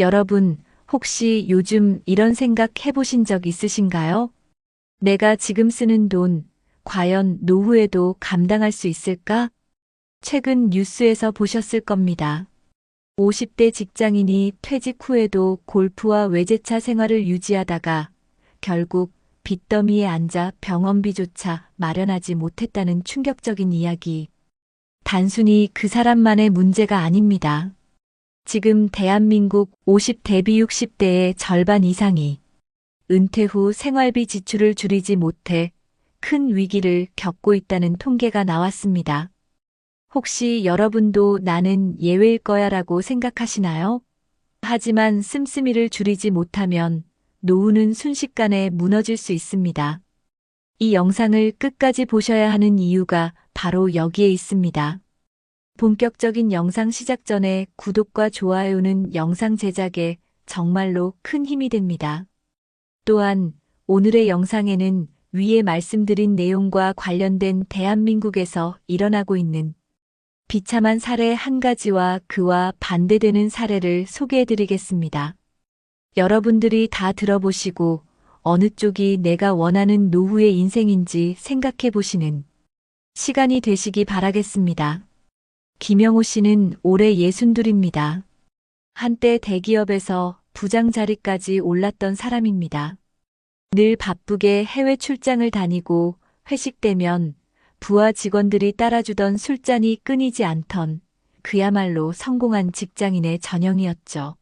여러분, 혹시 요즘 이런 생각 해보신 적 있으신가요? 내가 지금 쓰는 돈, 과연 노후에도 감당할 수 있을까? 최근 뉴스에서 보셨을 겁니다. 50대 직장인이 퇴직 후에도 골프와 외제차 생활을 유지하다가 결국 빚더미에 앉아 병원비조차 마련하지 못했다는 충격적인 이야기. 단순히 그 사람만의 문제가 아닙니다. 지금 대한민국 50 대비 60대의 절반 이상이 은퇴 후 생활비 지출을 줄이지 못해 큰 위기를 겪고 있다는 통계가 나왔습니다. 혹시 여러분도 나는 예외일 거야라고 생각하시나요? 하지만 씀씀이를 줄이지 못하면 노후는 순식간에 무너질 수 있습니다. 이 영상을 끝까지 보셔야 하는 이유가 바로 여기에 있습니다. 본격적인 영상 시작 전에 구독과 좋아요는 영상 제작에 정말로 큰 힘이 됩니다. 또한 오늘의 영상에는 위에 말씀드린 내용과 관련된 대한민국에서 일어나고 있는 비참한 사례 한 가지와 그와 반대되는 사례를 소개해드리겠습니다. 여러분들이 다 들어보시고 어느 쪽이 내가 원하는 노후의 인생인지 생각해 보시는 시간이 되시기 바라겠습니다. 김영호 씨는 올해 62입니다. 한때 대기업에서 부장 자리까지 올랐던 사람입니다. 늘 바쁘게 해외 출장을 다니고 회식 때면 부하 직원들이 따라주던 술잔이 끊이지 않던 그야말로 성공한 직장인의 전형이었죠.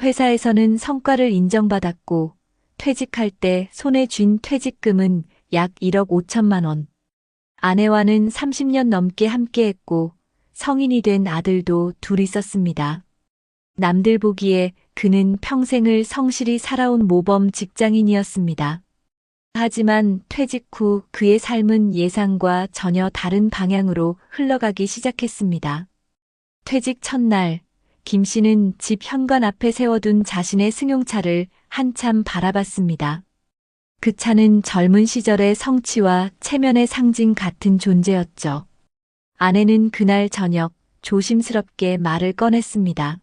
회사에서는 성과를 인정받았고 퇴직할 때 손에 쥔 퇴직금은 약 1억 5천만 원. 아내와는 30년 넘게 함께했고 성인이 된 아들도 둘 있었습니다. 남들 보기에 그는 평생을 성실히 살아온 모범 직장인이었습니다. 하지만 퇴직 후 그의 삶은 예상과 전혀 다른 방향으로 흘러가기 시작했습니다. 퇴직 첫날, 김 씨는 집 현관 앞에 세워둔 자신의 승용차를 한참 바라봤습니다. 그 차는 젊은 시절의 성취와 체면의 상징 같은 존재였죠. 아내는 그날 저녁 조심스럽게 말을 꺼냈습니다.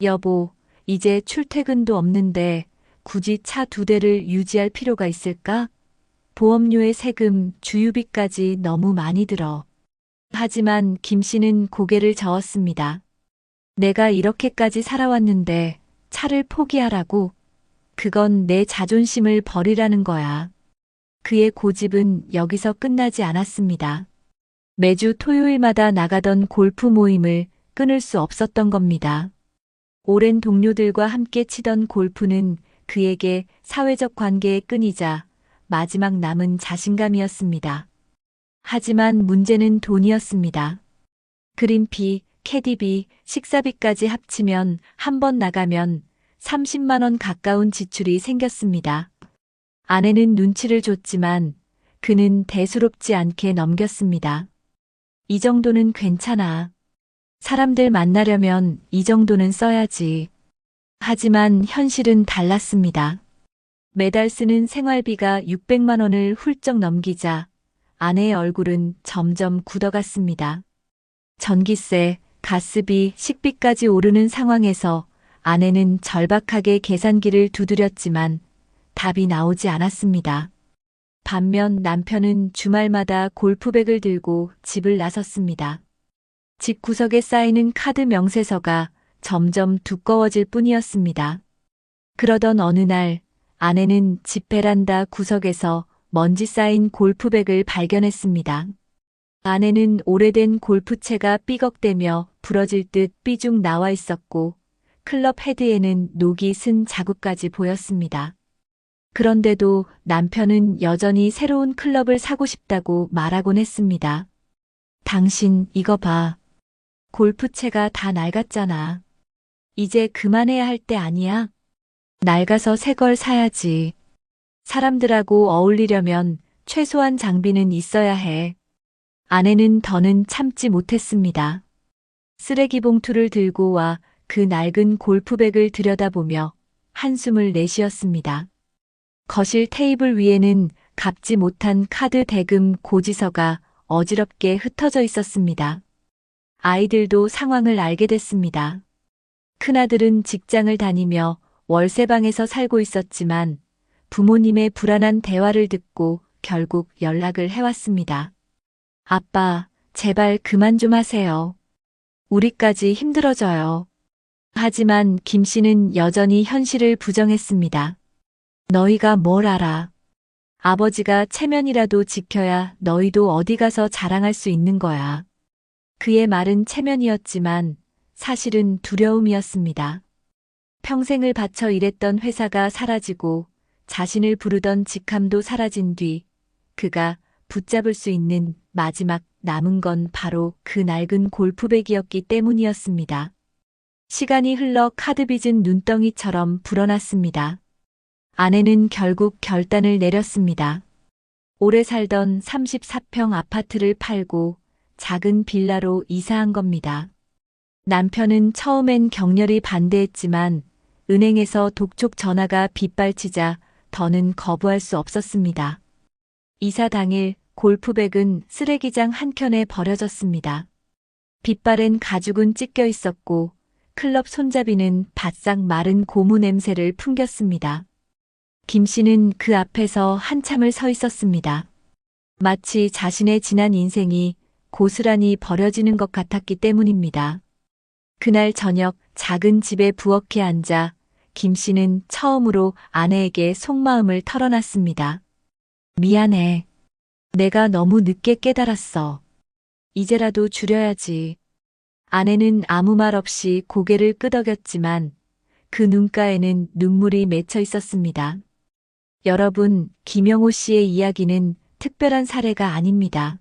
여보, 이제 출퇴근도 없는데 굳이 차 2대를 유지할 필요가 있을까? 보험료에 세금, 주유비까지 너무 많이 들어. 하지만 김 씨는 고개를 저었습니다. 내가 이렇게까지 살아왔는데 차를 포기하라고? 그건 내 자존심을 버리라는 거야. 그의 고집은 여기서 끝나지 않았습니다. 매주 토요일마다 나가던 골프 모임을 끊을 수 없었던 겁니다. 오랜 동료들과 함께 치던 골프는 그에게 사회적 관계의 끈이자 마지막 남은 자신감이었습니다. 하지만 문제는 돈이었습니다. 그린피, 캐디비, 식사비까지 합치면 한 번 나가면 30만 원 가까운 지출이 생겼습니다. 아내는 눈치를 줬지만 그는 대수롭지 않게 넘겼습니다. 이 정도는 괜찮아. 사람들 만나려면 이 정도는 써야지. 하지만 현실은 달랐습니다. 매달 쓰는 생활비가 600만 원을 훌쩍 넘기자 아내의 얼굴은 점점 굳어갔습니다. 전기세, 가스비, 식비까지 오르는 상황에서 아내는 절박하게 계산기를 두드렸지만 답이 나오지 않았습니다. 반면 남편은 주말마다 골프백을 들고 집을 나섰습니다. 집 구석에 쌓이는 카드 명세서가 점점 두꺼워질 뿐이었습니다. 그러던 어느 날 아내는 집 베란다 구석에서 먼지 쌓인 골프백을 발견했습니다. 안에는 오래된 골프채가 삐걱대며 부러질 듯 삐죽 나와 있었고 클럽 헤드에는 녹이 쓴 자국까지 보였습니다. 그런데도 남편은 여전히 새로운 클럽을 사고 싶다고 말하곤 했습니다. 당신 이거 봐. 골프채가 다 낡았잖아. 이제 그만해야 할 때 아니야? 낡아서 새 걸 사야지. 사람들하고 어울리려면 최소한 장비는 있어야 해. 아내는 더는 참지 못했습니다. 쓰레기 봉투를 들고 와 그 낡은 골프백을 들여다보며 한숨을 내쉬었습니다. 거실 테이블 위에는 갚지 못한 카드 대금 고지서가 어지럽게 흩어져 있었습니다. 아이들도 상황을 알게 됐습니다. 큰아들은 직장을 다니며 월세방에서 살고 있었지만 부모님의 불안한 대화를 듣고 결국 연락을 해왔습니다. 아빠, 제발 그만 좀 하세요. 우리까지 힘들어져요. 하지만 김 씨는 여전히 현실을 부정했습니다. 너희가 뭘 알아? 아버지가 체면이라도 지켜야 너희도 어디 가서 자랑할 수 있는 거야. 그의 말은 체면이었지만 사실은 두려움이었습니다. 평생을 바쳐 일했던 회사가 사라지고 자신을 부르던 직함도 사라진 뒤 그가 붙잡을 수 있는 마지막 남은 건 바로 그 낡은 골프백이었기 때문이었습니다. 시간이 흘러 카드빚은 눈덩이처럼 불어났습니다. 아내는 결국 결단을 내렸습니다. 오래 살던 34평 아파트를 팔고 작은 빌라로 이사한 겁니다. 남편은 처음엔 격렬히 반대했지만 은행에서 독촉 전화가 빗발치자 더는 거부할 수 없었습니다. 이사 당일 골프백은 쓰레기장 한켠에 버려졌습니다. 빗발엔 가죽은 찢겨 있었고 클럽 손잡이는 바싹 마른 고무 냄새를 풍겼습니다. 김 씨는 그 앞에서 한참을 서 있었습니다. 마치 자신의 지난 인생이 고스란히 버려지는 것 같았기 때문입니다. 그날 저녁 작은 집에 부엌에 앉아 김 씨는 처음으로 아내에게 속마음을 털어놨습니다. 미안해. 내가 너무 늦게 깨달았어. 이제라도 줄여야지. 아내는 아무 말 없이 고개를 끄덕였지만 그 눈가에는 눈물이 맺혀 있었습니다. 여러분, 김영호 씨의 이야기는 특별한 사례가 아닙니다.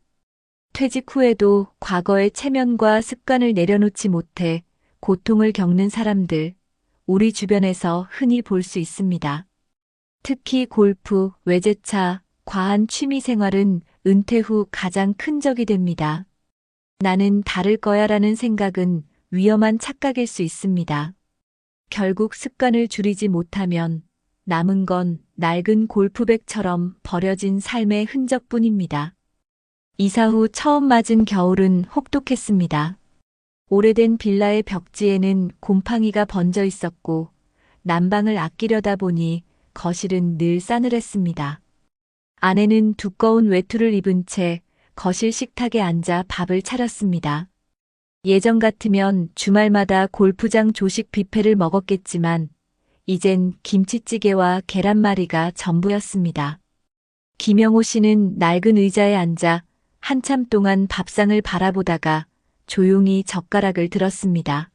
퇴직 후에도 과거의 체면과 습관을 내려놓지 못해 고통을 겪는 사람들, 우리 주변에서 흔히 볼 수 있습니다. 특히 골프, 외제차, 과한 취미 생활은 은퇴 후 가장 큰 적이 됩니다. 나는 다를 거야라는 생각은 위험한 착각일 수 있습니다. 결국 습관을 줄이지 못하면 남은 건 낡은 골프백처럼 버려진 삶의 흔적뿐입니다. 이사 후 처음 맞은 겨울은 혹독했습니다. 오래된 빌라의 벽지에는 곰팡이가 번져 있었고 난방을 아끼려다 보니 거실은 늘 싸늘했습니다. 아내는 두꺼운 외투를 입은 채 거실 식탁에 앉아 밥을 차렸습니다. 예전 같으면 주말마다 골프장 조식 뷔페를 먹었겠지만 이젠 김치찌개와 계란말이가 전부였습니다. 김영호 씨는 낡은 의자에 앉아 한참 동안 밥상을 바라보다가 조용히 젓가락을 들었습니다.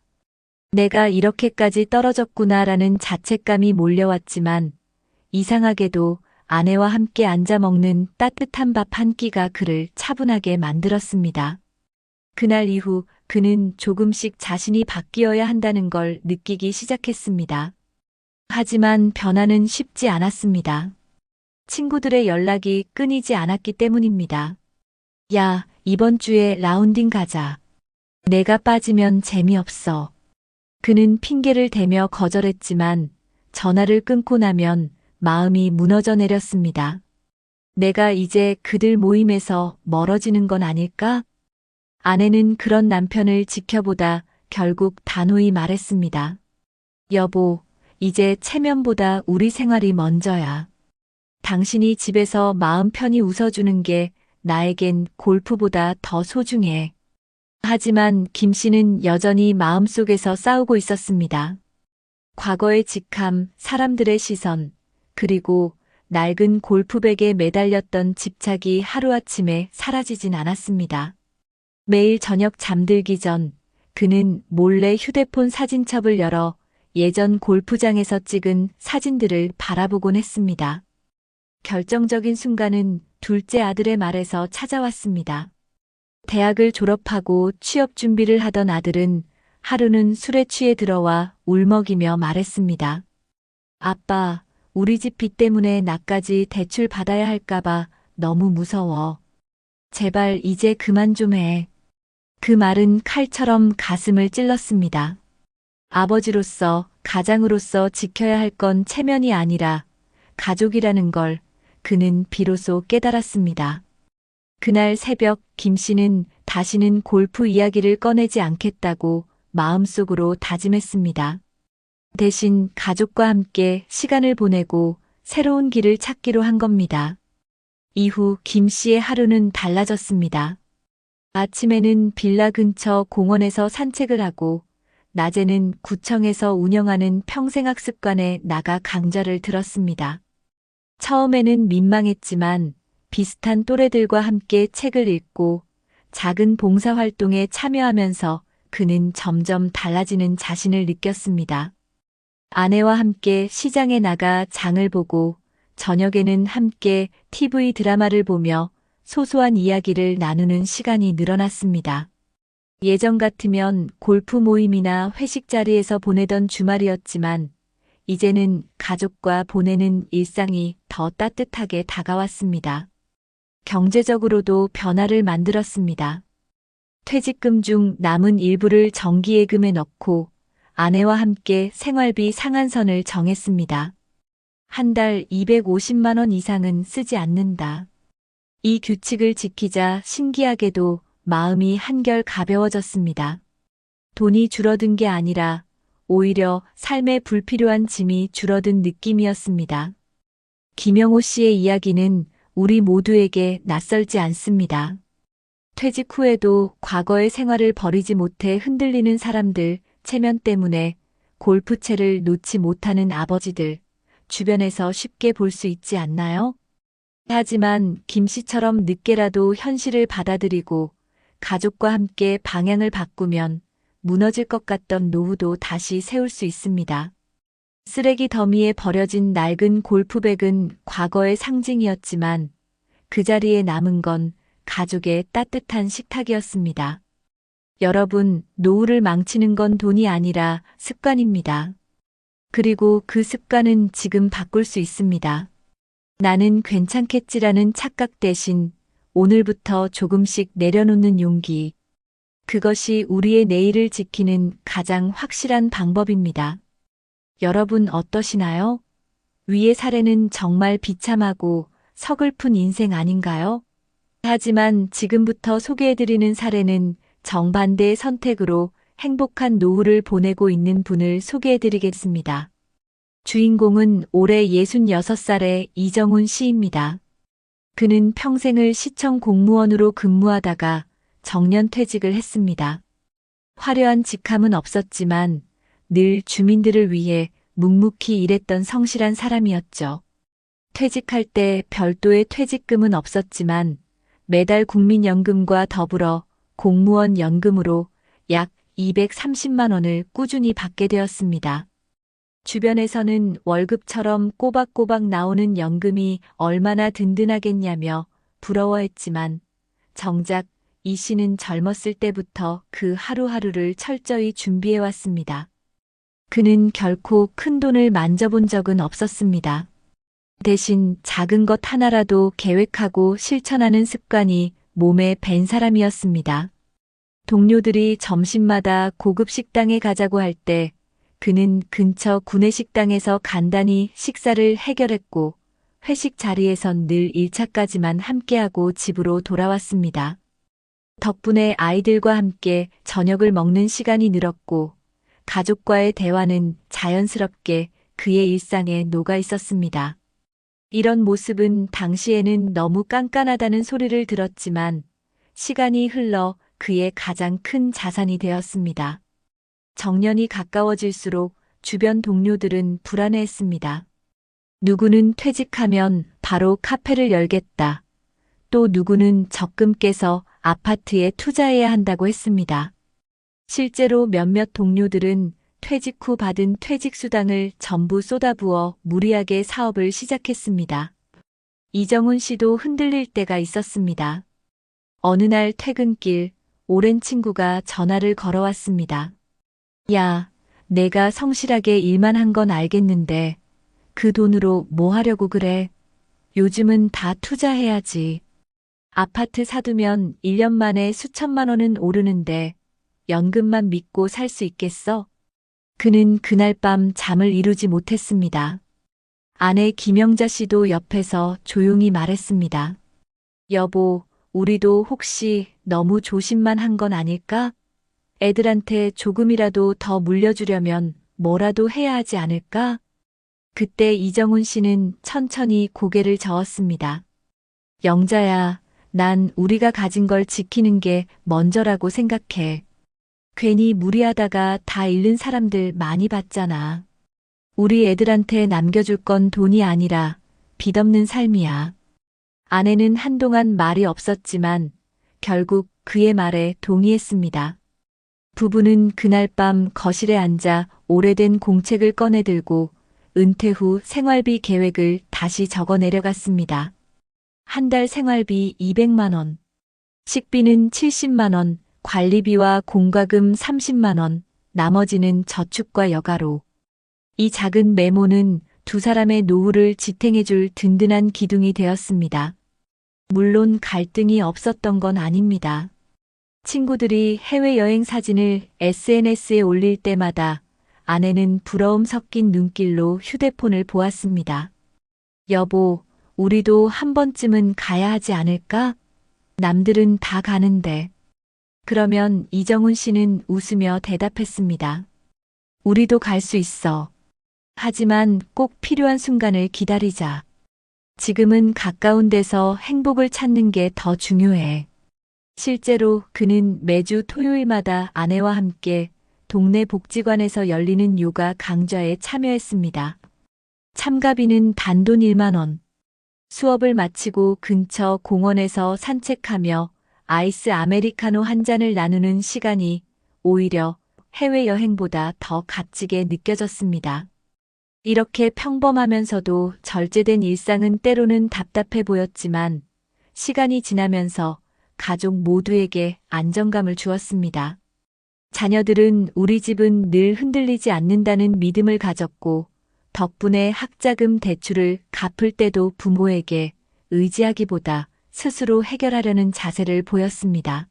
내가 이렇게까지 떨어졌구나라는 자책감이 몰려왔지만 이상하게도 아내와 함께 앉아 먹는 따뜻한 밥 한 끼가 그를 차분하게 만들었습니다. 그날 이후 그는 조금씩 자신이 바뀌어야 한다는 걸 느끼기 시작했습니다. 하지만 변화는 쉽지 않았습니다. 친구들의 연락이 끊이지 않았기 때문입니다. 야, 이번 주에 라운딩 가자. 내가 빠지면 재미없어. 그는 핑계를 대며 거절했지만 전화를 끊고 나면 마음이 무너져 내렸습니다. 내가 이제 그들 모임에서 멀어지는 건 아닐까? 아내는 그런 남편을 지켜보다 결국 단호히 말했습니다. 여보, 이제 체면보다 우리 생활이 먼저야. 당신이 집에서 마음 편히 웃어주는 게 나에겐 골프보다 더 소중해. 하지만 김 씨는 여전히 마음속에서 싸우고 있었습니다. 과거의 직함, 사람들의 시선, 그리고 낡은 골프백에 매달렸던 집착이 하루아침에 사라지진 않았습니다. 매일 저녁 잠들기 전 그는 몰래 휴대폰 사진첩을 열어 예전 골프장에서 찍은 사진들을 바라보곤 했습니다. 결정적인 순간은 둘째 아들의 말에서 찾아왔습니다. 대학을 졸업하고 취업 준비를 하던 아들은 하루는 술에 취해 들어와 울먹이며 말했습니다. 아빠, 우리 집 빚 때문에 나까지 대출 받아야 할까봐 너무 무서워. 제발 이제 그만 좀 해. 그 말은 칼처럼 가슴을 찔렀습니다. 아버지로서, 가장으로서 지켜야 할 건 체면이 아니라 가족이라는 걸 그는 비로소 깨달았습니다. 그날 새벽 김 씨는 다시는 골프 이야기를 꺼내지 않겠다고 마음속으로 다짐했습니다. 대신 가족과 함께 시간을 보내고 새로운 길을 찾기로 한 겁니다. 이후 김 씨의 하루는 달라졌습니다. 아침에는 빌라 근처 공원에서 산책을 하고 낮에는 구청에서 운영하는 평생학습관에 나가 강좌를 들었습니다. 처음에는 민망했지만 비슷한 또래들과 함께 책을 읽고 작은 봉사활동에 참여하면서 그는 점점 달라지는 자신을 느꼈습니다. 아내와 함께 시장에 나가 장을 보고 저녁에는 함께 TV 드라마를 보며 소소한 이야기를 나누는 시간이 늘어났습니다. 예전 같으면 골프 모임이나 회식 자리에서 보내던 주말이었지만 이제는 가족과 보내는 일상이 더 따뜻하게 다가왔습니다. 경제적으로도 변화를 만들었습니다. 퇴직금 중 남은 일부를 정기예금에 넣고 아내와 함께 생활비 상한선을 정했습니다. 한 달 250만 원 이상은 쓰지 않는다. 이 규칙을 지키자 신기하게도 마음이 한결 가벼워졌습니다. 돈이 줄어든 게 아니라 오히려 삶에 불필요한 짐이 줄어든 느낌이었습니다. 김영호 씨의 이야기는 우리 모두에게 낯설지 않습니다. 퇴직 후에도 과거의 생활을 버리지 못해 흔들리는 사람들, 체면 때문에 골프채를 놓지 못하는 아버지들, 주변에서 쉽게 볼 수 있지 않나요? 하지만 김 씨처럼 늦게라도 현실을 받아들이고 가족과 함께 방향을 바꾸면 무너질 것 같던 노후도 다시 세울 수 있습니다. 쓰레기 더미에 버려진 낡은 골프백은 과거의 상징이었지만 그 자리에 남은 건 가족의 따뜻한 식탁이었습니다. 여러분, 노후를 망치는 건 돈이 아니라 습관입니다. 그리고 그 습관은 지금 바꿀 수 있습니다. 나는 괜찮겠지라는 착각 대신 오늘부터 조금씩 내려놓는 용기. 그것이 우리의 내일을 지키는 가장 확실한 방법입니다. 여러분 어떠시나요? 위의 사례는 정말 비참하고 서글픈 인생 아닌가요? 하지만 지금부터 소개해드리는 사례는 정반대의 선택으로 행복한 노후를 보내고 있는 분을 소개해드리겠습니다. 주인공은 올해 66살의 이정훈 씨입니다. 그는 평생을 시청 공무원으로 근무하다가 정년퇴직을 했습니다. 화려한 직함은 없었지만 늘 주민들을 위해 묵묵히 일했던 성실한 사람이었죠. 퇴직할 때 별도의 퇴직금은 없었지만 매달 국민연금과 더불어 공무원 연금으로 약 230만 원을 꾸준히 받게 되었습니다. 주변에서는 월급처럼 꼬박꼬박 나오는 연금이 얼마나 든든하겠냐며 부러워했지만 정작 이 씨는 젊었을 때부터 그 하루하루를 철저히 준비해왔습니다. 그는 결코 큰 돈을 만져본 적은 없었습니다. 대신 작은 것 하나라도 계획하고 실천하는 습관이 몸에 밴 사람이었습니다. 동료들이 점심마다 고급 식당에 가자고 할 때 그는 근처 구내식당에서 간단히 식사를 해결했고 회식 자리에선 늘 1차까지만 함께하고 집으로 돌아왔습니다. 덕분에 아이들과 함께 저녁을 먹는 시간이 늘었고 가족과의 대화는 자연스럽게 그의 일상에 녹아 있었습니다. 이런 모습은 당시에는 너무 깐깐하다는 소리를 들었지만 시간이 흘러 그의 가장 큰 자산이 되었습니다. 정년이 가까워질수록 주변 동료들은 불안해했습니다. 누구는 퇴직하면 바로 카페를 열겠다. 또 누구는 적금 깨서 아파트에 투자해야 한다고 했습니다. 실제로 몇몇 동료들은 퇴직 후 받은 퇴직수당을 전부 쏟아부어 무리하게 사업을 시작했습니다. 이정훈 씨도 흔들릴 때가 있었습니다. 어느 날 퇴근길 오랜 친구가 전화를 걸어왔습니다. 야, 내가 성실하게 일만 한 건 알겠는데 그 돈으로 뭐 하려고 그래? 요즘은 다 투자해야지. 아파트 사두면 1년 만에 수천만 원은 오르는데 연금만 믿고 살 수 있겠어? 그는 그날 밤 잠을 이루지 못했습니다. 아내 김영자 씨도 옆에서 조용히 말했습니다. 여보, 우리도 혹시 너무 조심만 한 건 아닐까? 애들한테 조금이라도 더 물려주려면 뭐라도 해야 하지 않을까? 그때 이정훈 씨는 천천히 고개를 저었습니다. 영자야, 난 우리가 가진 걸 지키는 게 먼저라고 생각해. 괜히 무리하다가 다 잃는 사람들 많이 봤잖아. 우리 애들한테 남겨줄 건 돈이 아니라 빚 없는 삶이야. 아내는 한동안 말이 없었지만 결국 그의 말에 동의했습니다. 부부는 그날 밤 거실에 앉아 오래된 공책을 꺼내들고 은퇴 후 생활비 계획을 다시 적어 내려갔습니다. 한 달 생활비 200만 원, 식비는 70만 원, 관리비와 공과금 30만 원, 나머지는 저축과 여가로. 이 작은 메모는 두 사람의 노후를 지탱해줄 든든한 기둥이 되었습니다. 물론 갈등이 없었던 건 아닙니다. 친구들이 해외여행 사진을 SNS에 올릴 때마다 아내는 부러움 섞인 눈길로 휴대폰을 보았습니다. 여보, 우리도 한 번쯤은 가야 하지 않을까? 남들은 다 가는데. 그러면 이정훈 씨는 웃으며 대답했습니다. 우리도 갈 수 있어. 하지만 꼭 필요한 순간을 기다리자. 지금은 가까운 데서 행복을 찾는 게 더 중요해. 실제로 그는 매주 토요일마다 아내와 함께 동네 복지관에서 열리는 요가 강좌에 참여했습니다. 참가비는 단돈 1만 원. 수업을 마치고 근처 공원에서 산책하며 아이스 아메리카노 한 잔을 나누는 시간이 오히려 해외여행보다 더 값지게 느껴졌습니다. 이렇게 평범하면서도 절제된 일상은 때로는 답답해 보였지만 시간이 지나면서 가족 모두에게 안정감을 주었습니다. 자녀들은 우리 집은 늘 흔들리지 않는다는 믿음을 가졌고 덕분에 학자금 대출을 갚을 때도 부모에게 의지하기보다 스스로 해결하려는 자세를 보였습니다.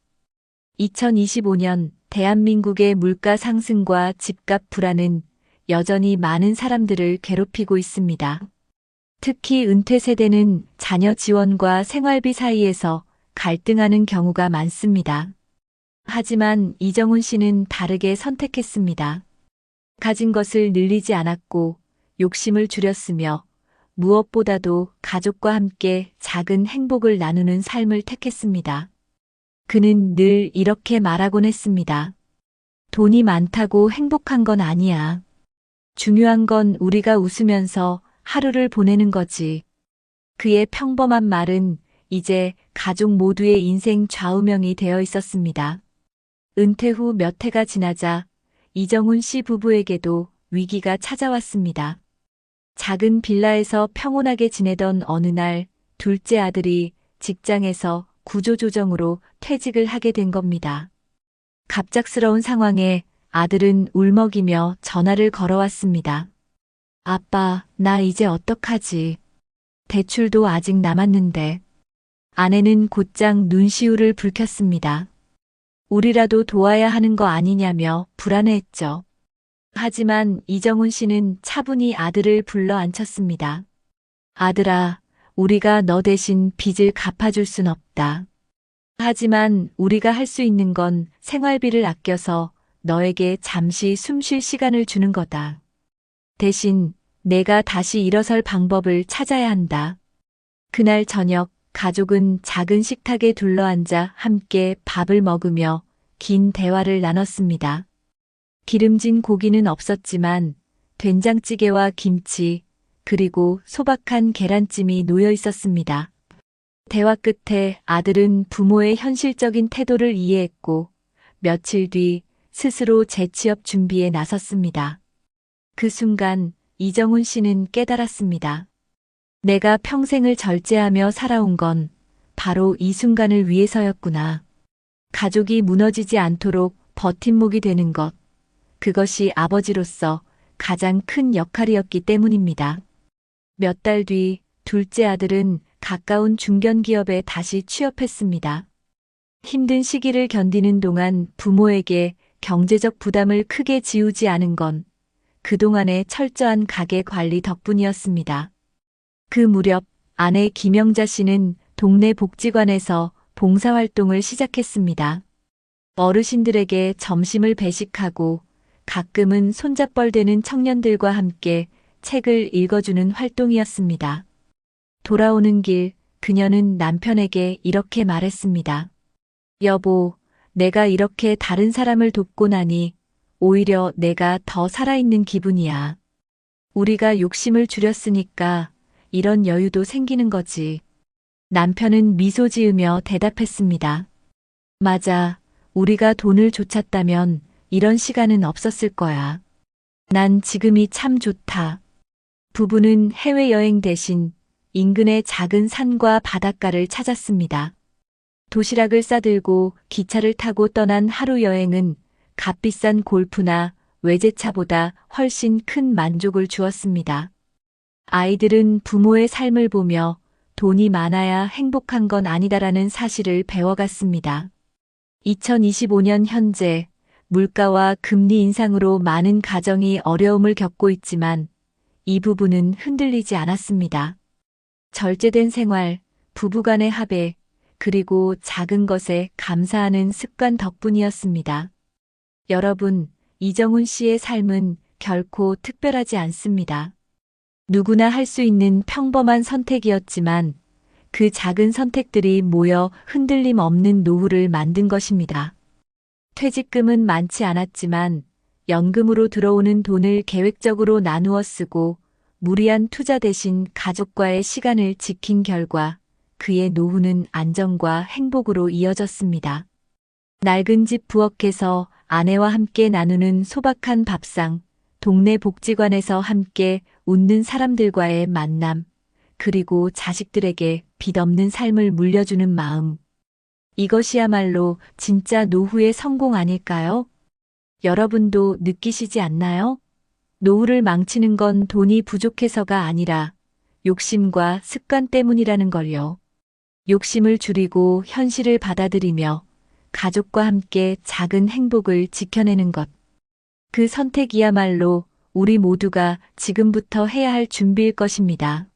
2025년 대한민국의 물가 상승과 집값 불안은 여전히 많은 사람들을 괴롭히고 있습니다. 특히 은퇴 세대는 자녀 지원과 생활비 사이에서 갈등하는 경우가 많습니다. 하지만 이정훈 씨는 다르게 선택했습니다. 가진 것을 늘리지 않았고 욕심을 줄였으며 무엇보다도 가족과 함께 작은 행복을 나누는 삶을 택했습니다. 그는 늘 이렇게 말하곤 했습니다. 돈이 많다고 행복한 건 아니야. 중요한 건 우리가 웃으면서 하루를 보내는 거지. 그의 평범한 말은 이제 가족 모두의 인생 좌우명이 되어 있었습니다. 은퇴 후 몇 해가 지나자 이정훈 씨 부부에게도 위기가 찾아왔습니다. 작은 빌라에서 평온하게 지내던 어느 날 둘째 아들이 직장에서 구조조정으로 퇴직을 하게 된 겁니다. 갑작스러운 상황에 아들은 울먹이며 전화를 걸어왔습니다. 아빠, 나 이제 어떡하지? 대출도 아직 남았는데. 아내는 곧장 눈시울을 붉혔습니다. 우리라도 도와야 하는 거 아니냐며 불안해했죠. 하지만 이정훈 씨는 차분히 아들을 불러 앉혔습니다. 아들아, 우리가 너 대신 빚을 갚아줄 순 없다. 하지만 우리가 할 수 있는 건 생활비를 아껴서 너에게 잠시 숨 쉴 시간을 주는 거다. 대신 내가 다시 일어설 방법을 찾아야 한다. 그날 저녁 가족은 작은 식탁에 둘러앉아 함께 밥을 먹으며 긴 대화를 나눴습니다. 기름진 고기는 없었지만 된장찌개와 김치, 그리고 소박한 계란찜이 놓여 있었습니다. 대화 끝에 아들은 부모의 현실적인 태도를 이해했고 며칠 뒤 스스로 재취업 준비에 나섰습니다. 그 순간 이정훈 씨는 깨달았습니다. 내가 평생을 절제하며 살아온 건 바로 이 순간을 위해서였구나. 가족이 무너지지 않도록 버팀목이 되는 것, 그것이 아버지로서 가장 큰 역할이었기 때문입니다. 몇 달 뒤 둘째 아들은 가까운 중견기업에 다시 취업했습니다. 힘든 시기를 견디는 동안 부모에게 경제적 부담을 크게 지우지 않은 건 그동안의 철저한 가계 관리 덕분이었습니다. 그 무렵 아내 김영자 씨는 동네 복지관에서 봉사활동을 시작했습니다. 어르신들에게 점심을 배식하고 가끔은 손잡벌대는 청년들과 함께 책을 읽어주는 활동이었습니다. 돌아오는 길, 그녀는 남편에게 이렇게 말했습니다. 여보, 내가 이렇게 다른 사람을 돕고 나니 오히려 내가 더 살아있는 기분이야. 우리가 욕심을 줄였으니까 이런 여유도 생기는 거지. 남편은 미소 지으며 대답했습니다. 맞아. 우리가 돈을 쫓았다면 이런 시간은 없었을 거야. 난 지금이 참 좋다. 부부는 해외여행 대신 인근의 작은 산과 바닷가를 찾았습니다. 도시락을 싸들고 기차를 타고 떠난 하루 여행은 값비싼 골프나 외제차보다 훨씬 큰 만족을 주었습니다. 아이들은 부모의 삶을 보며 돈이 많아야 행복한 건 아니다라는 사실을 배워갔습니다. 2025년 현재 물가와 금리 인상으로 많은 가정이 어려움을 겪고 있지만 이 부분은 흔들리지 않았습니다. 절제된 생활, 부부간의 합의, 그리고 작은 것에 감사하는 습관 덕분이었습니다. 여러분, 이정훈 씨의 삶은 결코 특별하지 않습니다. 누구나 할 수 있는 평범한 선택이었지만 그 작은 선택들이 모여 흔들림 없는 노후를 만든 것입니다. 퇴직금은 많지 않았지만 연금으로 들어오는 돈을 계획적으로 나누어 쓰고 무리한 투자 대신 가족과의 시간을 지킨 결과 그의 노후는 안정과 행복으로 이어졌습니다. 낡은 집 부엌에서 아내와 함께 나누는 소박한 밥상, 동네 복지관에서 함께 웃는 사람들과의 만남, 그리고 자식들에게 빚 없는 삶을 물려주는 마음. 이것이야말로 진짜 노후의 성공 아닐까요? 여러분도 느끼시지 않나요? 노후를 망치는 건 돈이 부족해서가 아니라 욕심과 습관 때문이라는 걸요. 욕심을 줄이고 현실을 받아들이며 가족과 함께 작은 행복을 지켜내는 것. 그 선택이야말로 우리 모두가 지금부터 해야 할 준비일 것입니다.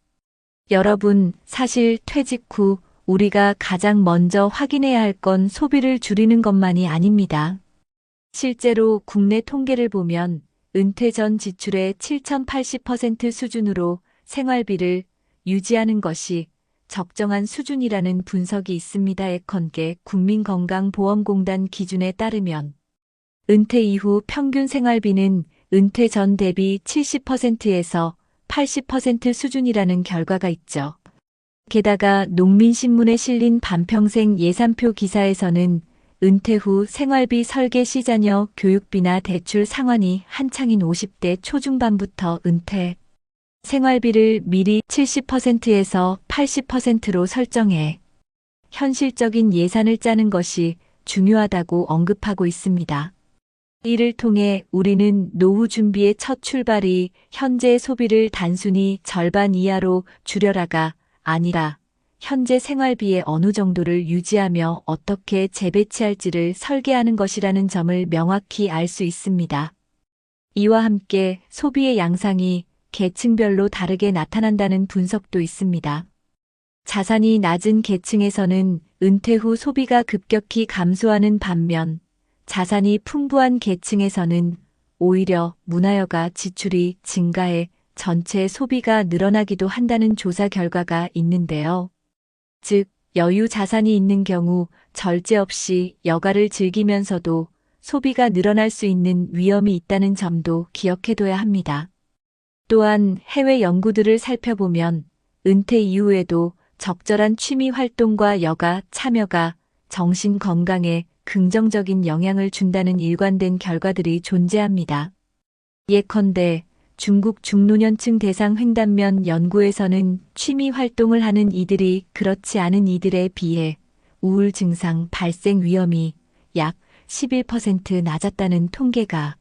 여러분, 사실 퇴직 후 우리가 가장 먼저 확인해야 할 건 소비를 줄이는 것만이 아닙니다. 실제로 국내 통계를 보면 은퇴 전 지출의 7,080% 수준으로 생활비를 유지하는 것이 적정한 수준이라는 분석이 있습니다. 예컨대 국민건강보험공단 기준에 따르면 은퇴 이후 평균 생활비는 은퇴 전 대비 70%에서 80% 수준이라는 결과가 있죠. 게다가 농민신문에 실린 반평생 예산표 기사에서는 은퇴 후 생활비 설계 시 자녀 교육비나 대출 상환이 한창인 50대 초중반부터 은퇴 생활비를 미리 70%에서 80%로 설정해 현실적인 예산을 짜는 것이 중요하다고 언급하고 있습니다. 이를 통해 우리는 노후 준비의 첫 출발이 현재의 소비를 단순히 절반 이하로 줄여라가 아니라 현재 생활비의 어느 정도를 유지하며 어떻게 재배치할지를 설계하는 것이라는 점을 명확히 알 수 있습니다. 이와 함께 소비의 양상이 계층별로 다르게 나타난다는 분석도 있습니다. 자산이 낮은 계층에서는 은퇴 후 소비가 급격히 감소하는 반면 자산이 풍부한 계층에서는 오히려 문화여가 지출이 증가해 전체 소비가 늘어나기도 한다는 조사 결과가 있는데요. 즉, 여유 자산이 있는 경우 절제 없이 여가를 즐기면서도 소비가 늘어날 수 있는 위험이 있다는 점도 기억해둬야 합니다. 또한 해외 연구들을 살펴보면 은퇴 이후에도 적절한 취미 활동과 여가 참여가 정신 건강에 긍정적인 영향을 준다는 일관된 결과들이 존재합니다. 예컨대 중국 중노년층 대상 횡단면 연구에서는 취미 활동을 하는 이들이 그렇지 않은 이들에 비해 우울 증상 발생 위험이 약 11% 낮았다는 통계가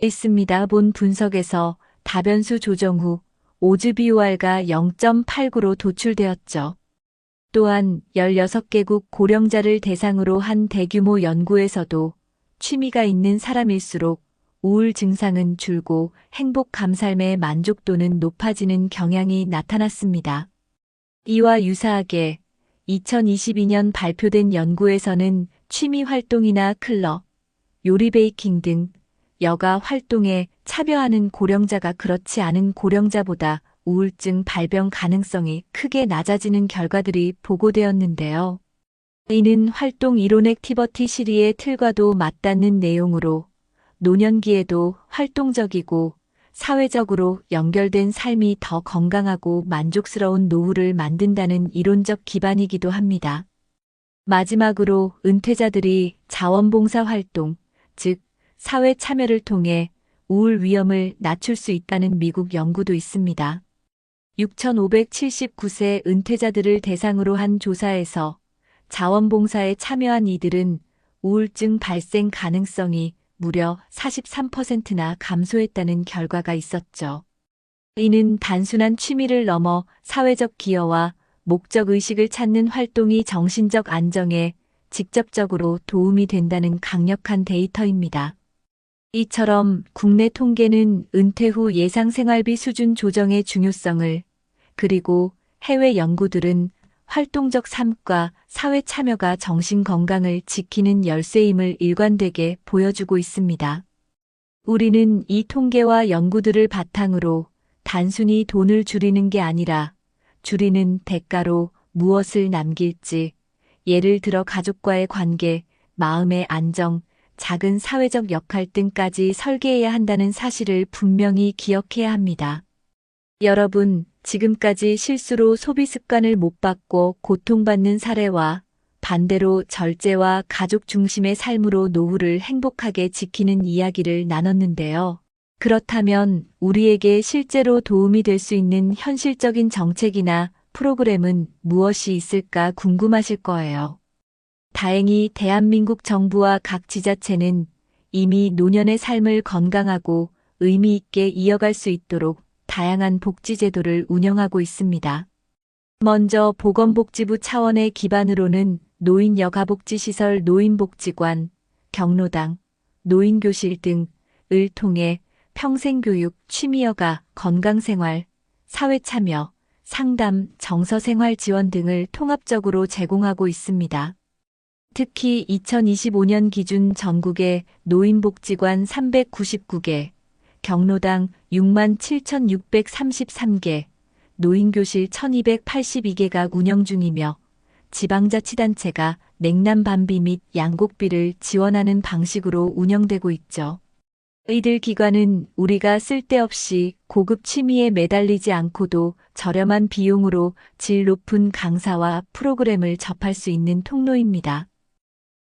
있습니다. 본 분석에서 다변수 조정 후 오즈비오알가 0.89로 도출되었죠. 또한 16개국 고령자를 대상으로 한 대규모 연구에서도 취미가 있는 사람일수록 우울 증상은 줄고 행복감 삶의 만족도는 높아지는 경향이 나타났습니다. 이와 유사하게 2022년 발표된 연구에서는 취미 활동이나 클럽, 요리 베이킹 등 여가 활동에 참여하는 고령자가 그렇지 않은 고령자보다 우울증 발병 가능성이 크게 낮아지는 결과들이 보고되었는데요. 이는 활동 이론 액티버티 시리의 틀과도 맞닿는 내용으로 노년기에도 활동적이고 사회적으로 연결된 삶이 더 건강하고 만족스러운 노후를 만든다는 이론적 기반이기도 합니다. 마지막으로 은퇴자들이 자원봉사 활동, 즉 사회 참여를 통해 우울 위험을 낮출 수 있다는 미국 연구도 있습니다. 6,579세 은퇴자들을 대상으로 한 조사에서 자원봉사에 참여한 이들은 우울증 발생 가능성이 무려 43%나 감소했다는 결과가 있었죠. 이는 단순한 취미를 넘어 사회적 기여와 목적의식을 찾는 활동이 정신적 안정에 직접적으로 도움이 된다는 강력한 데이터입니다. 이처럼 국내 통계는 은퇴 후 예상 생활비 수준 조정의 중요성을, 그리고 해외 연구들은 활동적 삶과 사회 참여가 정신 건강을 지키는 열쇠임을 일관되게 보여주고 있습니다. 우리는 이 통계와 연구들을 바탕으로 단순히 돈을 줄이는 게 아니라 줄이는 대가로 무엇을 남길지, 예를 들어 가족과의 관계, 마음의 안정, 작은 사회적 역할 등까지 설계해야 한다는 사실을 분명히 기억해야 합니다. 여러분, 지금까지 실수로 소비 습관을 못 바꿔 고통받는 사례와 반대로 절제와 가족 중심의 삶으로 노후를 행복하게 지키는 이야기를 나눴는데요. 그렇다면 우리에게 실제로 도움이 될 수 있는 현실적인 정책이나 프로그램은 무엇이 있을까 궁금하실 거예요. 다행히 대한민국 정부와 각 지자체는 이미 노년의 삶을 건강하고 의미 있게 이어갈 수 있도록 다양한 복지제도를 운영하고 있습니다. 먼저 보건복지부 차원의 기반으로는 노인 여가복지시설 노인복지관, 경로당, 노인교실 등을 통해 평생교육, 취미여가, 건강생활, 사회참여, 상담, 정서생활 지원 등을 통합적으로 제공하고 있습니다. 특히 2025년 기준 전국에 노인복지관 399개, 경로당 67,633개, 노인교실 1,282개가 운영 중이며 지방자치단체가 냉난방비 및 양곡비를 지원하는 방식으로 운영되고 있죠. 이들 기관은 우리가 쓸데없이 고급 취미에 매달리지 않고도 저렴한 비용으로 질 높은 강사와 프로그램을 접할 수 있는 통로입니다.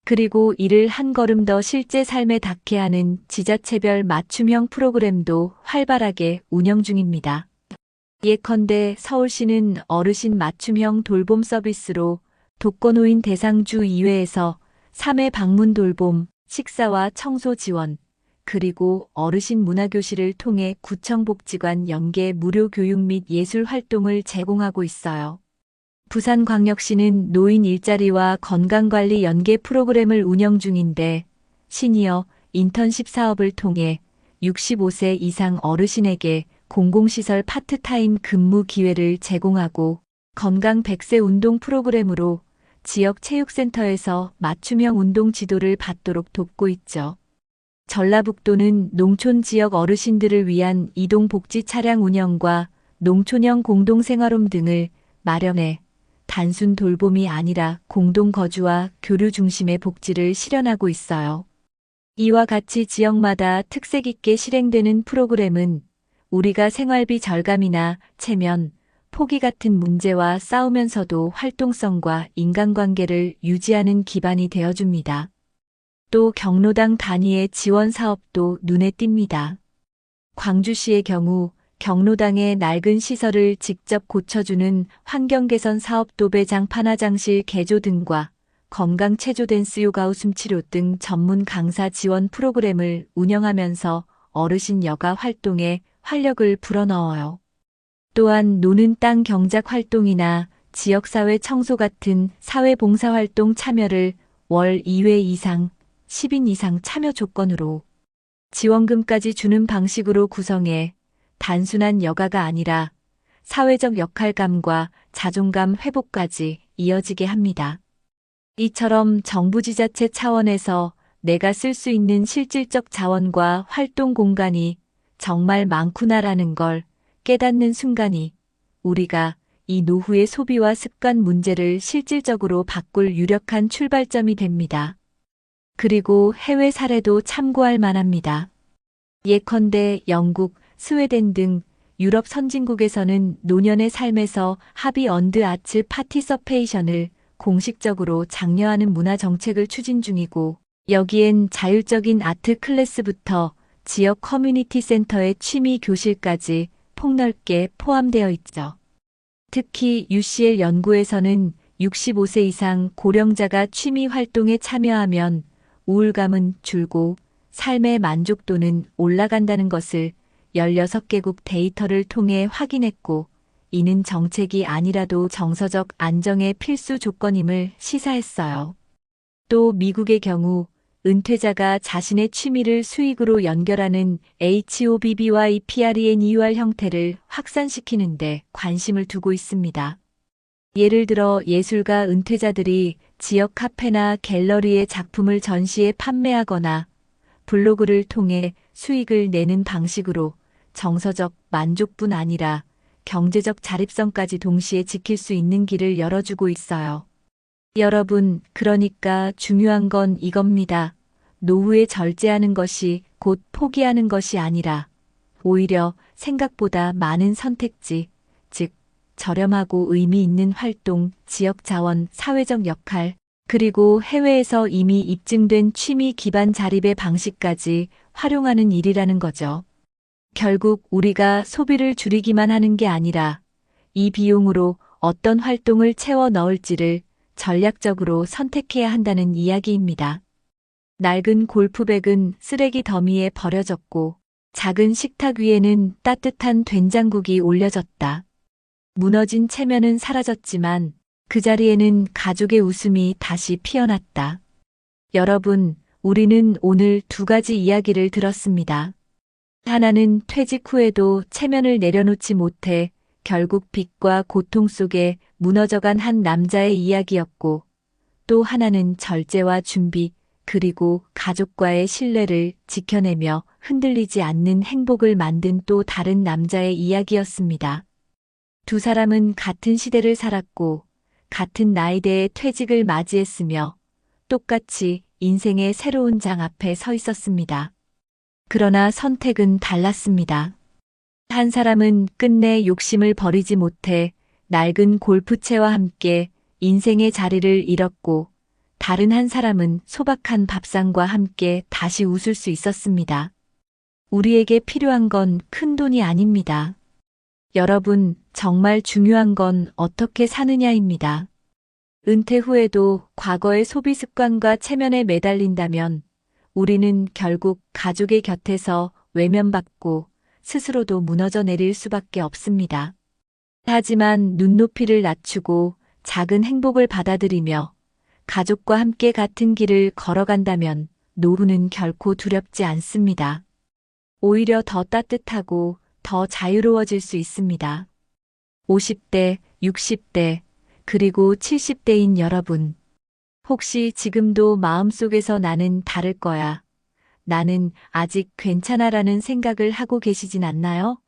그리고 이를 한 걸음 더 실제 삶에 닿게 하는 지자체별 맞춤형 프로그램도 활발하게 운영 중입니다. 예컨대 서울시는 어르신 맞춤형 돌봄 서비스로 독거노인 대상주 이외에서 3회 방문 돌봄, 식사와 청소 지원, 그리고 어르신 문화교실을 통해 구청복지관 연계 무료 교육 및 예술 활동을 제공하고 있어요. 부산광역시는 노인 일자리와 건강관리 연계 프로그램을 운영 중인데 시니어 인턴십 사업을 통해 65세 이상 어르신에게 공공시설 파트타임 근무 기회를 제공하고 건강 100세 운동 프로그램으로 지역 체육센터에서 맞춤형 운동 지도를 받도록 돕고 있죠. 전라북도는 농촌 지역 어르신들을 위한 이동복지 차량 운영과 농촌형 공동생활홈 등을 마련해 단순 돌봄이 아니라 공동거주와 교류 중심의 복지를 실현하고 있어요. 이와 같이 지역마다 특색 있게 실행되는 프로그램은 우리가 생활비 절감이나 체면, 포기 같은 문제와 싸우면서도 활동성과 인간관계를 유지하는 기반이 되어줍니다. 또 경로당 단위의 지원 사업도 눈에 띕니다. 광주시의 경우 경로당의 낡은 시설을 직접 고쳐주는 환경개선 사업 도배장 판화장실 개조 등과 건강 체조 댄스 요가 웃음 치료 등 전문 강사 지원 프로그램을 운영하면서 어르신 여가 활동에 활력을 불어넣어요. 또한 노는 땅 경작 활동이나 지역사회 청소 같은 사회봉사활동 참여를 월 2회 이상, 10인 이상 참여 조건으로 지원금까지 주는 방식으로 구성해 단순한 여가가 아니라 사회적 역할감과 자존감 회복까지 이어지게 합니다. 이처럼 정부 지자체 차원에서 내가 쓸 수 있는 실질적 자원과 활동 공간이 정말 많구나라는 걸 깨닫는 순간이 우리가 이 노후의 소비와 습관 문제를 실질적으로 바꿀 유력한 출발점이 됩니다. 그리고 해외 사례도 참고할 만합니다. 예컨대 영국, 스웨덴 등 유럽 선진국에서는 노년의 삶에서 하비 언드 아츠 파티서페이션을 공식적으로 장려하는 문화 정책을 추진 중이고, 여기엔 자율적인 아트 클래스부터 지역 커뮤니티 센터의 취미 교실까지 폭넓게 포함되어 있죠. 특히 UCL 연구에서는 65세 이상 고령자가 취미 활동에 참여하면 우울감은 줄고 삶의 만족도는 올라간다는 것을 16개국 데이터를 통해 확인했고, 이는 정책이 아니라도 정서적 안정의 필수 조건임을 시사했어요. 또 미국의 경우 은퇴자가 자신의 취미를 수익으로 연결하는 HOBBYPRENEUR 형태를 확산시키는 데 관심을 두고 있습니다. 예를 들어 예술가 은퇴자들이 지역 카페나 갤러리에 작품을 전시해 판매하거나 블로그를 통해 수익을 내는 방식으로 정서적 만족뿐 아니라 경제적 자립성까지 동시에 지킬 수 있는 길을 열어주고 있어요. 여러분, 그러니까 중요한 건 이겁니다. 노후에 절제하는 것이 곧 포기하는 것이 아니라 오히려 생각보다 많은 선택지, 즉 저렴하고 의미 있는 활동, 지역 자원, 사회적 역할, 그리고 해외에서 이미 입증된 취미 기반 자립의 방식까지 활용하는 일이라는 거죠. 결국 우리가 소비를 줄이기만 하는 게 아니라 이 비용으로 어떤 활동을 채워 넣을지를 전략적으로 선택해야 한다는 이야기입니다. 낡은 골프백은 쓰레기 더미에 버려졌고 작은 식탁 위에는 따뜻한 된장국이 올려졌다. 무너진 체면은 사라졌지만 그 자리에는 가족의 웃음이 다시 피어났다. 여러분, 우리는 오늘 두 가지 이야기를 들었습니다. 하나는 퇴직 후에도 체면을 내려놓지 못해 결국 빚과 고통 속에 무너져간 한 남자의 이야기였고, 또 하나는 절제와 준비, 그리고 가족과의 신뢰를 지켜내며 흔들리지 않는 행복을 만든 또 다른 남자의 이야기였습니다. 두 사람은 같은 시대를 살았고, 같은 나이대의 퇴직을 맞이했으며, 똑같이 인생의 새로운 장 앞에 서 있었습니다. 그러나 선택은 달랐습니다. 한 사람은 끝내 욕심을 버리지 못해 낡은 골프채와 함께 인생의 자리를 잃었고, 다른 한 사람은 소박한 밥상과 함께 다시 웃을 수 있었습니다. 우리에게 필요한 건 큰 돈이 아닙니다. 여러분, 정말 중요한 건 어떻게 사느냐입니다. 은퇴 후에도 과거의 소비 습관과 체면에 매달린다면 우리는 결국 가족의 곁에서 외면받고 스스로도 무너져 내릴 수밖에 없습니다. 하지만 눈높이를 낮추고 작은 행복을 받아들이며 가족과 함께 같은 길을 걸어간다면 노후는 결코 두렵지 않습니다. 오히려 더 따뜻하고 더 자유로워질 수 있습니다. 50대, 60대, 그리고 70대인 여러분. 혹시 지금도 마음속에서 나는 다를 거야. 나는 아직 괜찮아라는 생각을 하고 계시진 않나요?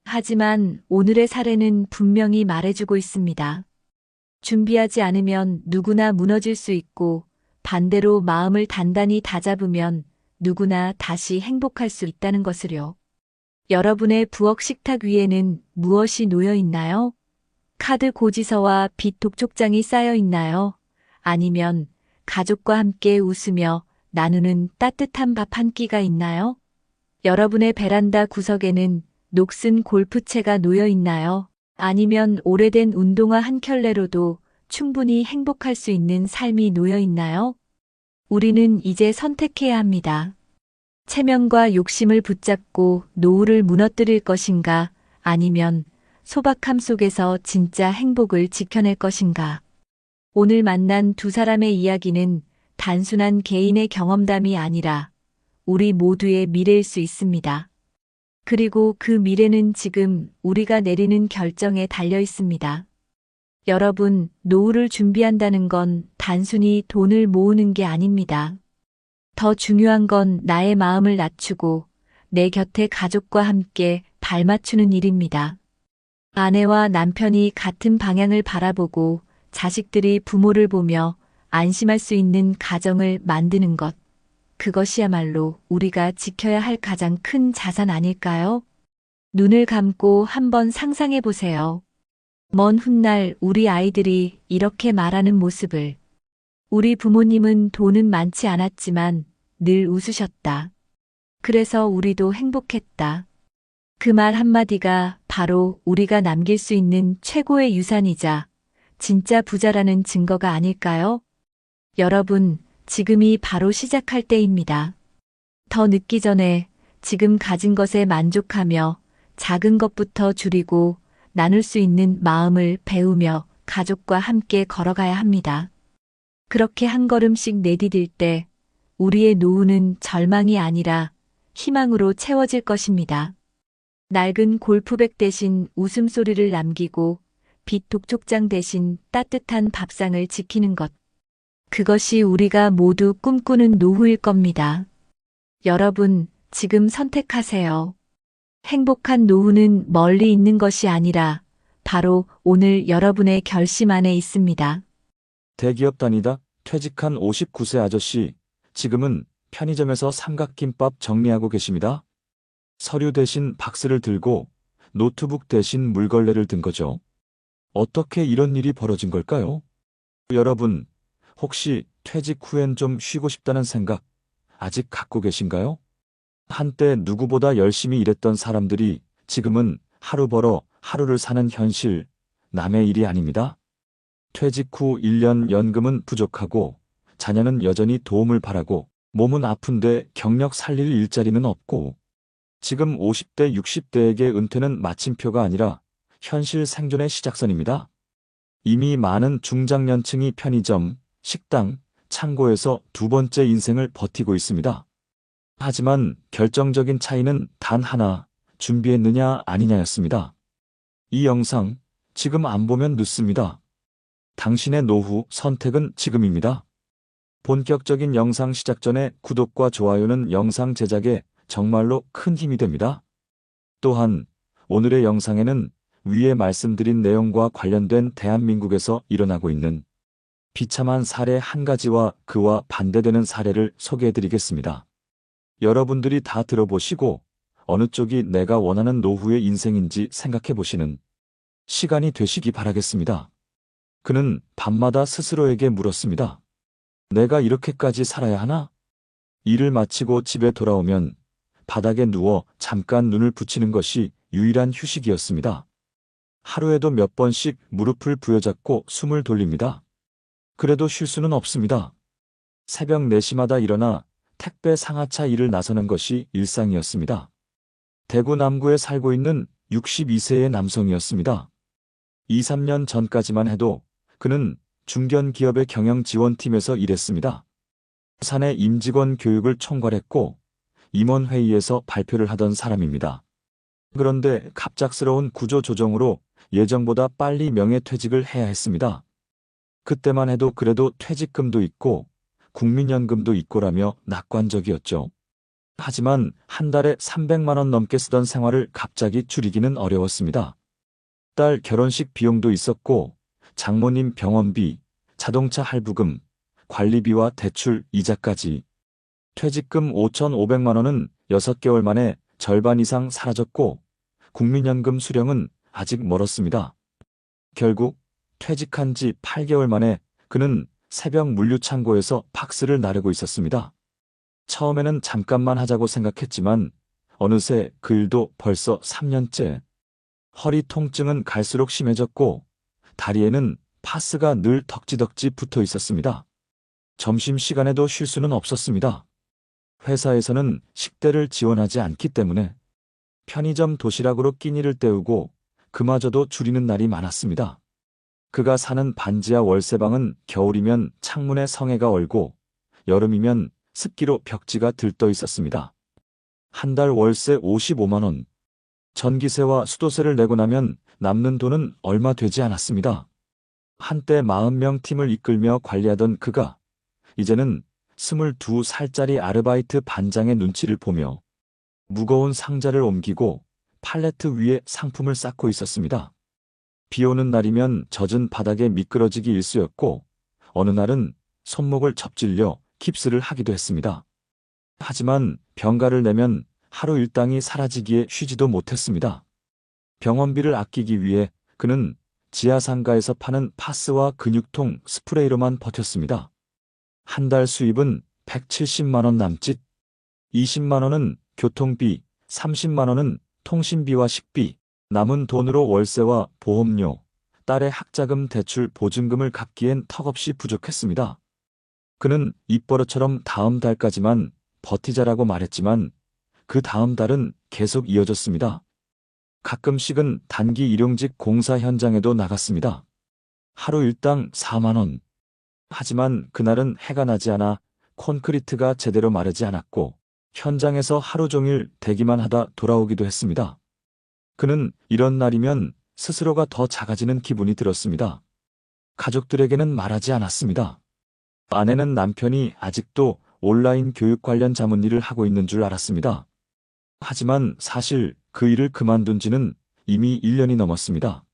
하지만 오늘의 사례는 분명히 말해주고 있습니다. 준비하지 않으면 누구나 무너질 수 있고 반대로 마음을 단단히 다잡으면 누구나 다시 행복할 수 있다는 것을요. 여러분의 부엌 식탁 위에는 무엇이 놓여 있나요? 카드 고지서와 빚 독촉장이 쌓여 있나요? 아니면 가족과 함께 웃으며 나누는 따뜻한 밥 한 끼가 있나요? 여러분의 베란다 구석에는 녹슨 골프채가 놓여 있나요? 아니면 오래된 운동화 한 켤레로도 충분히 행복할 수 있는 삶이 놓여 있나요? 우리는 이제 선택해야 합니다. 체면과 욕심을 붙잡고 노후를 무너뜨릴 것인가, 아니면 소박함 속에서 진짜 행복을 지켜낼 것인가. 오늘 만난 두 사람의 이야기는 단순한 개인의 경험담이 아니라 우리 모두의 미래일 수 있습니다. 그리고 그 미래는 지금 우리가 내리는 결정에 달려 있습니다. 여러분, 노후를 준비한다는 건 단순히 돈을 모으는 게 아닙니다. 더 중요한 건 나의 마음을 낮추고 내 곁에 가족과 함께 발맞추는 일입니다. 아내와 남편이 같은 방향을 바라보고 자식들이 부모를 보며 안심할 수 있는 가정을 만드는 것. 그것이야말로 우리가 지켜야 할 가장 큰 자산 아닐까요? 눈을 감고 한번 상상해 보세요. 먼 훗날 우리 아이들이 이렇게 말하는 모습을. 우리 부모님은 돈은 많지 않았지만 늘 웃으셨다. 그래서 우리도 행복했다. 그 말 한마디가 바로 우리가 남길 수 있는 최고의 유산이자 진짜 부자라는 증거가 아닐까요? 여러분, 지금이 바로 시작할 때입니다. 더 늦기 전에 지금 가진 것에 만족하며 작은 것부터 줄이고 나눌 수 있는 마음을 배우며 가족과 함께 걸어가야 합니다. 그렇게 한 걸음씩 내디딜 때 우리의 노후는 절망이 아니라 희망으로 채워질 것입니다. 낡은 골프백 대신 웃음소리를 남기고 빛 독촉장 대신 따뜻한 밥상을 지키는 것. 그것이 우리가 모두 꿈꾸는 노후일 겁니다. 여러분, 지금 선택하세요. 행복한 노후는 멀리 있는 것이 아니라 바로 오늘 여러분의 결심 안에 있습니다. 대기업 다니다 퇴직한 59세 아저씨, 지금은 편의점에서 삼각김밥 정리하고 계십니다. 서류 대신 박스를 들고 노트북 대신 물걸레를 든 거죠. 어떻게 이런 일이 벌어진 걸까요? 여러분, 혹시 퇴직 후엔 좀 쉬고 싶다는 생각 아직 갖고 계신가요? 한때 누구보다 열심히 일했던 사람들이 지금은 하루 벌어 하루를 사는 현실, 남의 일이 아닙니다. 퇴직 후 1년 연금은 부족하고 자녀는 여전히 도움을 바라고 몸은 아픈데 경력 살릴 일자리는 없고 지금 50대, 60대에게 은퇴는 마침표가 아니라 현실 생존의 시작선입니다. 이미 많은 중장년층이 편의점, 식당, 창고에서 두 번째 인생을 버티고 있습니다. 하지만 결정적인 차이는 단 하나, 준비했느냐 아니냐였습니다. 이 영상 지금 안 보면 늦습니다. 당신의 노후 선택은 지금입니다. 본격적인 영상 시작 전에 구독과 좋아요는 영상 제작에 정말로 큰 힘이 됩니다. 또한 오늘의 영상에는 위에 말씀드린 내용과 관련된 대한민국에서 일어나고 있는 비참한 사례 한 가지와 그와 반대되는 사례를 소개해드리겠습니다. 여러분들이 다 들어보시고 어느 쪽이 내가 원하는 노후의 인생인지 생각해보시는 시간이 되시기 바라겠습니다. 그는 밤마다 스스로에게 물었습니다. 내가 이렇게까지 살아야 하나? 일을 마치고 집에 돌아오면 바닥에 누워 잠깐 눈을 붙이는 것이 유일한 휴식이었습니다. 하루에도 몇 번씩 무릎을 부여잡고 숨을 돌립니다. 그래도 쉴 수는 없습니다. 새벽 4시마다 일어나 택배 상하차 일을 나서는 것이 일상이었습니다. 대구 남구에 살고 있는 62세의 남성이었습니다. 2, 3년 전까지만 해도 그는 중견기업의 경영지원팀에서 일했습니다. 사내 임직원 교육을 총괄했고 임원회의에서 발표를 하던 사람입니다. 그런데 갑작스러운 구조조정으로 예정보다 빨리 명예퇴직을 해야 했습니다. 그때만 해도 그래도 퇴직금도 있고 국민연금도 있고라며 낙관적이었죠. 하지만 한 달에 300만 원 넘게 쓰던 생활을 갑자기 줄이기는 어려웠습니다. 딸 결혼식 비용도 있었고 장모님 병원비, 자동차 할부금, 관리비와 대출, 이자까지. 퇴직금 5,500만 원은 6개월 만에 절반 이상 사라졌고 국민연금 수령은 아직 멀었습니다. 결국 퇴직한 지 8개월 만에 그는 새벽 물류창고에서 박스를 나르고 있었습니다. 처음에는 잠깐만 하자고 생각했지만 어느새 그 일도 벌써 3년째. 허리 통증은 갈수록 심해졌고 다리에는 파스가 늘 덕지덕지 붙어 있었습니다. 점심시간에도 쉴 수는 없었습니다. 회사에서는 식대를 지원하지 않기 때문에 편의점 도시락으로 끼니를 때우고 그마저도 줄이는 날이 많았습니다. 그가 사는 반지하 월세방은 겨울이면 창문에 성에가 얼고 여름이면 습기로 벽지가 들떠 있었습니다. 한 달 월세 55만 원. 전기세와 수도세를 내고 나면 남는 돈은 얼마 되지 않았습니다. 한때 40명 팀을 이끌며 관리하던 그가 이제는 22살짜리 아르바이트 반장의 눈치를 보며 무거운 상자를 옮기고 팔레트 위에 상품을 쌓고 있었습니다. 비 오는 날이면 젖은 바닥에 미끄러지기 일쑤였고 어느 날은 손목을 접질려 깁스를 하기도 했습니다. 하지만 병가를 내면 하루 일당이 사라지기에 쉬지도 못했습니다. 병원비를 아끼기 위해 그는 지하상가에서 파는 파스와 근육통 스프레이로만 버텼습니다. 한 달 수입은 170만 원 남짓, 20만 원은 교통비, 30만 원은 통신비와 식비, 남은 돈으로 월세와 보험료, 딸의 학자금 대출 보증금을 갚기엔 턱없이 부족했습니다. 그는 입버릇처럼 다음 달까지만 버티자라고 말했지만 그 다음 달은 계속 이어졌습니다. 가끔씩은 단기 일용직 공사 현장에도 나갔습니다. 하루 일당 4만 원. 하지만 그날은 해가 나지 않아 콘크리트가 제대로 마르지 않았고 현장에서 하루 종일 대기만 하다 돌아오기도 했습니다. 그는 이런 날이면 스스로가 더 작아지는 기분이 들었습니다. 가족들에게는 말하지 않았습니다. 아내는 남편이 아직도 온라인 교육 관련 자문일을 하고 있는 줄 알았습니다. 하지만 사실 그 일을 그만둔 지는 이미 1년이 넘었습니다.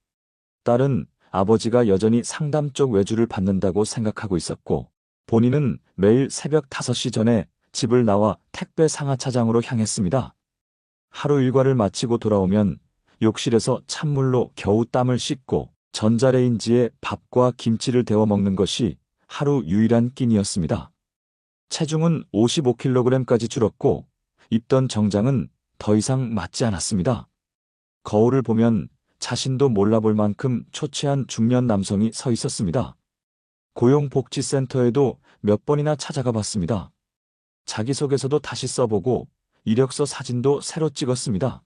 딸은 아버지가 여전히 상담 쪽 외주를 받는다고 생각하고 있었고 본인은 매일 새벽 5시 전에 집을 나와 택배 상하차장으로 향했습니다. 하루 일과를 마치고 돌아오면 욕실에서 찬물로 겨우 땀을 씻고 전자레인지에 밥과 김치를 데워 먹는 것이 하루 유일한 끼니였습니다. 체중은 55kg까지 줄었고 입던 정장은 더 이상 맞지 않았습니다. 거울을 보면 자신도 몰라볼 만큼 초췌한 중년 남성이 서 있었습니다. 고용복지센터에도 몇 번이나 찾아가 봤습니다. 자기소개서도 다시 써보고 이력서 사진도 새로 찍었습니다.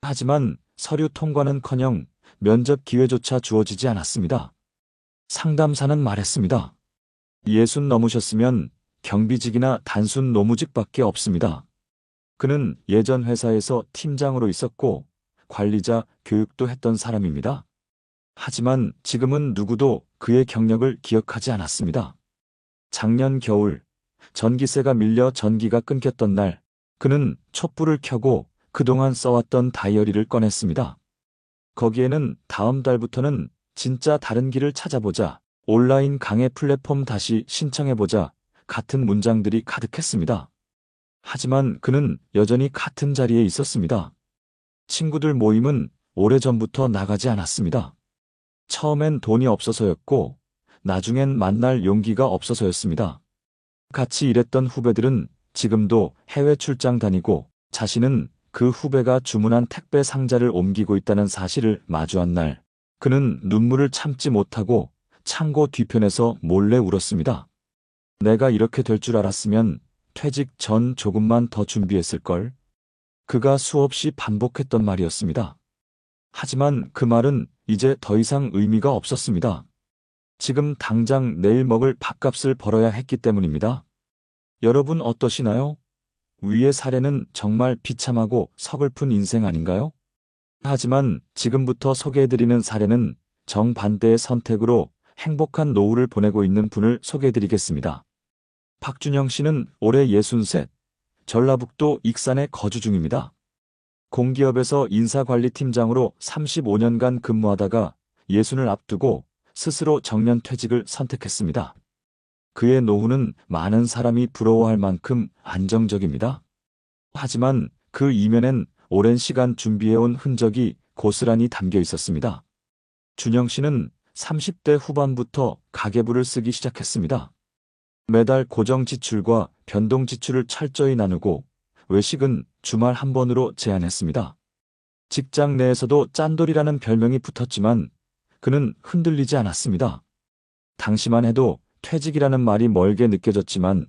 하지만 서류 통과는커녕 면접 기회조차 주어지지 않았습니다. 상담사는 말했습니다. 60 넘으셨으면 경비직이나 단순 노무직밖에 없습니다. 그는 예전 회사에서 팀장으로 있었고 관리자 교육도 했던 사람입니다. 하지만 지금은 누구도 그의 경력을 기억하지 않았습니다. 작년 겨울 전기세가 밀려 전기가 끊겼던 날 그는 촛불을 켜고 그동안 써왔던 다이어리를 꺼냈습니다. 거기에는 다음 달부터는 진짜 다른 길을 찾아보자, 온라인 강의 플랫폼 다시 신청해보자 같은 문장들이 가득했습니다. 하지만 그는 여전히 같은 자리에 있었습니다. 친구들 모임은 오래전부터 나가지 않았습니다. 처음엔 돈이 없어서였고 나중엔 만날 용기가 없어서였습니다. 같이 일했던 후배들은 지금도 해외 출장 다니고 자신은 그 후배가 주문한 택배 상자를 옮기고 있다는 사실을 마주한 날 그는 눈물을 참지 못하고 창고 뒤편에서 몰래 울었습니다. 내가 이렇게 될 줄 알았으면 퇴직 전 조금만 더 준비했을걸. 그가 수없이 반복했던 말이었습니다. 하지만 그 말은 이제 더 이상 의미가 없었습니다. 지금 당장 내일 먹을 밥값을 벌어야 했기 때문입니다. 여러분 어떠시나요? 위의 사례는 정말 비참하고 서글픈 인생 아닌가요? 하지만 지금부터 소개해드리는 사례는 정반대의 선택으로 행복한 노후를 보내고 있는 분을 소개해드리겠습니다. 박준영 씨는 올해 63, 전라북도 익산에 거주 중입니다. 공기업에서 인사관리팀장으로 35년간 근무하다가 60을 앞두고 스스로 정년퇴직을 선택했습니다. 그의 노후는 많은 사람이 부러워할 만큼 안정적입니다. 하지만 그 이면엔 오랜 시간 준비해온 흔적이 고스란히 담겨 있었습니다. 준영 씨는 30대 후반부터 가계부를 쓰기 시작했습니다. 매달 고정 지출과 변동 지출을 철저히 나누고 외식은 주말 한 번으로 제한했습니다. 직장 내에서도 짠돌이라는 별명이 붙었지만 그는 흔들리지 않았습니다. 당시만 해도 퇴직이라는 말이 멀게 느껴졌지만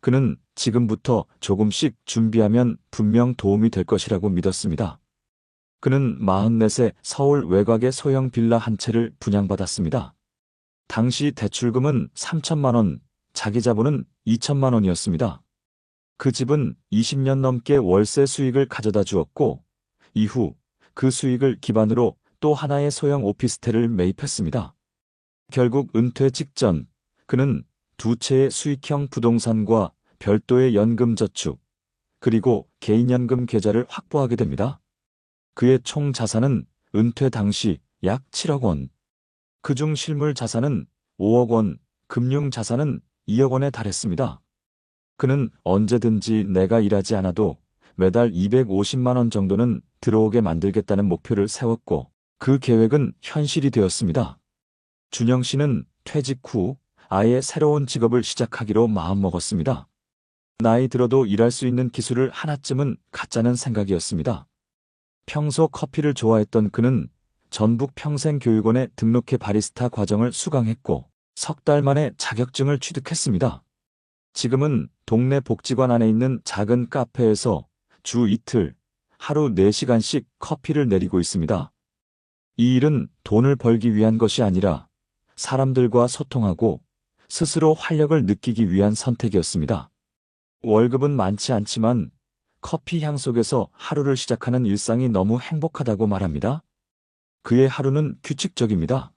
그는 지금부터 조금씩 준비하면 분명 도움이 될 것이라고 믿었습니다. 그는 44세 서울 외곽의 소형 빌라 한 채를 분양받았습니다. 당시 대출금은 3천만 원, 자기 자본은 2천만 원이었습니다. 그 집은 20년 넘게 월세 수익을 가져다 주었고 이후 그 수익을 기반으로 또 하나의 소형 오피스텔을 매입했습니다. 결국 은퇴 직전 그는 두 채의 수익형 부동산과 별도의 연금저축, 그리고 개인연금 계좌를 확보하게 됩니다. 그의 총 자산은 은퇴 당시 약 7억 원. 그중 실물 자산은 5억 원, 금융 자산은 2억 원에 달했습니다. 그는 언제든지 내가 일하지 않아도 매달 250만 원 정도는 들어오게 만들겠다는 목표를 세웠고 그 계획은 현실이 되었습니다. 준영 씨는 퇴직 후 아예 새로운 직업을 시작하기로 마음먹었습니다. 나이 들어도 일할 수 있는 기술을 하나쯤은 갖자는 생각이었습니다. 평소 커피를 좋아했던 그는 전북 평생교육원에 등록해 바리스타 과정을 수강했고 석 달 만에 자격증을 취득했습니다. 지금은 동네 복지관 안에 있는 작은 카페에서 주 이틀, 하루 4시간씩 커피를 내리고 있습니다. 이 일은 돈을 벌기 위한 것이 아니라 사람들과 소통하고 스스로 활력을 느끼기 위한 선택이었습니다. 월급은 많지 않지만 커피 향 속에서 하루를 시작하는 일상이 너무 행복하다고 말합니다. 그의 하루는 규칙적입니다.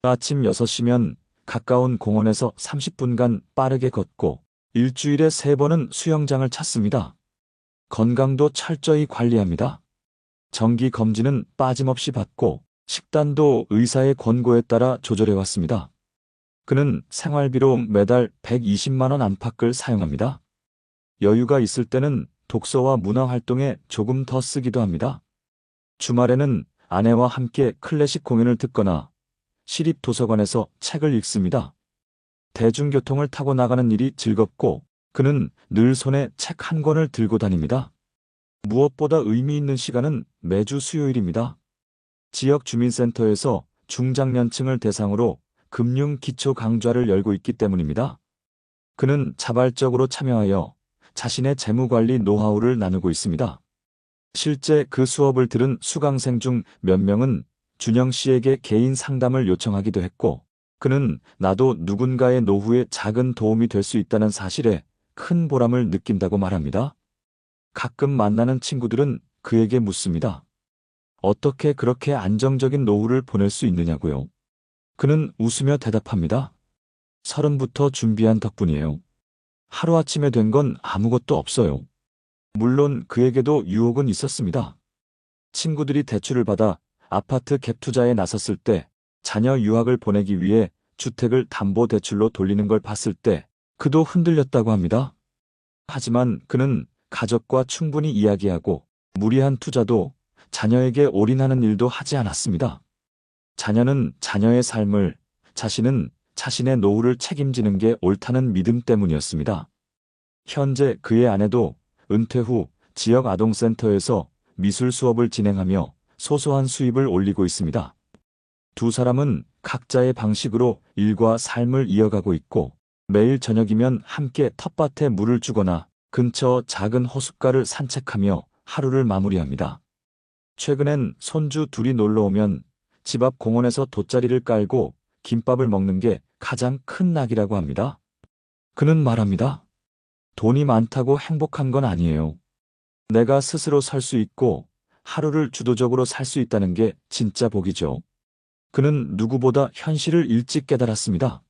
아침 6시면 가까운 공원에서 30분간 빠르게 걷고 일주일에 3번은 수영장을 찾습니다. 건강도 철저히 관리합니다. 정기 검진은 빠짐없이 받고 식단도 의사의 권고에 따라 조절해왔습니다. 그는 생활비로 매달 120만 원 안팎을 사용합니다. 여유가 있을 때는 독서와 문화활동에 조금 더 쓰기도 합니다. 주말에는 아내와 함께 클래식 공연을 듣거나 시립도서관에서 책을 읽습니다. 대중교통을 타고 나가는 일이 즐겁고 그는 늘 손에 책 한 권을 들고 다닙니다. 무엇보다 의미 있는 시간은 매주 수요일입니다. 지역 주민센터에서 중장년층을 대상으로 금융 기초 강좌를 열고 있기 때문입니다. 그는 자발적으로 참여하여 자신의 재무관리 노하우를 나누고 있습니다. 실제 그 수업을 들은 수강생 중 몇 명은 준영 씨에게 개인 상담을 요청하기도 했고, 그는 나도 누군가의 노후에 작은 도움이 될 수 있다는 사실에 큰 보람을 느낀다고 말합니다. 가끔 만나는 친구들은 그에게 묻습니다. 어떻게 그렇게 안정적인 노후를 보낼 수 있느냐고요. 그는 웃으며 대답합니다. 30부터 준비한 덕분이에요. 하루아침에 된 건 아무것도 없어요. 물론 그에게도 유혹은 있었습니다. 친구들이 대출을 받아 아파트 갭 투자에 나섰을 때, 자녀 유학을 보내기 위해 주택을 담보대출로 돌리는 걸 봤을 때 그도 흔들렸다고 합니다. 하지만 그는 가족과 충분히 이야기하고 무리한 투자도 자녀에게 올인하는 일도 하지 않았습니다. 자녀는 자녀의 삶을, 자신은 자신의 노후를 책임지는 게 옳다는 믿음 때문이었습니다. 현재 그의 아내도 은퇴 후 지역 아동센터에서 미술 수업을 진행하며 소소한 수입을 올리고 있습니다. 두 사람은 각자의 방식으로 일과 삶을 이어가고 있고 매일 저녁이면 함께 텃밭에 물을 주거나 근처 작은 호숫가를 산책하며 하루를 마무리합니다. 최근엔 손주 둘이 놀러 오면 집 앞 공원에서 돗자리를 깔고 김밥을 먹는 게 가장 큰 낙이라고 합니다. 그는 말합니다. 돈이 많다고 행복한 건 아니에요. 내가 스스로 설 수 있고 하루를 주도적으로 살 수 있다는 게 진짜 복이죠. 그는 누구보다 현실을 일찍 깨달았습니다.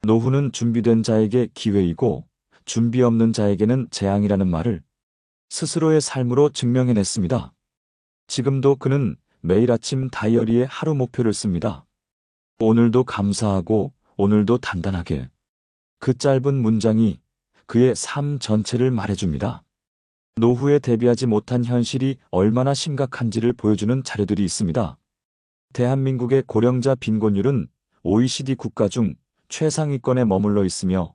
노후는 준비된 자에게 기회이고 준비 없는 자에게는 재앙이라는 말을 스스로의 삶으로 증명해냈습니다. 지금도 그는 매일 아침 다이어리에 하루 목표를 씁니다. 오늘도 감사하고 오늘도 단단하게. 그 짧은 문장이 그의 삶 전체를 말해줍니다. 노후에 대비하지 못한 현실이 얼마나 심각한지를 보여주는 자료들이 있습니다. 대한민국의 고령자 빈곤율은 OECD 국가 중 최상위권에 머물러 있으며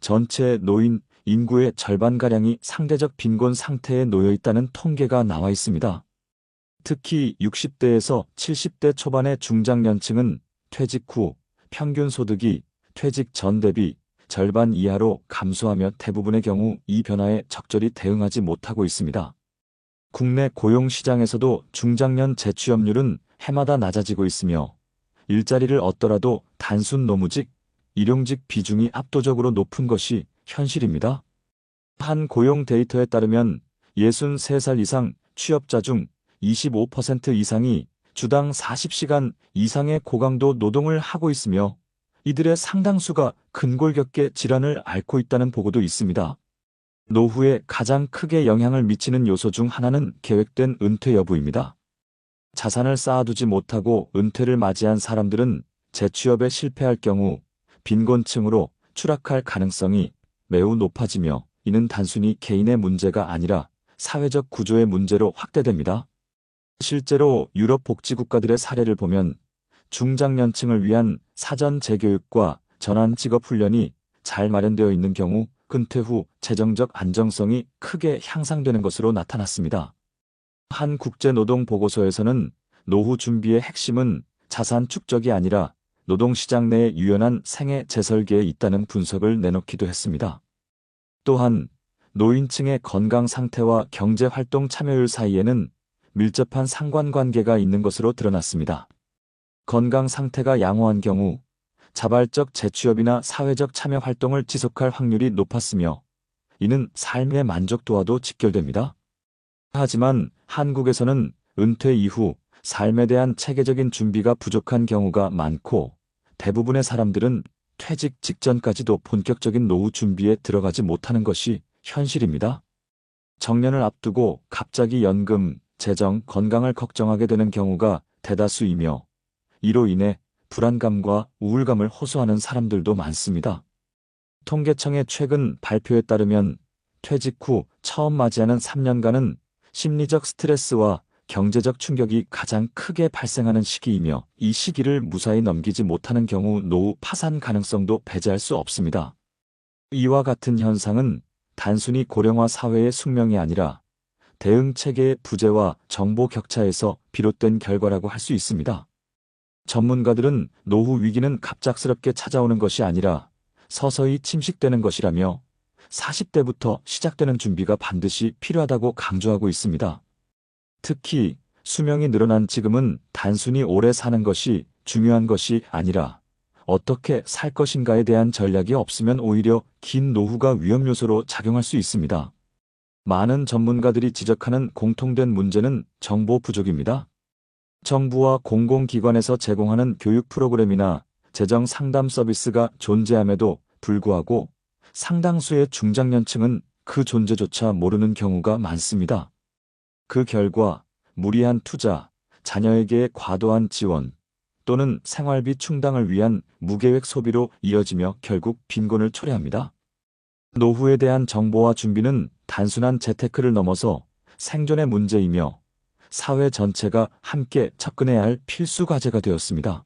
전체 노인 인구의 절반가량이 상대적 빈곤 상태에 놓여 있다는 통계가 나와 있습니다. 특히 60대에서 70대 초반의 중장년층은 퇴직 후 평균 소득이 퇴직 전 대비 절반 이하로 감소하며 대부분의 경우 이 변화에 적절히 대응하지 못하고 있습니다. 국내 고용시장에서도 중장년 재취업률은 해마다 낮아지고 있으며 일자리를 얻더라도 단순 노무직, 일용직 비중이 압도적으로 높은 것이 현실입니다. 한 고용 데이터에 따르면 63살 이상 취업자 중 25% 이상이 주당 40시간 이상의 고강도 노동을 하고 있으며 이들의 상당수가 근골격계 질환을 앓고 있다는 보고도 있습니다. 노후에 가장 크게 영향을 미치는 요소 중 하나는 계획된 은퇴 여부입니다. 자산을 쌓아두지 못하고 은퇴를 맞이한 사람들은 재취업에 실패할 경우 빈곤층으로 추락할 가능성이 매우 높아지며 이는 단순히 개인의 문제가 아니라 사회적 구조의 문제로 확대됩니다. 실제로 유럽 복지국가들의 사례를 보면 중장년층을 위한 사전 재교육과 전환 직업 훈련이 잘 마련되어 있는 경우 은퇴 후 재정적 안정성이 크게 향상되는 것으로 나타났습니다. 한 국제노동보고서에서는 노후 준비의 핵심은 자산 축적이 아니라 노동시장 내의 유연한 생애 재설계에 있다는 분석을 내놓기도 했습니다. 또한 노인층의 건강 상태와 경제활동 참여율 사이에는 밀접한 상관관계가 있는 것으로 드러났습니다. 건강 상태가 양호한 경우 자발적 재취업이나 사회적 참여 활동을 지속할 확률이 높았으며 이는 삶의 만족도와도 직결됩니다. 하지만 한국에서는 은퇴 이후 삶에 대한 체계적인 준비가 부족한 경우가 많고 대부분의 사람들은 퇴직 직전까지도 본격적인 노후 준비에 들어가지 못하는 것이 현실입니다. 정년을 앞두고 갑자기 연금, 재정, 건강을 걱정하게 되는 경우가 대다수이며 이로 인해 불안감과 우울감을 호소하는 사람들도 많습니다. 통계청의 최근 발표에 따르면 퇴직 후 처음 맞이하는 3년간은 심리적 스트레스와 경제적 충격이 가장 크게 발생하는 시기이며 이 시기를 무사히 넘기지 못하는 경우 노후 파산 가능성도 배제할 수 없습니다. 이와 같은 현상은 단순히 고령화 사회의 숙명이 아니라 대응 체계의 부재와 정보 격차에서 비롯된 결과라고 할 수 있습니다. 전문가들은 노후 위기는 갑작스럽게 찾아오는 것이 아니라 서서히 침식되는 것이라며 40대부터 시작되는 준비가 반드시 필요하다고 강조하고 있습니다. 특히 수명이 늘어난 지금은 단순히 오래 사는 것이 중요한 것이 아니라 어떻게 살 것인가에 대한 전략이 없으면 오히려 긴 노후가 위험 요소로 작용할 수 있습니다. 많은 전문가들이 지적하는 공통된 문제는 정보 부족입니다. 정부와 공공기관에서 제공하는 교육 프로그램이나 재정 상담 서비스가 존재함에도 불구하고 상당수의 중장년층은 그 존재조차 모르는 경우가 많습니다. 그 결과 무리한 투자, 자녀에게의 과도한 지원 또는 생활비 충당을 위한 무계획 소비로 이어지며 결국 빈곤을 초래합니다. 노후에 대한 정보와 준비는 단순한 재테크를 넘어서 생존의 문제이며 사회 전체가 함께 접근해야 할 필수 과제가 되었습니다.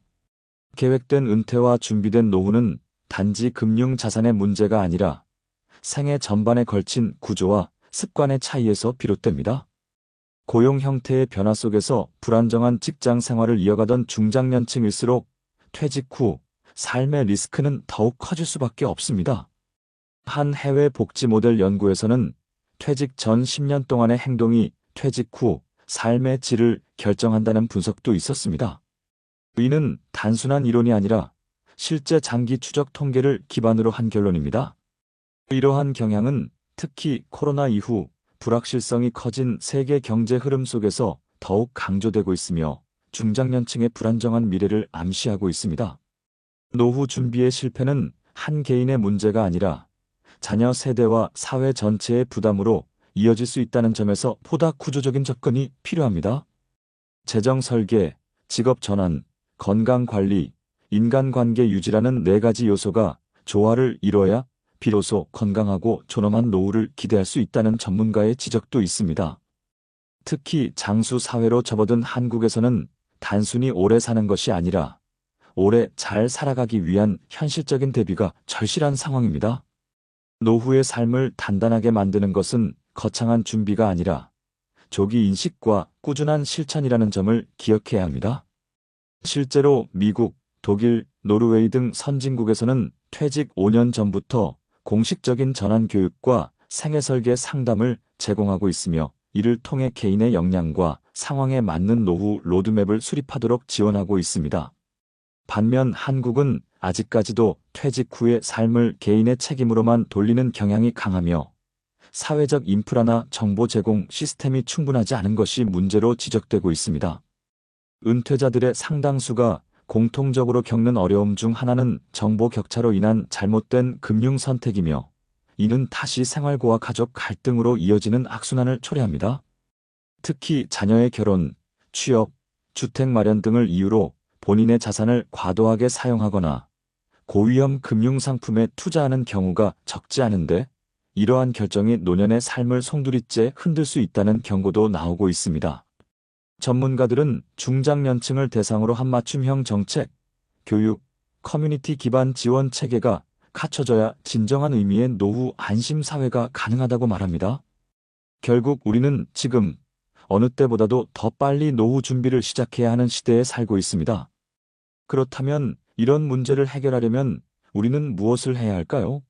계획된 은퇴와 준비된 노후는 단지 금융 자산의 문제가 아니라 생애 전반에 걸친 구조와 습관의 차이에서 비롯됩니다. 고용 형태의 변화 속에서 불안정한 직장 생활을 이어가던 중장년층일수록 퇴직 후 삶의 리스크는 더욱 커질 수밖에 없습니다. 한 해외 복지 모델 연구에서는 퇴직 전 10년 동안의 행동이 퇴직 후 삶의 질을 결정한다는 분석도 있었습니다. 이는 단순한 이론이 아니라 실제 장기 추적 통계를 기반으로 한 결론입니다. 이러한 경향은 특히 코로나 이후 불확실성이 커진 세계 경제 흐름 속에서 더욱 강조되고 있으며 중장년층의 불안정한 미래를 암시하고 있습니다. 노후 준비의 실패는 한 개인의 문제가 아니라 자녀 세대와 사회 전체의 부담으로 이어질 수 있다는 점에서 보다 구조적인 접근이 필요합니다. 재정 설계, 직업 전환, 건강 관리, 인간관계 유지라는 4가지 요소가 조화를 이뤄야 비로소 건강하고 존엄한 노후를 기대할 수 있다는 전문가의 지적도 있습니다. 특히 장수 사회로 접어든 한국에서는 단순히 오래 사는 것이 아니라 오래 잘 살아가기 위한 현실적인 대비가 절실한 상황입니다. 노후의 삶을 단단하게 만드는 것은 거창한 준비가 아니라 조기 인식과 꾸준한 실천이라는 점을 기억해야 합니다. 실제로 미국, 독일, 노르웨이 등 선진국에서는 퇴직 5년 전부터 공식적인 전환 교육과 생애 설계 상담을 제공하고 있으며 이를 통해 개인의 역량과 상황에 맞는 노후 로드맵을 수립하도록 지원하고 있습니다. 반면 한국은 아직까지도 퇴직 후의 삶을 개인의 책임으로만 돌리는 경향이 강하며 사회적 인프라나 정보 제공 시스템이 충분하지 않은 것이 문제로 지적되고 있습니다. 은퇴자들의 상당수가 공통적으로 겪는 어려움 중 하나는 정보 격차로 인한 잘못된 금융 선택이며, 이는 다시 생활고와 가족 갈등으로 이어지는 악순환을 초래합니다. 특히 자녀의 결혼, 취업, 주택 마련 등을 이유로 본인의 자산을 과도하게 사용하거나 고위험 금융상품에 투자하는 경우가 적지 않은데, 이러한 결정이 노년의 삶을 송두리째 흔들 수 있다는 경고도 나오고 있습니다. 전문가들은 중장년층을 대상으로 한 맞춤형 정책, 교육, 커뮤니티 기반 지원 체계가 갖춰져야 진정한 의미의 노후 안심 사회가 가능하다고 말합니다. 결국 우리는 지금 어느 때보다도 더 빨리 노후 준비를 시작해야 하는 시대에 살고 있습니다. 그렇다면 이런 문제를 해결하려면 우리는 무엇을 해야 할까요?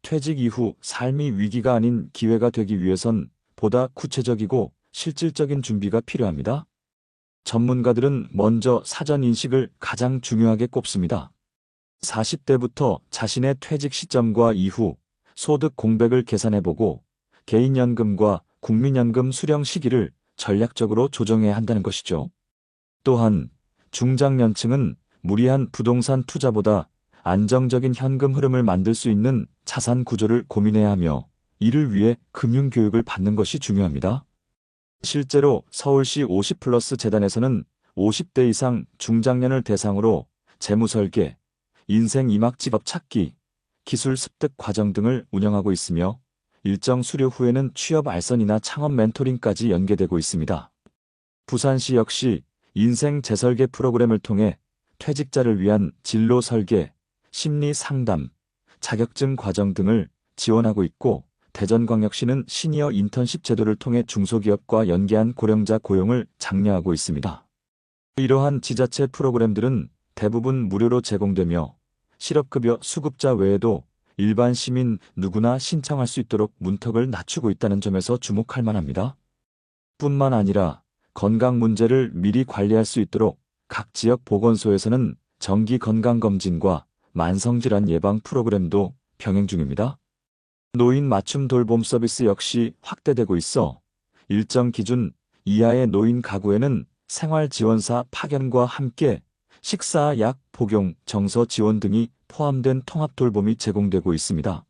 퇴직 이후 삶이 위기가 아닌 기회가 되기 위해선 보다 구체적이고 실질적인 준비가 필요합니다. 전문가들은 먼저 사전 인식을 가장 중요하게 꼽습니다. 40대부터 자신의 퇴직 시점과 이후 소득 공백을 계산해보고 개인연금과 국민연금 수령 시기를 전략적으로 조정해야 한다는 것이죠. 또한 중장년층은 무리한 부동산 투자보다 안정적인 현금 흐름을 만들 수 있는 자산 구조를 고민해야 하며, 이를 위해 금융교육을 받는 것이 중요합니다. 실제로 서울시 50플러스 재단에서는 50대 이상 중장년을 대상으로 재무설계, 인생 이막 직업 찾기, 기술 습득 과정 등을 운영하고 있으며, 일정 수료 후에는 취업 알선이나 창업 멘토링까지 연계되고 있습니다. 부산시 역시 인생 재설계 프로그램을 통해 퇴직자를 위한 진로 설계, 심리 상담, 자격증 과정 등을 지원하고 있고, 대전광역시는 시니어 인턴십 제도를 통해 중소기업과 연계한 고령자 고용을 장려하고 있습니다. 이러한 지자체 프로그램들은 대부분 무료로 제공되며, 실업급여 수급자 외에도 일반 시민 누구나 신청할 수 있도록 문턱을 낮추고 있다는 점에서 주목할 만합니다. 뿐만 아니라 건강 문제를 미리 관리할 수 있도록 각 지역 보건소에서는 정기 건강검진과 만성질환 예방 프로그램도 병행 중입니다. 노인 맞춤 돌봄 서비스 역시 확대되고 있어 일정 기준 이하의 노인 가구에는 생활지원사 파견과 함께 식사, 약, 복용, 정서 지원 등이 포함된 통합 돌봄이 제공되고 있습니다.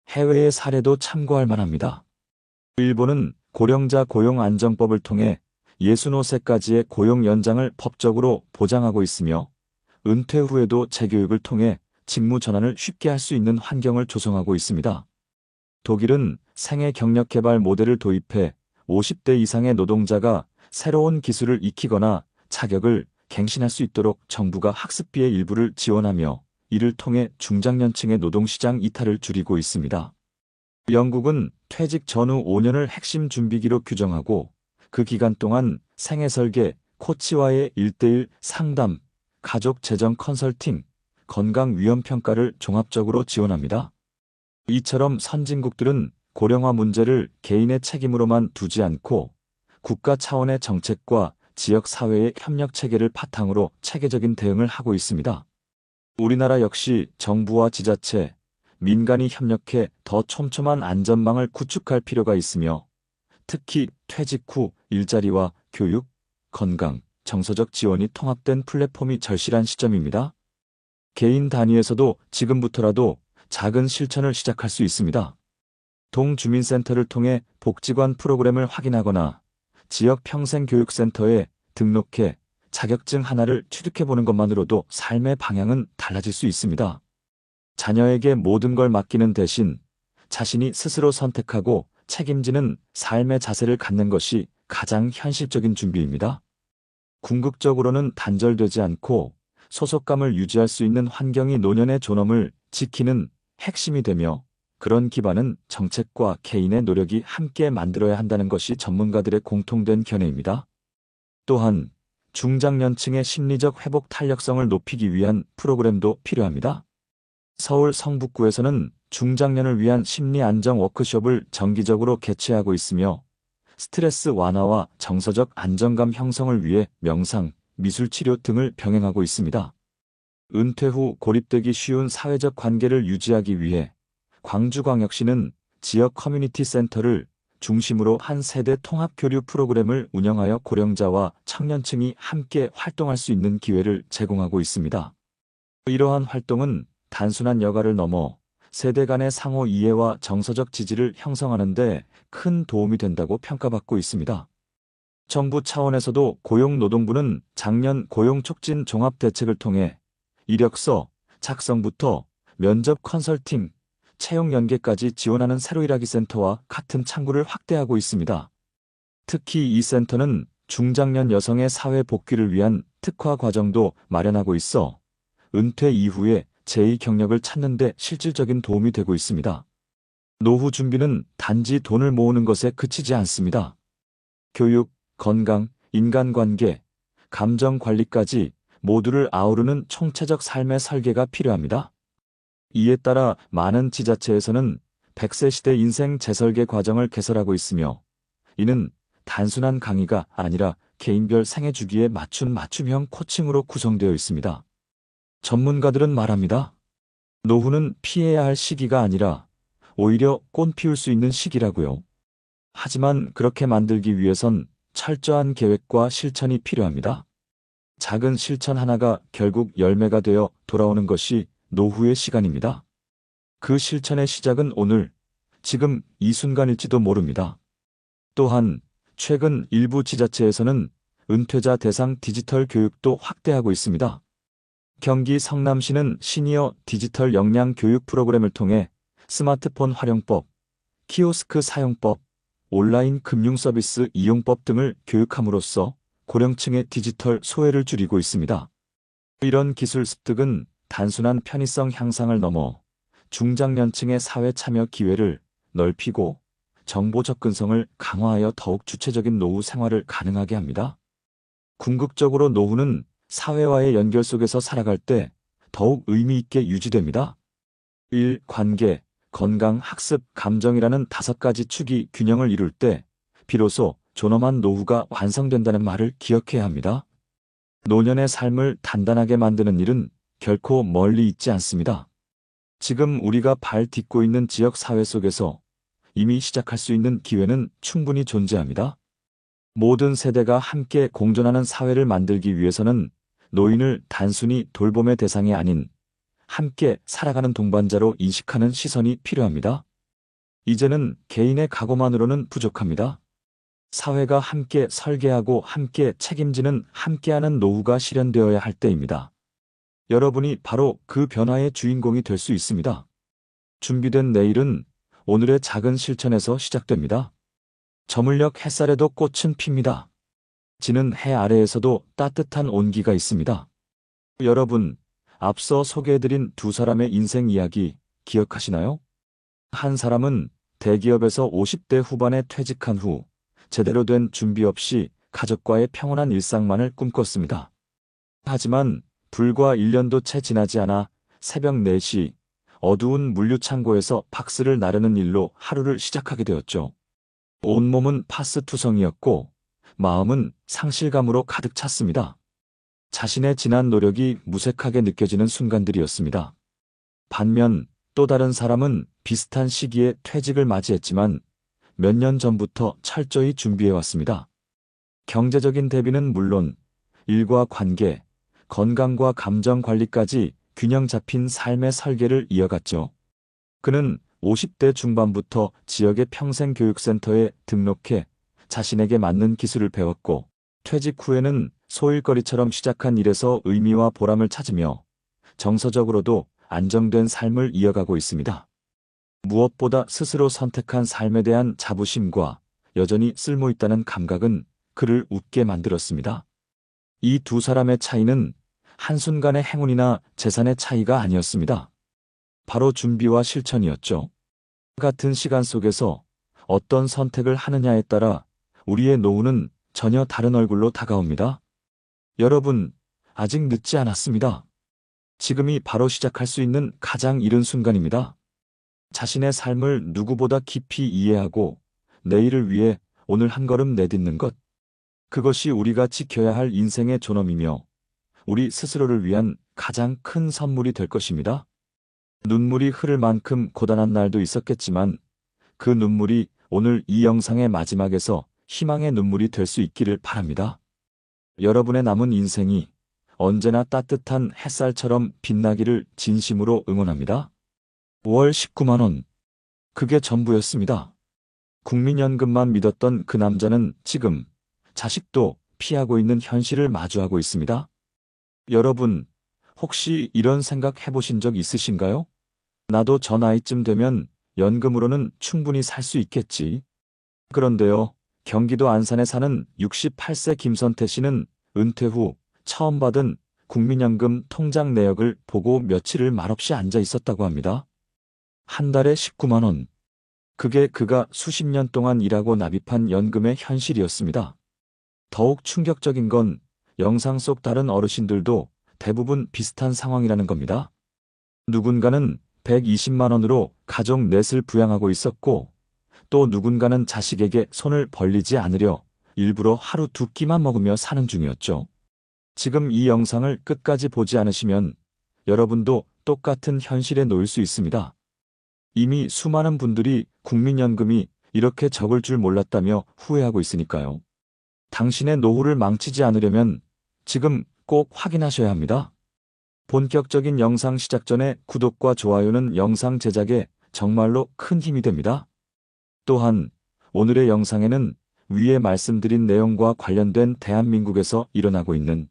해외의 사례도 참고할 만합니다. 일본은 고령자 고용 안정법을 통해 65세까지의 고용 연장을 법적으로 보장하고 있으며, 은퇴 후에도 재교육을 통해 직무 전환을 쉽게 할 수 있는 환경을 조성하고 있습니다. 독일은 생애 경력 개발 모델을 도입해 50대 이상의 노동자가 새로운 기술을 익히거나 자격을 갱신할 수 있도록 정부가 학습비의 일부를 지원하며, 이를 통해 중장년층의 노동시장 이탈을 줄이고 있습니다. 영국은 퇴직 전후 5년을 핵심 준비기로 규정하고, 그 기간 동안 생애설계, 코치와의 1:1 상담, 가족 재정 컨설팅, 건강 위험 평가를 종합적으로 지원합니다. 이처럼 선진국들은 고령화 문제를 개인의 책임으로만 두지 않고 국가 차원의 정책과 지역 사회의 협력 체계를 바탕으로 체계적인 대응을 하고 있습니다. 우리나라 역시 정부와 지자체, 민간이 협력해 더 촘촘한 안전망을 구축할 필요가 있으며, 특히 퇴직 후 일자리와 교육, 건강, 정서적 지원이 통합된 플랫폼이 절실한 시점입니다. 개인 단위에서도 지금부터라도 작은 실천을 시작할 수 있습니다. 동주민센터를 통해 복지관 프로그램을 확인하거나 지역 평생교육센터에 등록해 자격증 하나를 취득해보는 것만으로도 삶의 방향은 달라질 수 있습니다. 자녀에게 모든 걸 맡기는 대신 자신이 스스로 선택하고 책임지는 삶의 자세를 갖는 것이 가장 현실적인 준비입니다. 궁극적으로는 단절되지 않고 소속감을 유지할 수 있는 환경이 노년의 존엄을 지키는 핵심이 되며, 그런 기반은 정책과 개인의 노력이 함께 만들어야 한다는 것이 전문가들의 공통된 견해입니다. 또한 중장년층의 심리적 회복 탄력성을 높이기 위한 프로그램도 필요합니다. 서울 성북구에서는 중장년을 위한 심리 안정 워크숍을 정기적으로 개최하고 있으며, 스트레스 완화와 정서적 안정감 형성을 위해 명상, 미술치료 등을 병행하고 있습니다. 은퇴 후 고립되기 쉬운 사회적 관계를 유지하기 위해 광주광역시는 지역 커뮤니티 센터를 중심으로 한 세대 통합 교류 프로그램을 운영하여 고령자와 청년층이 함께 활동할 수 있는 기회를 제공하고 있습니다. 이러한 활동은 단순한 여가를 넘어 세대 간의 상호 이해와 정서적 지지를 형성하는 데 큰 도움이 된다고 평가받고 있습니다. 정부 차원에서도 고용노동부는 작년 고용촉진 종합대책을 통해 이력서 작성부터 면접 컨설팅, 채용 연계까지 지원하는 새로 일하기 센터와 같은 창구를 확대하고 있습니다. 특히 이 센터는 중장년 여성의 사회 복귀를 위한 특화 과정도 마련하고 있어 은퇴 이후에 제2 경력을 찾는 데 실질적인 도움이 되고 있습니다. 노후 준비는 단지 돈을 모으는 것에 그치지 않습니다. 교육, 건강, 인간관계, 감정 관리까지 모두를 아우르는 총체적 삶의 설계가 필요합니다. 이에 따라 많은 지자체에서는 100세 시대 인생 재설계 과정을 개설하고 있으며 이는 단순한 강의가 아니라 개인별 생애 주기에 맞춘 맞춤형 코칭으로 구성되어 있습니다. 전문가들은 말합니다. 노후는 피해야 할 시기가 아니라 오히려 꽃 피울 수 있는 시기라고요. 하지만 그렇게 만들기 위해선 철저한 계획과 실천이 필요합니다. 작은 실천 하나가 결국 열매가 되어 돌아오는 것이 노후의 시간입니다. 그 실천의 시작은 오늘, 지금 이 순간일지도 모릅니다. 또한 최근 일부 지자체에서는 은퇴자 대상 디지털 교육도 확대하고 있습니다. 경기 성남시는 시니어 디지털 역량 교육 프로그램을 통해 스마트폰 활용법, 키오스크 사용법, 온라인 금융 서비스 이용법 등을 교육함으로써 고령층의 디지털 소외를 줄이고 있습니다. 이런 기술 습득은 단순한 편의성 향상을 넘어 중장년층의 사회 참여 기회를 넓히고 정보 접근성을 강화하여 더욱 주체적인 노후 생활을 가능하게 합니다. 궁극적으로 노후는 사회와의 연결 속에서 살아갈 때 더욱 의미 있게 유지됩니다. 1. 관계, 건강, 학습, 감정이라는 5가지 축이 균형을 이룰 때 비로소 존엄한 노후가 완성된다는 말을 기억해야 합니다. 노년의 삶을 단단하게 만드는 일은 결코 멀리 있지 않습니다. 지금 우리가 발 딛고 있는 지역 사회 속에서 이미 시작할 수 있는 기회는 충분히 존재합니다. 모든 세대가 함께 공존하는 사회를 만들기 위해서는 노인을 단순히 돌봄의 대상이 아닌 함께 살아가는 동반자로 인식하는 시선이 필요합니다. 이제는 개인의 각오만으로는 부족합니다. 사회가 함께 설계하고 함께 책임지는 함께하는 노후가 실현되어야 할 때입니다. 여러분이 바로 그 변화의 주인공이 될 수 있습니다. 준비된 내일은 오늘의 작은 실천에서 시작됩니다. 저물녘 햇살에도 꽃은 핍니다. 지는 해 아래에서도 따뜻한 온기가 있습니다. 여러분, 앞서 소개해드린 두 사람의 인생 이야기 기억하시나요? 한 사람은 대기업에서 50대 후반에 퇴직한 후 제대로 된 준비 없이 가족과의 평온한 일상만을 꿈꿨습니다. 하지만 불과 1년도 채 지나지 않아 새벽 4시 어두운 물류창고에서 박스를 나르는 일로 하루를 시작하게 되었죠. 온몸은 파스투성이었고 마음은 상실감으로 가득 찼습니다. 자신의 지난 노력이 무색하게 느껴지는 순간들이었습니다. 반면 또 다른 사람은 비슷한 시기에 퇴직을 맞이했지만 몇 년 전부터 철저히 준비해왔습니다. 경제적인 대비는 물론 일과 관계, 건강과 감정 관리까지 균형 잡힌 삶의 설계를 이어갔죠. 그는 50대 중반부터 지역의 평생교육센터에 등록해 자신에게 맞는 기술을 배웠고 퇴직 후에는 소일거리처럼 시작한 일에서 의미와 보람을 찾으며 정서적으로도 안정된 삶을 이어가고 있습니다. 무엇보다 스스로 선택한 삶에 대한 자부심과 여전히 쓸모있다는 감각은 그를 웃게 만들었습니다. 이 두 사람의 차이는 한순간의 행운이나 재산의 차이가 아니었습니다. 바로 준비와 실천이었죠. 같은 시간 속에서 어떤 선택을 하느냐에 따라 우리의 노후는 전혀 다른 얼굴로 다가옵니다. 여러분, 아직 늦지 않았습니다. 지금이 바로 시작할 수 있는 가장 이른 순간입니다. 자신의 삶을 누구보다 깊이 이해하고 내일을 위해 오늘 한 걸음 내딛는 것. 그것이 우리가 지켜야 할 인생의 존엄이며 우리 스스로를 위한 가장 큰 선물이 될 것입니다. 눈물이 흐를 만큼 고단한 날도 있었겠지만 그 눈물이 오늘 이 영상의 마지막에서 희망의 눈물이 될 수 있기를 바랍니다. 여러분의 남은 인생이 언제나 따뜻한 햇살처럼 빛나기를 진심으로 응원합니다. 월 19만 원. 그게 전부였습니다. 국민연금만 믿었던 그 남자는 지금 자식도 피하고 있는 현실을 마주하고 있습니다. 여러분, 혹시 이런 생각 해보신 적 있으신가요? 나도 저 나이쯤 되면 연금으로는 충분히 살 수 있겠지. 그런데요, 경기도 안산에 사는 68세 김선태 씨는 은퇴 후 처음 받은 국민연금 통장 내역을 보고 며칠을 말없이 앉아 있었다고 합니다. 한 달에 19만 원. 그게 그가 수십 년 동안 일하고 납입한 연금의 현실이었습니다. 더욱 충격적인 건 영상 속 다른 어르신들도 대부분 비슷한 상황이라는 겁니다. 누군가는 120만 원으로 가족 넷을 부양하고 있었고, 또 누군가는 자식에게 손을 벌리지 않으려 일부러 하루 두 끼만 먹으며 사는 중이었죠. 지금 이 영상을 끝까지 보지 않으시면 여러분도 똑같은 현실에 놓일 수 있습니다. 이미 수많은 분들이 국민연금이 이렇게 적을 줄 몰랐다며 후회하고 있으니까요. 당신의 노후를 망치지 않으려면 지금 꼭 확인하셔야 합니다. 본격적인 영상 시작 전에 구독과 좋아요는 영상 제작에 정말로 큰 힘이 됩니다. 또한 오늘의 영상에는 위에 말씀드린 내용과 관련된 대한민국에서 일어나고 있는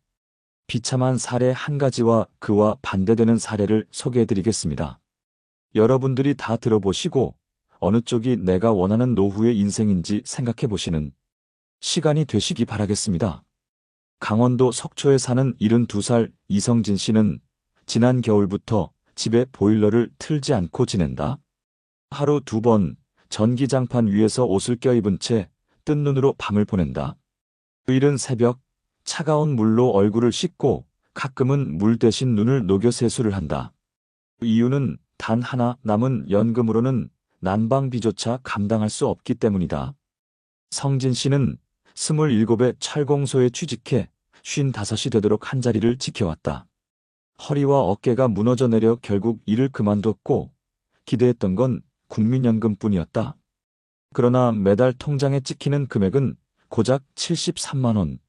비참한 사례 한 가지와 그와 반대되는 사례를 소개해드리겠습니다. 여러분들이 다 들어보시고 어느 쪽이 내가 원하는 노후의 인생인지 생각해보시는 시간이 되시기 바라겠습니다. 강원도 속초에 사는 72살 이성진 씨는 지난 겨울부터 집에 보일러를 틀지 않고 지낸다. 하루 2번 전기장판 위에서 옷을 껴입은 채 뜬 눈으로 밤을 보낸다. 이른 새벽 차가운 물로 얼굴을 씻고 가끔은 물 대신 눈을 녹여 세수를 한다. 이유는 단 하나, 남은 연금으로는 난방비조차 감당할 수 없기 때문이다. 성진 씨는 27에 철공소에 취직해 55이 되도록 한자리를 지켜왔다. 허리와 어깨가 무너져 내려 결국 일을 그만뒀고 기대했던 건 국민연금뿐이었다. 그러나 매달 통장에 찍히는 금액은 고작 73만 원.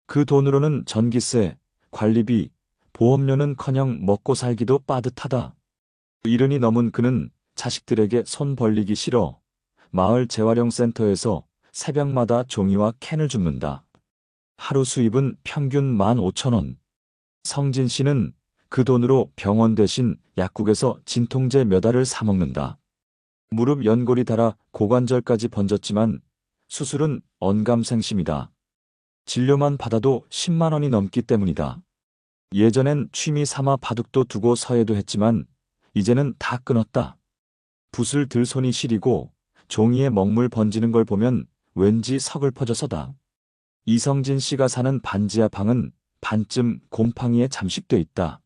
그 돈으로는 전기세, 관리비, 보험료는커녕 먹고 살기도 빠듯하다. 70이 넘은 그는 자식들에게 손 벌리기 싫어 마을 재활용센터에서 새벽마다 종이와 캔을 줍는다. 하루 수입은 평균 15,000원. 성진 씨는 그 돈으로 병원 대신 약국에서 진통제 몇 알을 사 먹는다. 무릎 연골이 닳아 고관절까지 번졌지만 수술은 언감생심이다. 진료만 받아도 10만 원이 넘기 때문이다. 예전엔 취미 삼아 바둑도 두고 서예도 했지만 이제는 다 끊었다. 붓을 들 손이 시리고 종이에 먹물 번지는 걸 보면 왠지 서글퍼져서다. 이성진 씨가 사는 반지하 방은 반쯤 곰팡이에 잠식돼 있다.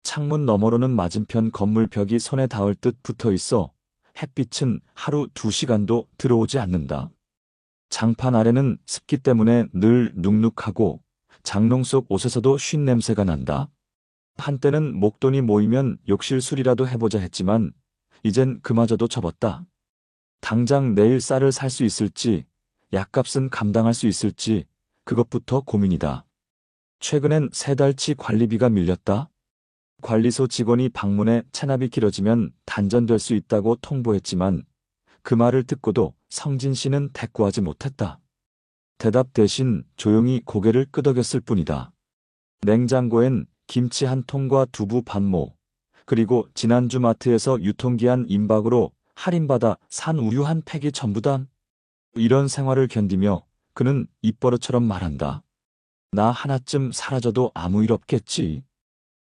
창문 너머로는 맞은편 건물 벽이 손에 닿을 듯 붙어 있어 햇빛은 하루 2시간도 들어오지 않는다. 장판 아래는 습기 때문에 늘 눅눅하고 장롱 속 옷에서도 쉰 냄새가 난다. 한때는 목돈이 모이면 욕실 술이라도 해보자 했지만 이젠 그마저도 접었다. 당장 내일 쌀을 살 수 있을지, 약값은 감당할 수 있을지 그것부터 고민이다. 최근엔 3달치 관리비가 밀렸다. 관리소 직원이 방문해 체납이 길어지면 단전될 수 있다고 통보했지만 그 말을 듣고도 성진 씨는 대꾸하지 못했다. 대답 대신 조용히 고개를 끄덕였을 뿐이다. 냉장고엔 김치 한 통과 두부 반모, 그리고 지난주 마트에서 유통기한 임박으로 할인받아 산 우유 한 팩이 전부다. 이런 생활을 견디며 그는 입버릇처럼 말한다. 나 하나쯤 사라져도 아무 일 없겠지.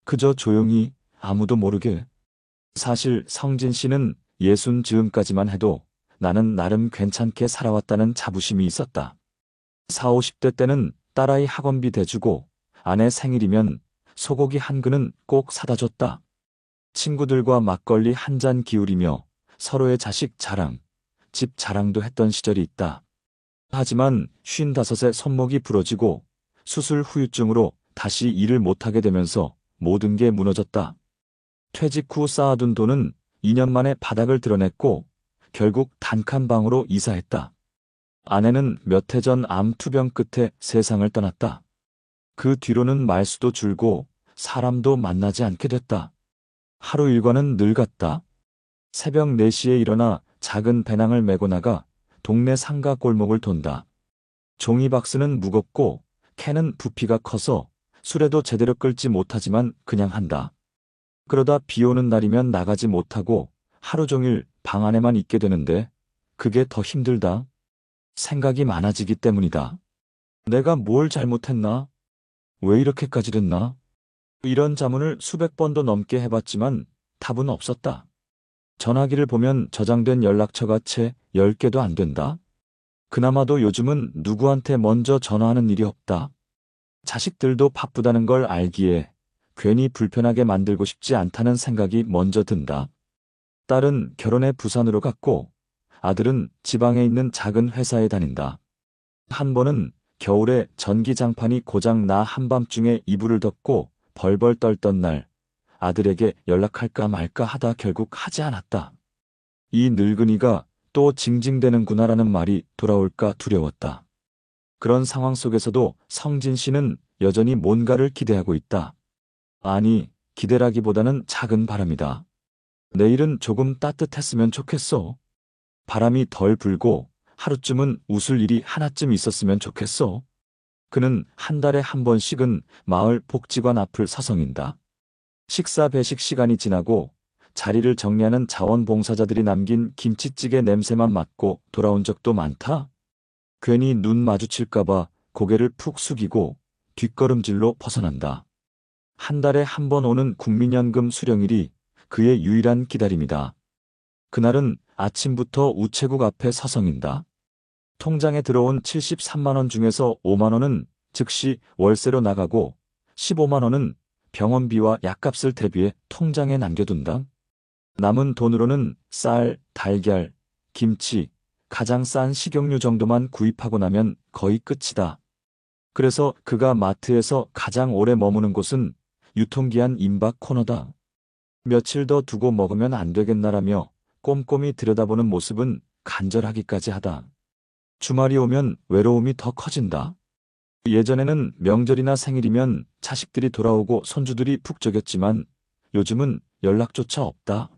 그저 조용히 아무도 모르게. 사실 성진 씨는 60 즈음까지만 해도 나는 나름 괜찮게 살아왔다는 자부심이 있었다. 40, 50대 때는 딸아이 학원비 대주고 아내 생일이면 소고기 한 근은 꼭 사다 줬다. 친구들과 막걸리 한 잔 기울이며 서로의 자식 자랑, 집 자랑도 했던 시절이 있다. 하지만 55에 손목이 부러지고 수술 후유증으로 다시 일을 못하게 되면서 모든 게 무너졌다. 퇴직 후 쌓아둔 돈은 2년 만에 바닥을 드러냈고 결국 단칸방으로 이사했다. 아내는 몇 해 전 암 투병 끝에 세상을 떠났다. 그 뒤로는 말수도 줄고 사람도 만나지 않게 됐다. 하루 일과는 늘 같다. 새벽 4시에 일어나 작은 배낭을 메고 나가 동네 상가 골목을 돈다. 종이박스는 무겁고 캔은 부피가 커서 술에도 제대로 끓지 못하지만 그냥 한다. 그러다 비 오는 날이면 나가지 못하고 하루 종일 방 안에만 있게 되는데 그게 더 힘들다. 생각이 많아지기 때문이다. 내가 뭘 잘못했나? 왜 이렇게까지 됐나? 이런 자문을 수백 번도 넘게 해봤지만 답은 없었다. 전화기를 보면 저장된 연락처가 채 10개도 안 된다. 그나마도 요즘은 누구한테 먼저 전화하는 일이 없다. 자식들도 바쁘다는 걸 알기에 괜히 불편하게 만들고 싶지 않다는 생각이 먼저 든다. 딸은 결혼해 부산으로 갔고 아들은 지방에 있는 작은 회사에 다닌다. 한 번은 겨울에 전기장판이 고장 나 한밤중에 이불을 덮고 벌벌 떨던 날 아들에게 연락할까 말까 하다 결국 하지 않았다. 이 늙은이가 또 징징대는구나라는 말이 돌아올까 두려웠다. 그런 상황 속에서도 성진 씨는 여전히 뭔가를 기대하고 있다. 아니, 기대라기보다는 작은 바람이다. 내일은 조금 따뜻했으면 좋겠어. 바람이 덜 불고 하루쯤은 웃을 일이 하나쯤 있었으면 좋겠어. 그는 한 달에 한 번씩은 마을 복지관 앞을 서성인다. 식사 배식 시간이 지나고 자리를 정리하는 자원봉사자들이 남긴 김치찌개 냄새만 맡고 돌아온 적도 많다. 괜히 눈 마주칠까봐 고개를 푹 숙이고 뒷걸음질로 벗어난다. 한 달에 한 번 오는 국민연금 수령일이 그의 유일한 기다림이다. 그날은 아침부터 우체국 앞에 서성인다. 통장에 들어온 73만 원 중에서 5만 원은 즉시 월세로 나가고 15만 원은 병원비와 약값을 대비해 통장에 남겨둔다. 남은 돈으로는 쌀, 달걀, 김치, 가장 싼 식용유 정도만 구입하고 나면 거의 끝이다. 그래서 그가 마트에서 가장 오래 머무는 곳은 유통기한 임박 코너다. 며칠 더 두고 먹으면 안 되겠나라며 꼼꼼히 들여다보는 모습은 간절하기까지 하다. 주말이 오면 외로움이 더 커진다. 예전에는 명절이나 생일이면 자식들이 돌아오고 손주들이 북적였지만 요즘은 연락조차 없다.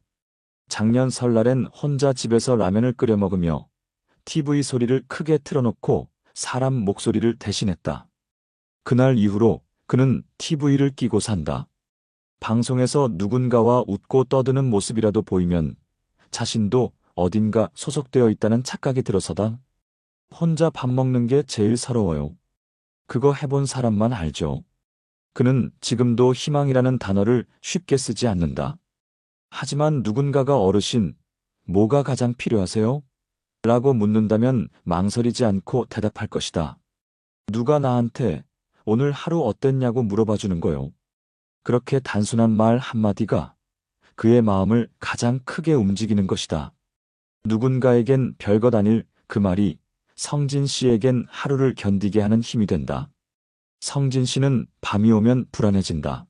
작년 설날엔 혼자 집에서 라면을 끓여 먹으며 TV 소리를 크게 틀어놓고 사람 목소리를 대신했다. 그날 이후로 그는 TV를 끼고 산다. 방송에서 누군가와 웃고 떠드는 모습이라도 보이면 자신도 어딘가 소속되어 있다는 착각이 들어서다. 혼자 밥 먹는 게 제일 서러워요. 그거 해본 사람만 알죠. 그는 지금도 희망이라는 단어를 쉽게 쓰지 않는다. 하지만 누군가가 어르신, 뭐가 가장 필요하세요? 라고 묻는다면 망설이지 않고 대답할 것이다. 누가 나한테 오늘 하루 어땠냐고 물어봐 주는 거요. 그렇게 단순한 말 한마디가 그의 마음을 가장 크게 움직이는 것이다. 누군가에겐 별것 아닐 그 말이 성진 씨에겐 하루를 견디게 하는 힘이 된다. 성진 씨는 밤이 오면 불안해진다.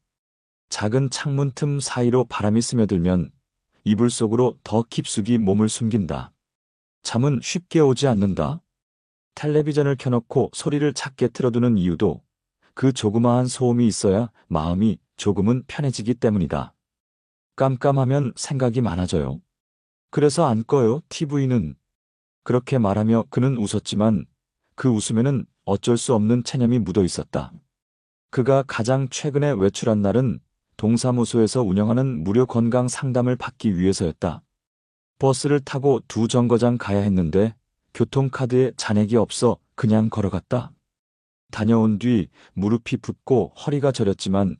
작은 창문 틈 사이로 바람이 스며들면 이불 속으로 더 깊숙이 몸을 숨긴다. 잠은 쉽게 오지 않는다. 텔레비전을 켜놓고 소리를 작게 틀어두는 이유도 그 조그마한 소음이 있어야 마음이 조금은 편해지기 때문이다. 깜깜하면 생각이 많아져요. 그래서 안 꺼요, TV는. 그렇게 말하며 그는 웃었지만 그 웃음에는 어쩔 수 없는 체념이 묻어 있었다. 그가 가장 최근에 외출한 날은 동사무소에서 운영하는 무료 건강 상담을 받기 위해서였다. 버스를 타고 2정거장 가야 했는데 교통카드에 잔액이 없어 그냥 걸어갔다. 다녀온 뒤 무릎이 붓고 허리가 저렸지만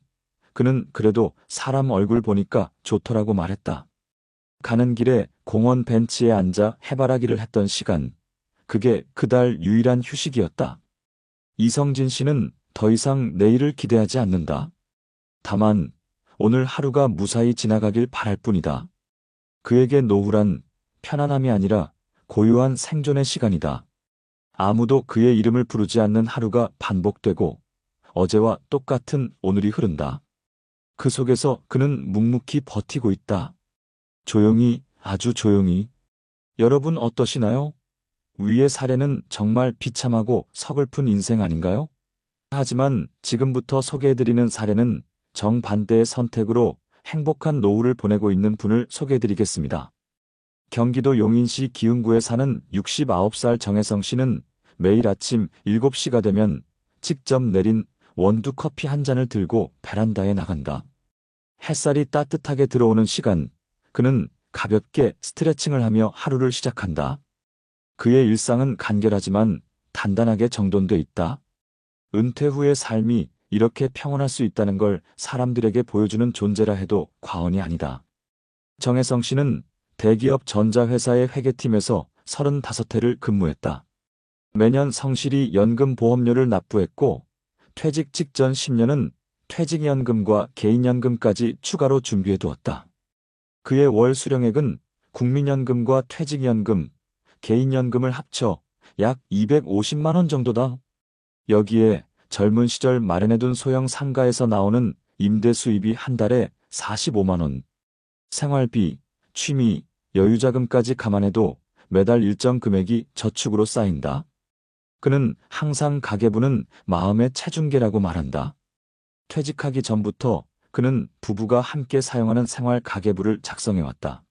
그는 그래도 사람 얼굴 보니까 좋더라고 말했다. 가는 길에 공원 벤치에 앉아 해바라기를 했던 시간, 그게 그달 유일한 휴식이었다. 이성진 씨는 더 이상 내일을 기대하지 않는다. 다만 오늘 하루가 무사히 지나가길 바랄 뿐이다. 그에게 노후란 편안함이 아니라 고요한 생존의 시간이다. 아무도 그의 이름을 부르지 않는 하루가 반복되고 어제와 똑같은 오늘이 흐른다. 그 속에서 그는 묵묵히 버티고 있다. 조용히, 아주 조용히. 여러분 어떠시나요? 위의 사례는 정말 비참하고 서글픈 인생 아닌가요? 하지만 지금부터 소개해드리는 사례는 정반대의 선택으로 행복한 노후를 보내고 있는 분을 소개해드리겠습니다. 경기도 용인시 기흥구에 사는 69살 정혜성 씨는 매일 아침 7시가 되면 직접 내린 원두 커피 한 잔을 들고 베란다에 나간다. 햇살이 따뜻하게 들어오는 시간, 그는 가볍게 스트레칭을 하며 하루를 시작한다. 그의 일상은 간결하지만 단단하게 정돈돼 있다. 은퇴 후의 삶이 이렇게 평온할 수 있다는 걸 사람들에게 보여주는 존재라 해도 과언이 아니다. 정혜성 씨는 대기업 전자회사의 회계팀에서 35회를 근무했다. 매년 성실히 연금보험료를 납부했고 퇴직 직전 10년은 퇴직연금과 개인연금까지 추가로 준비해 두었다. 그의 월 수령액은 국민연금과 퇴직연금, 개인연금을 합쳐 약 250만 원 정도다. 여기에 젊은 시절 마련해둔 소형 상가에서 나오는 임대 수입이 한 달에 45만 원, 생활비, 취미, 여유자금까지 감안해도 매달 일정 금액이 저축으로 쌓인다. 그는 항상 가계부는 마음의 체중계라고 말한다. 퇴직하기 전부터 그는 부부가 함께 사용하는 생활 가계부를 작성해왔다.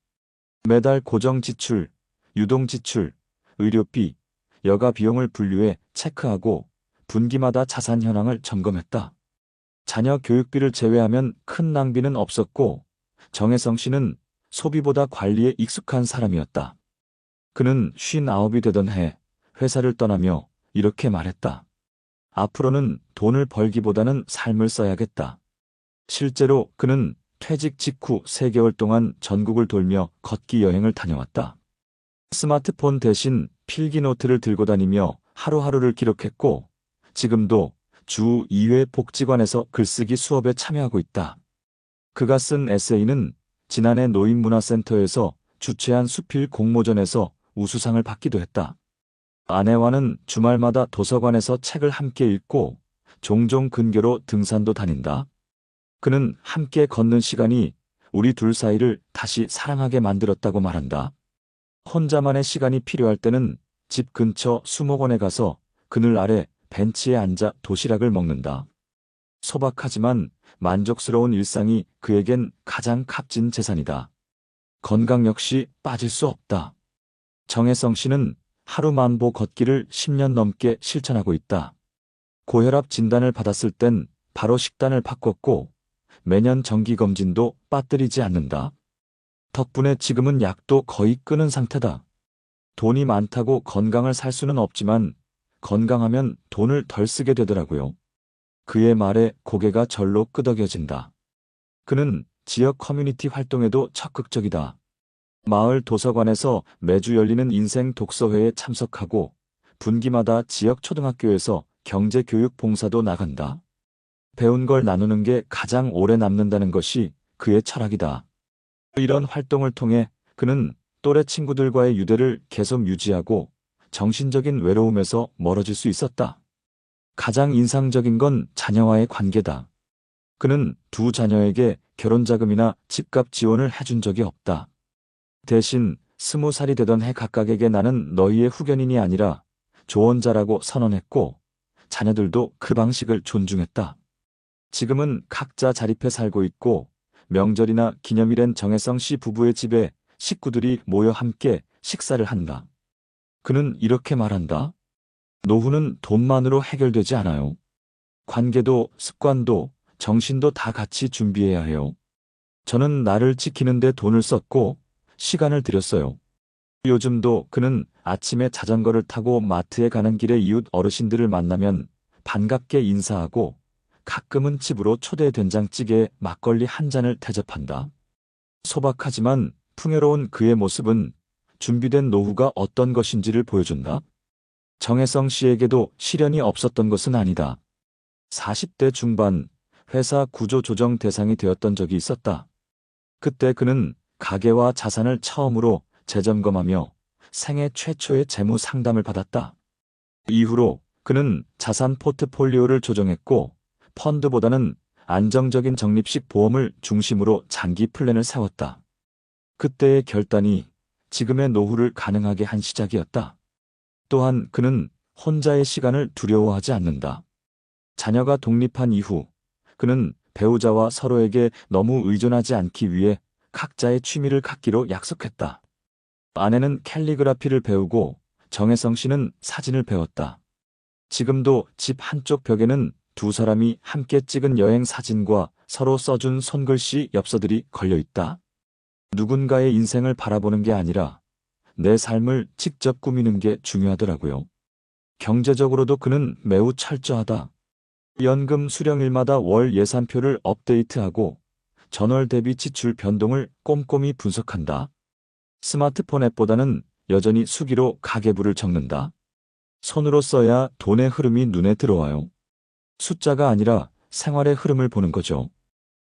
매달 고정 지출, 유동 지출, 의료비, 여가 비용을 분류해 체크하고 분기마다 자산 현황을 점검했다. 자녀 교육비를 제외하면 큰 낭비는 없었고 정혜성 씨는 소비보다 관리에 익숙한 사람이었다. 그는 59이 되던 해 회사를 떠나며 이렇게 말했다. 앞으로는 돈을 벌기보다는 삶을 써야겠다. 실제로 그는 퇴직 직후 3개월 동안 전국을 돌며 걷기 여행을 다녀왔다. 스마트폰 대신 필기노트를 들고 다니며 하루하루를 기록했고 지금도 주 2회 복지관에서 글쓰기 수업에 참여하고 있다. 그가 쓴 에세이는 지난해 노인문화센터에서 주최한 수필 공모전에서 우수상을 받기도 했다. 아내와는 주말마다 도서관에서 책을 함께 읽고 종종 근교로 등산도 다닌다. 그는 함께 걷는 시간이 우리 둘 사이를 다시 사랑하게 만들었다고 말한다. 혼자만의 시간이 필요할 때는 집 근처 수목원에 가서 그늘 아래 벤치에 앉아 도시락을 먹는다. 소박하지만 만족스러운 일상이 그에겐 가장 값진 재산이다. 건강 역시 빠질 수 없다. 정혜성 씨는 하루 만보 걷기를 10년 넘게 실천하고 있다. 고혈압 진단을 받았을 땐 바로 식단을 바꿨고 매년 정기검진도 빠뜨리지 않는다. 덕분에 지금은 약도 거의 끊은 상태다. 돈이 많다고 건강을 살 수는 없지만 건강하면 돈을 덜 쓰게 되더라고요. 그의 말에 고개가 절로 끄덕여진다. 그는 지역 커뮤니티 활동에도 적극적이다. 마을 도서관에서 매주 열리는 인생 독서회에 참석하고 분기마다 지역 초등학교에서 경제교육 봉사도 나간다. 배운 걸 나누는 게 가장 오래 남는다는 것이 그의 철학이다. 이런 활동을 통해 그는 또래 친구들과의 유대를 계속 유지하고 정신적인 외로움에서 멀어질 수 있었다. 가장 인상적인 건 자녀와의 관계다. 그는 두 자녀에게 결혼자금이나 집값 지원을 해준 적이 없다. 대신 20살이 되던 해 각각에게 나는 너희의 후견인이 아니라 조언자라고 선언했고 자녀들도 그 방식을 존중했다. 지금은 각자 자립해 살고 있고 명절이나 기념일엔 정혜성 씨 부부의 집에 식구들이 모여 함께 식사를 한다. 그는 이렇게 말한다. 노후는 돈만으로 해결되지 않아요. 관계도 습관도 정신도 다 같이 준비해야 해요. 저는 나를 지키는데 돈을 썼고 시간을 들였어요. 요즘도 그는 아침에 자전거를 타고 마트에 가는 길에 이웃 어르신들을 만나면 반갑게 인사하고 가끔은 집으로 초대 된장찌개에 막걸리 한 잔을 대접한다. 소박하지만 풍요로운 그의 모습은 준비된 노후가 어떤 것인지를 보여준다. 정혜성 씨에게도 시련이 없었던 것은 아니다. 40대 중반 회사 구조 조정 대상이 되었던 적이 있었다. 그때 그는 가계와 자산을 처음으로 재점검하며 생애 최초의 재무 상담을 받았다. 이후로 그는 자산 포트폴리오를 조정했고 펀드보다는 안정적인 적립식 보험을 중심으로 장기 플랜을 세웠다. 그때의 결단이 지금의 노후를 가능하게 한 시작이었다. 또한 그는 혼자의 시간을 두려워하지 않는다. 자녀가 독립한 이후 그는 배우자와 서로에게 너무 의존하지 않기 위해 각자의 취미를 갖기로 약속했다. 아내는 캘리그라피를 배우고 정혜성 씨는 사진을 배웠다. 지금도 집 한쪽 벽에는 두 사람이 함께 찍은 여행 사진과 서로 써준 손글씨 엽서들이 걸려 있다. 누군가의 인생을 바라보는 게 아니라 내 삶을 직접 꾸미는 게 중요하더라고요. 경제적으로도 그는 매우 철저하다. 연금 수령일마다 월 예산표를 업데이트하고 전월 대비 지출 변동을 꼼꼼히 분석한다. 스마트폰 앱보다는 여전히 수기로 가계부를 적는다. 손으로 써야 돈의 흐름이 눈에 들어와요. 숫자가 아니라 생활의 흐름을 보는 거죠.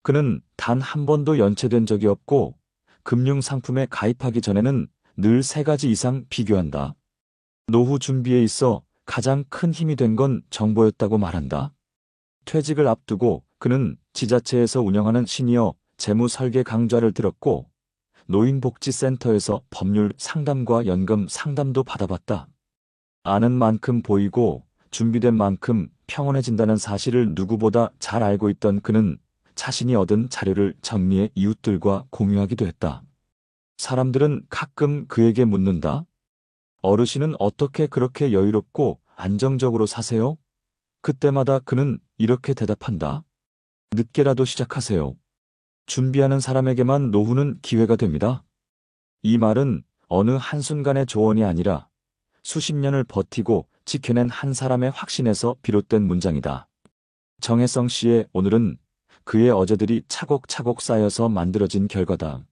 그는 단 한 번도 연체된 적이 없고 금융상품에 가입하기 전에는 늘 3가지 이상 비교한다. 노후 준비에 있어 가장 큰 힘이 된 건 정보였다고 말한다. 퇴직을 앞두고 그는 지자체에서 운영하는 시니어 재무 설계 강좌를 들었고 노인복지센터에서 법률 상담과 연금 상담도 받아봤다. 아는 만큼 보이고 준비된 만큼 평온해진다는 사실을 누구보다 잘 알고 있던 그는 자신이 얻은 자료를 정리해 이웃들과 공유하기도 했다. 사람들은 가끔 그에게 묻는다. 어르신은 어떻게 그렇게 여유롭고 안정적으로 사세요? 그때마다 그는 이렇게 대답한다. 늦게라도 시작하세요. 준비하는 사람에게만 노후는 기회가 됩니다. 이 말은 어느 한순간의 조언이 아니라 수십 년을 버티고 지켜낸 한 사람의 확신에서 비롯된 문장이다. 정혜성 씨의 오늘은 그의 어제들이 차곡차곡 쌓여서 만들어진 결과다.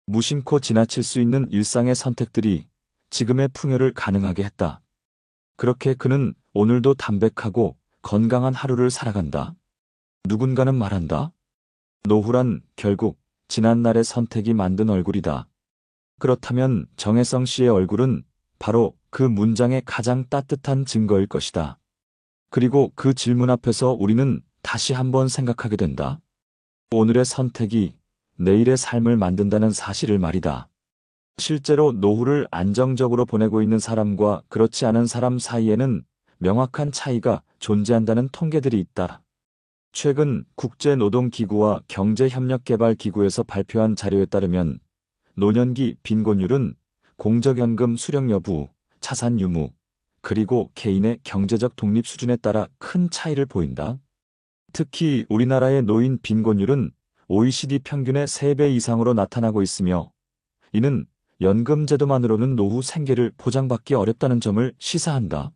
무심코 지나칠 수 있는 일상의 선택들이 지금의 풍요를 가능하게 했다. 그렇게 그는 오늘도 담백하고 건강한 하루를 살아간다. 누군가는 말한다. 노후란 결국 지난날의 선택이 만든 얼굴이다. 그렇다면 정혜성 씨의 얼굴은 바로 그 문장의 가장 따뜻한 증거일 것이다. 그리고 그 질문 앞에서 우리는 다시 한번 생각하게 된다. 오늘의 선택이 내일의 삶을 만든다는 사실을 말이다. 실제로 노후를 안정적으로 보내고 있는 사람과 그렇지 않은 사람 사이에는 명확한 차이가 존재한다는 통계들이 있다. 최근 국제노동기구와 경제협력개발기구에서 발표한 자료에 따르면 노년기 빈곤율은 공적연금 수령 여부, 자산 유무, 그리고 개인의 경제적 독립 수준에 따라 큰 차이를 보인다. 특히 우리나라의 노인 빈곤율은 OECD 평균의 3배 이상으로 나타나고 있으며 이는 연금 제도만으로는 노후 생계를 보장받기 어렵다는 점을 시사한다.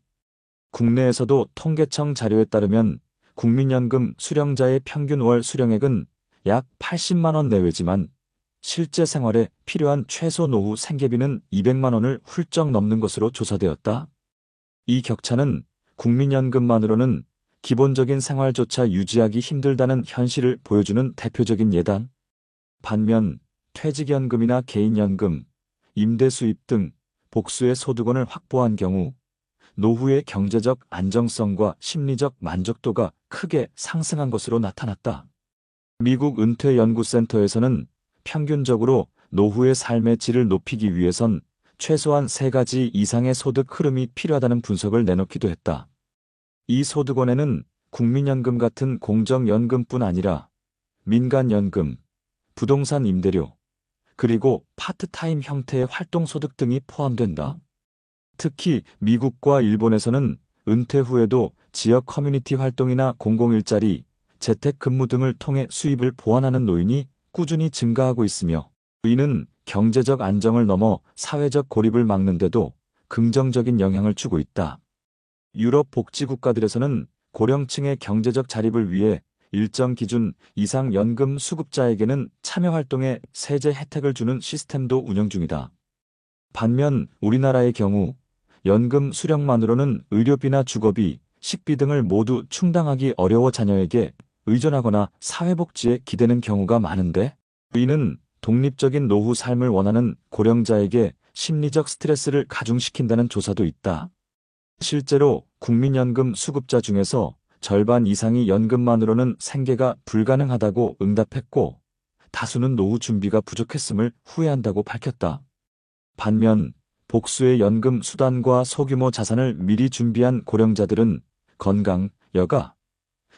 국내에서도 통계청 자료에 따르면 국민연금 수령자의 평균 월 수령액은 약 80만 원 내외지만 실제 생활에 필요한 최소 노후 생계비는 200만 원을 훌쩍 넘는 것으로 조사되었다. 이 격차는 국민연금만으로는 기본적인 생활조차 유지하기 힘들다는 현실을 보여주는 대표적인 예다. 반면 퇴직연금이나 개인연금, 임대수입 등 복수의 소득원을 확보한 경우 노후의 경제적 안정성과 심리적 만족도가 크게 상승한 것으로 나타났다. 미국 은퇴연구센터에서는 평균적으로 노후의 삶의 질을 높이기 위해선 최소한 3가지 이상의 소득 흐름이 필요하다는 분석을 내놓기도 했다. 이 소득원에는 국민연금 같은 공적연금뿐 아니라 민간연금, 부동산 임대료, 그리고 파트타임 형태의 활동소득 등이 포함된다. 특히 미국과 일본에서는 은퇴 후에도 지역 커뮤니티 활동이나 공공일자리, 재택근무 등을 통해 수입을 보완하는 노인이 꾸준히 증가하고 있으며 이는 경제적 안정을 넘어 사회적 고립을 막는 데도 긍정적인 영향을 주고 있다. 유럽 복지국가들에서는 고령층의 경제적 자립을 위해 일정 기준 이상 연금 수급자에게는 참여활동에 세제 혜택을 주는 시스템도 운영 중이다. 반면 우리나라의 경우 연금 수령만으로는 의료비나 주거비, 식비 등을 모두 충당하기 어려워 자녀에게 의존하거나 사회복지에 기대는 경우가 많은데 이는 독립적인 노후 삶을 원하는 고령자에게 심리적 스트레스를 가중시킨다는 조사도 있다. 실제로 국민연금 수급자 중에서 절반 이상이 연금만으로는 생계가 불가능하다고 응답했고 다수는 노후 준비가 부족했음을 후회한다고 밝혔다. 반면 복수의 연금 수단과 소규모 자산을 미리 준비한 고령자들은 건강, 여가,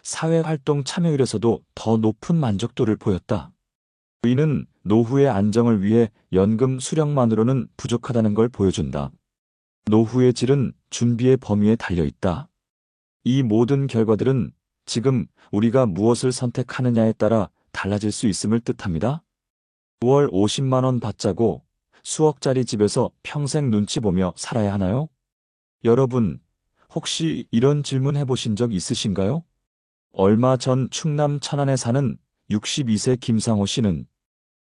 사회활동 참여율에서도 더 높은 만족도를 보였다. 이는 노후의 안정을 위해 연금 수령만으로는 부족하다는 걸 보여준다. 노후의 질은 준비의 범위에 달려 있다. 이 모든 결과들은 지금 우리가 무엇을 선택하느냐에 따라 달라질 수 있음을 뜻합니다. 월 50만 원 받자고 수억짜리 집에서 평생 눈치 보며 살아야 하나요? 여러분, 혹시 이런 질문 해보신 적 있으신가요? 얼마 전 충남 천안에 사는 62세 김상호 씨는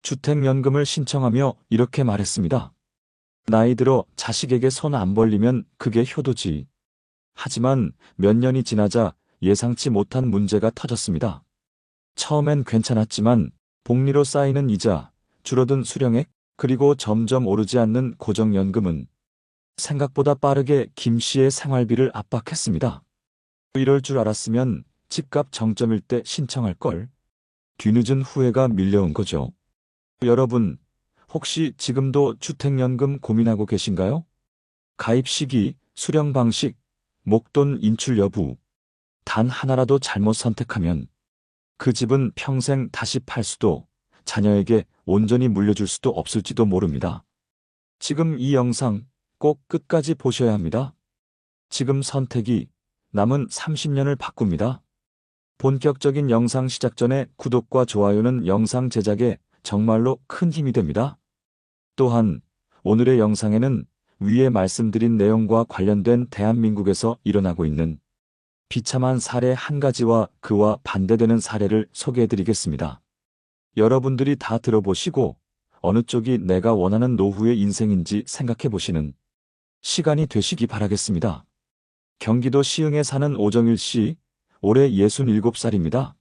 주택연금을 신청하며 이렇게 말했습니다. 나이 들어 자식에게 손 안 벌리면 그게 효도지. 하지만 몇 년이 지나자 예상치 못한 문제가 터졌습니다. 처음엔 괜찮았지만 복리로 쌓이는 이자, 줄어든 수령액, 그리고 점점 오르지 않는 고정연금은 생각보다 빠르게 김 씨의 생활비를 압박했습니다. 이럴 줄 알았으면 집값 정점일 때 신청할 걸. 뒤늦은 후회가 밀려온 거죠. 여러분, 혹시 지금도 주택연금 고민하고 계신가요? 가입 시기, 수령 방식, 목돈 인출 여부, 단 하나라도 잘못 선택하면 그 집은 평생 다시 팔 수도, 자녀에게 온전히 물려줄 수도 없을지도 모릅니다. 지금 이 영상 꼭 끝까지 보셔야 합니다. 지금 선택이 남은 30년을 바꿉니다. 본격적인 영상 시작 전에 구독과 좋아요는 영상 제작에 정말로 큰 힘이 됩니다. 또한 오늘의 영상에는 위에 말씀드린 내용과 관련된 대한민국에서 일어나고 있는 비참한 사례 한 가지와 그와 반대되는 사례를 소개해드리겠습니다. 여러분들이 다 들어보시고 어느 쪽이 내가 원하는 노후의 인생인지 생각해보시는 시간이 되시기 바라겠습니다. 경기도 시흥에 사는 오정일 씨, 올해 67살입니다.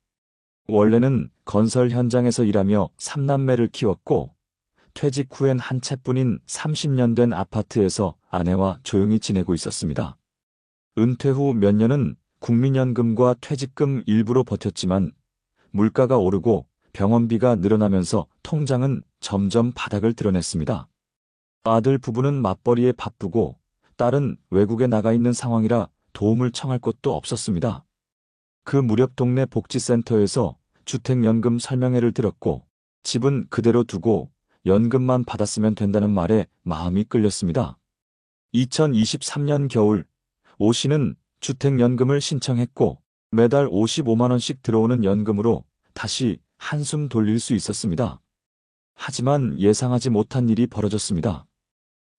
원래는 건설 현장에서 일하며 3남매를 키웠고 퇴직 후엔 한 채뿐인 30년 된 아파트에서 아내와 조용히 지내고 있었습니다. 은퇴 후 몇 년은 국민연금과 퇴직금 일부로 버텼지만 물가가 오르고 병원비가 늘어나면서 통장은 점점 바닥을 드러냈습니다. 아들 부부는 맞벌이에 바쁘고 딸은 외국에 나가 있는 상황이라 도움을 청할 곳도 없었습니다. 그 무렵 동네 복지센터에서 주택연금 설명회를 들었고 집은 그대로 두고 연금만 받았으면 된다는 말에 마음이 끌렸습니다. 2023년 겨울 오 씨는 주택연금을 신청했고 매달 55만 원씩 들어오는 연금으로 다시 한숨 돌릴 수 있었습니다. 하지만 예상하지 못한 일이 벌어졌습니다.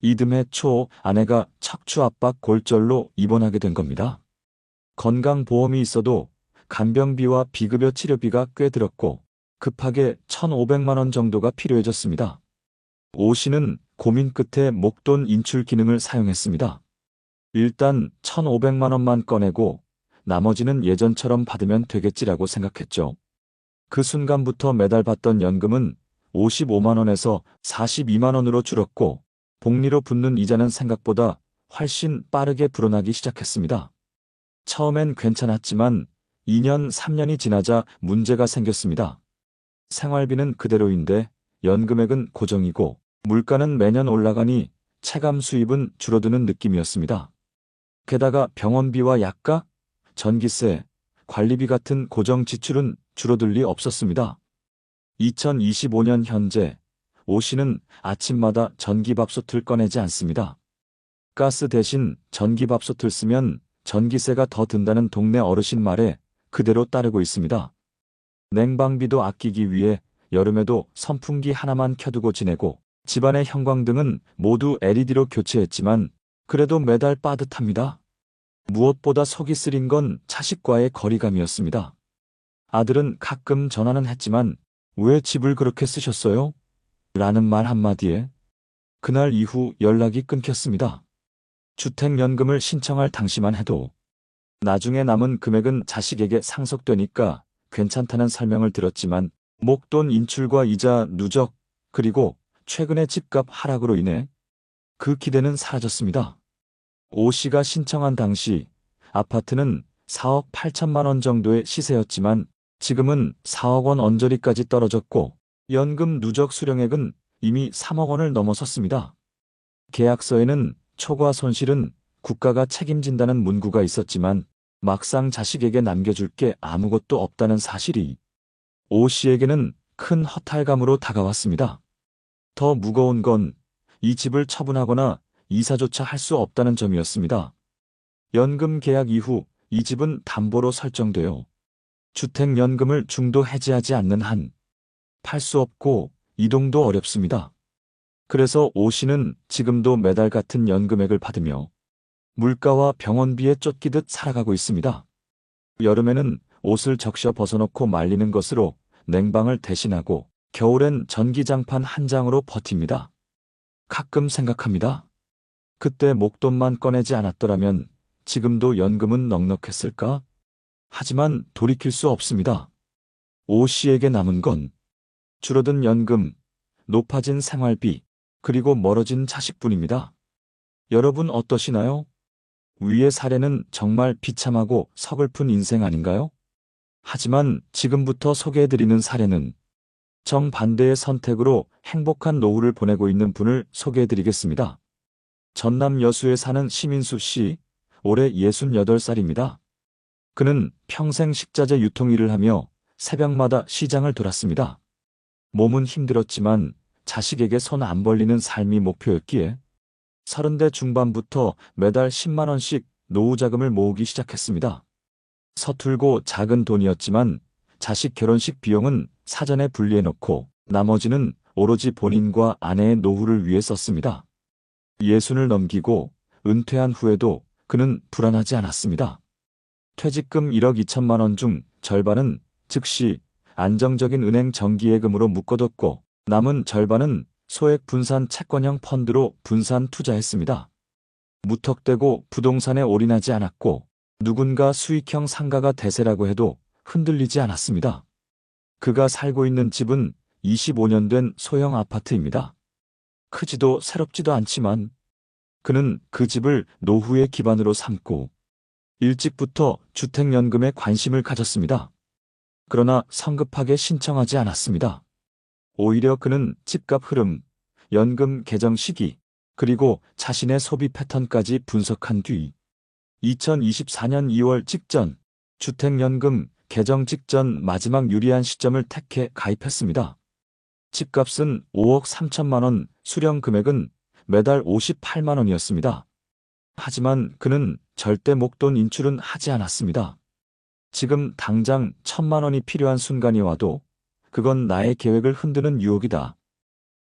이듬해 초 아내가 척추압박 골절로 입원하게 된 겁니다. 건강보험이 있어도 간병비와 비급여 치료비가 꽤 들었고 급하게 1,500만 원 정도가 필요해졌습니다. 오 씨는 고민 끝에 목돈 인출 기능을 사용했습니다. 일단 1,500만 원만 꺼내고 나머지는 예전처럼 받으면 되겠지라고 생각했죠. 그 순간부터 매달 받던 연금은 55만 원에서 42만 원으로 줄었고 복리로 붙는 이자는 생각보다 훨씬 빠르게 불어나기 시작했습니다. 처음엔 괜찮았지만 2년, 3년이 지나자 문제가 생겼습니다. 생활비는 그대로인데 연금액은 고정이고 물가는 매년 올라가니 체감 수입은 줄어드는 느낌이었습니다. 게다가 병원비와 약가, 전기세, 관리비 같은 고정 지출은 줄어들 리 없었습니다. 2025년 현재 오 씨는 아침마다 전기밥솥을 꺼내지 않습니다. 가스 대신 전기밥솥을 쓰면 전기세가 더 든다는 동네 어르신 말에 그대로 따르고 있습니다. 냉방비도 아끼기 위해 여름에도 선풍기 하나만 켜두고 지내고 집안의 형광등은 모두 LED로 교체했지만 그래도 매달 빠듯합니다. 무엇보다 속이 쓰린 건 자식과의 거리감이었습니다. 아들은 가끔 전화는 했지만 왜 집을 그렇게 쓰셨어요? 라는 말 한마디에 그날 이후 연락이 끊겼습니다. 주택연금을 신청할 당시만 해도 나중에 남은 금액은 자식에게 상속되니까 괜찮다는 설명을 들었지만 목돈 인출과 이자 누적 그리고 최근의 집값 하락으로 인해 그 기대는 사라졌습니다. 오 씨가 신청한 당시 아파트는 4억 8천만 원 정도의 시세였지만 지금은 4억 원 언저리까지 떨어졌고 연금 누적 수령액은 이미 3억 원을 넘어섰습니다. 계약서에는 초과 손실은 국가가 책임진다는 문구가 있었지만 막상 자식에게 남겨줄 게 아무것도 없다는 사실이 오 씨에게는 큰 허탈감으로 다가왔습니다. 더 무거운 건 이 집을 처분하거나 이사조차 할 수 없다는 점이었습니다. 연금 계약 이후 이 집은 담보로 설정되어 주택연금을 중도 해지하지 않는 한 팔 수 없고 이동도 어렵습니다. 그래서 오 씨는 지금도 매달 같은 연금액을 받으며 물가와 병원비에 쫓기듯 살아가고 있습니다. 여름에는 옷을 적셔 벗어놓고 말리는 것으로 냉방을 대신하고 겨울엔 전기장판 한 장으로 버팁니다. 가끔 생각합니다. 그때 목돈만 꺼내지 않았더라면 지금도 연금은 넉넉했을까? 하지만 돌이킬 수 없습니다. 오 씨에게 남은 건 줄어든 연금, 높아진 생활비, 그리고 멀어진 자식뿐입니다. 여러분 어떠시나요? 위의 사례는 정말 비참하고 서글픈 인생 아닌가요? 하지만 지금부터 소개해드리는 사례는 정반대의 선택으로 행복한 노후를 보내고 있는 분을 소개해드리겠습니다. 전남 여수에 사는 심인수 씨, 올해 68살입니다. 그는 평생 식자재 유통 일을 하며 새벽마다 시장을 돌았습니다. 몸은 힘들었지만 자식에게 손 안 벌리는 삶이 목표였기에 30대 중반부터 매달 10만 원씩 노후 자금을 모으기 시작했습니다. 서툴고 작은 돈이었지만 자식 결혼식 비용은 사전에 분리해놓고 나머지는 오로지 본인과 아내의 노후를 위해 썼습니다. 60을 넘기고 은퇴한 후에도 그는 불안하지 않았습니다. 퇴직금 1억 2천만 원 중 절반은 즉시 안정적인 은행 정기예금으로 묶어뒀고 남은 절반은 소액 분산 채권형 펀드로 분산 투자했습니다. 무턱대고 부동산에 올인하지 않았고 누군가 수익형 상가가 대세라고 해도 흔들리지 않았습니다. 그가 살고 있는 집은 25년 된 소형 아파트입니다. 크지도 새롭지도 않지만 그는 그 집을 노후의 기반으로 삼고 일찍부터 주택연금에 관심을 가졌습니다. 그러나 성급하게 신청하지 않았습니다. 오히려 그는 집값 흐름, 연금 개정 시기, 그리고 자신의 소비 패턴까지 분석한 뒤 2024년 2월 직전, 주택연금 개정 직전 마지막 유리한 시점을 택해 가입했습니다. 집값은 5억 3천만 원, 수령 금액은 매달 58만 원이었습니다. 하지만 그는 절대 목돈 인출은 하지 않았습니다. 지금 당장 1,000만 원이 필요한 순간이 와도 그건 나의 계획을 흔드는 유혹이다.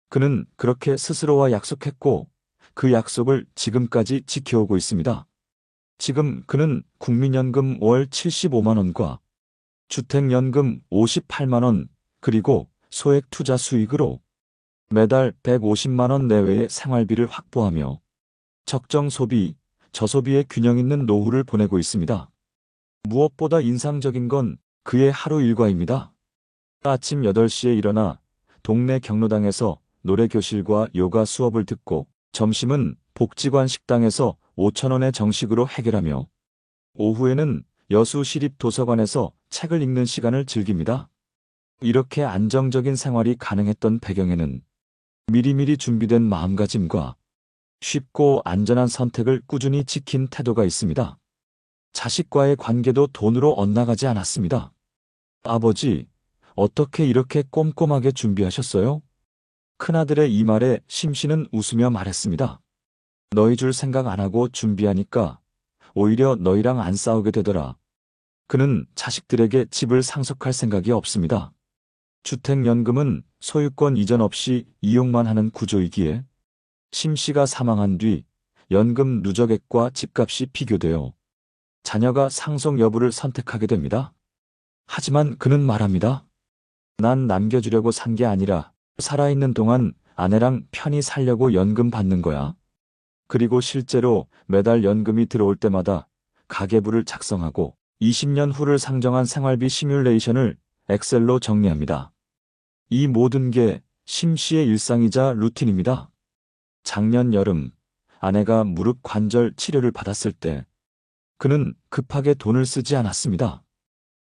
그는 그렇게 스스로와 약속했고 그 약속을 지금까지 지켜오고 있습니다. 지금 그는 국민연금 월 75만 원과 주택연금 58만 원, 그리고 소액 투자 수익으로 매달 150만 원 내외의 생활비를 확보하며 적정 소비, 저소비의 균형 있는 노후를 보내고 있습니다. 무엇보다 인상적인 건 그의 하루 일과입니다. 아침 8시에 일어나 동네 경로당에서 노래교실과 요가 수업을 듣고 점심은 복지관 식당에서 5,000원의 정식으로 해결하며 오후에는 여수 시립도서관에서 책을 읽는 시간을 즐깁니다. 이렇게 안정적인 생활이 가능했던 배경에는 미리미리 준비된 마음가짐과 쉽고 안전한 선택을 꾸준히 지킨 태도가 있습니다. 자식과의 관계도 돈으로 엇나가지 않았습니다. 아버지, 어떻게 이렇게 꼼꼼하게 준비하셨어요? 큰아들의 이 말에 심씨는 웃으며 말했습니다. 너희 줄 생각 안 하고 준비하니까 오히려 너희랑 안 싸우게 되더라. 그는 자식들에게 집을 상속할 생각이 없습니다. 주택연금은 소유권 이전 없이 이용만 하는 구조이기에 심씨가 사망한 뒤 연금 누적액과 집값이 비교되어 자녀가 상속 여부를 선택하게 됩니다. 하지만 그는 말합니다. 난 남겨주려고 산 게 아니라 살아있는 동안 아내랑 편히 살려고 연금 받는 거야. 그리고 실제로 매달 연금이 들어올 때마다 가계부를 작성하고 20년 후를 상정한 생활비 시뮬레이션을 엑셀로 정리합니다. 이 모든 게 심씨의 일상이자 루틴입니다. 작년 여름 아내가 무릎 관절 치료를 받았을 때 그는 급하게 돈을 쓰지 않았습니다.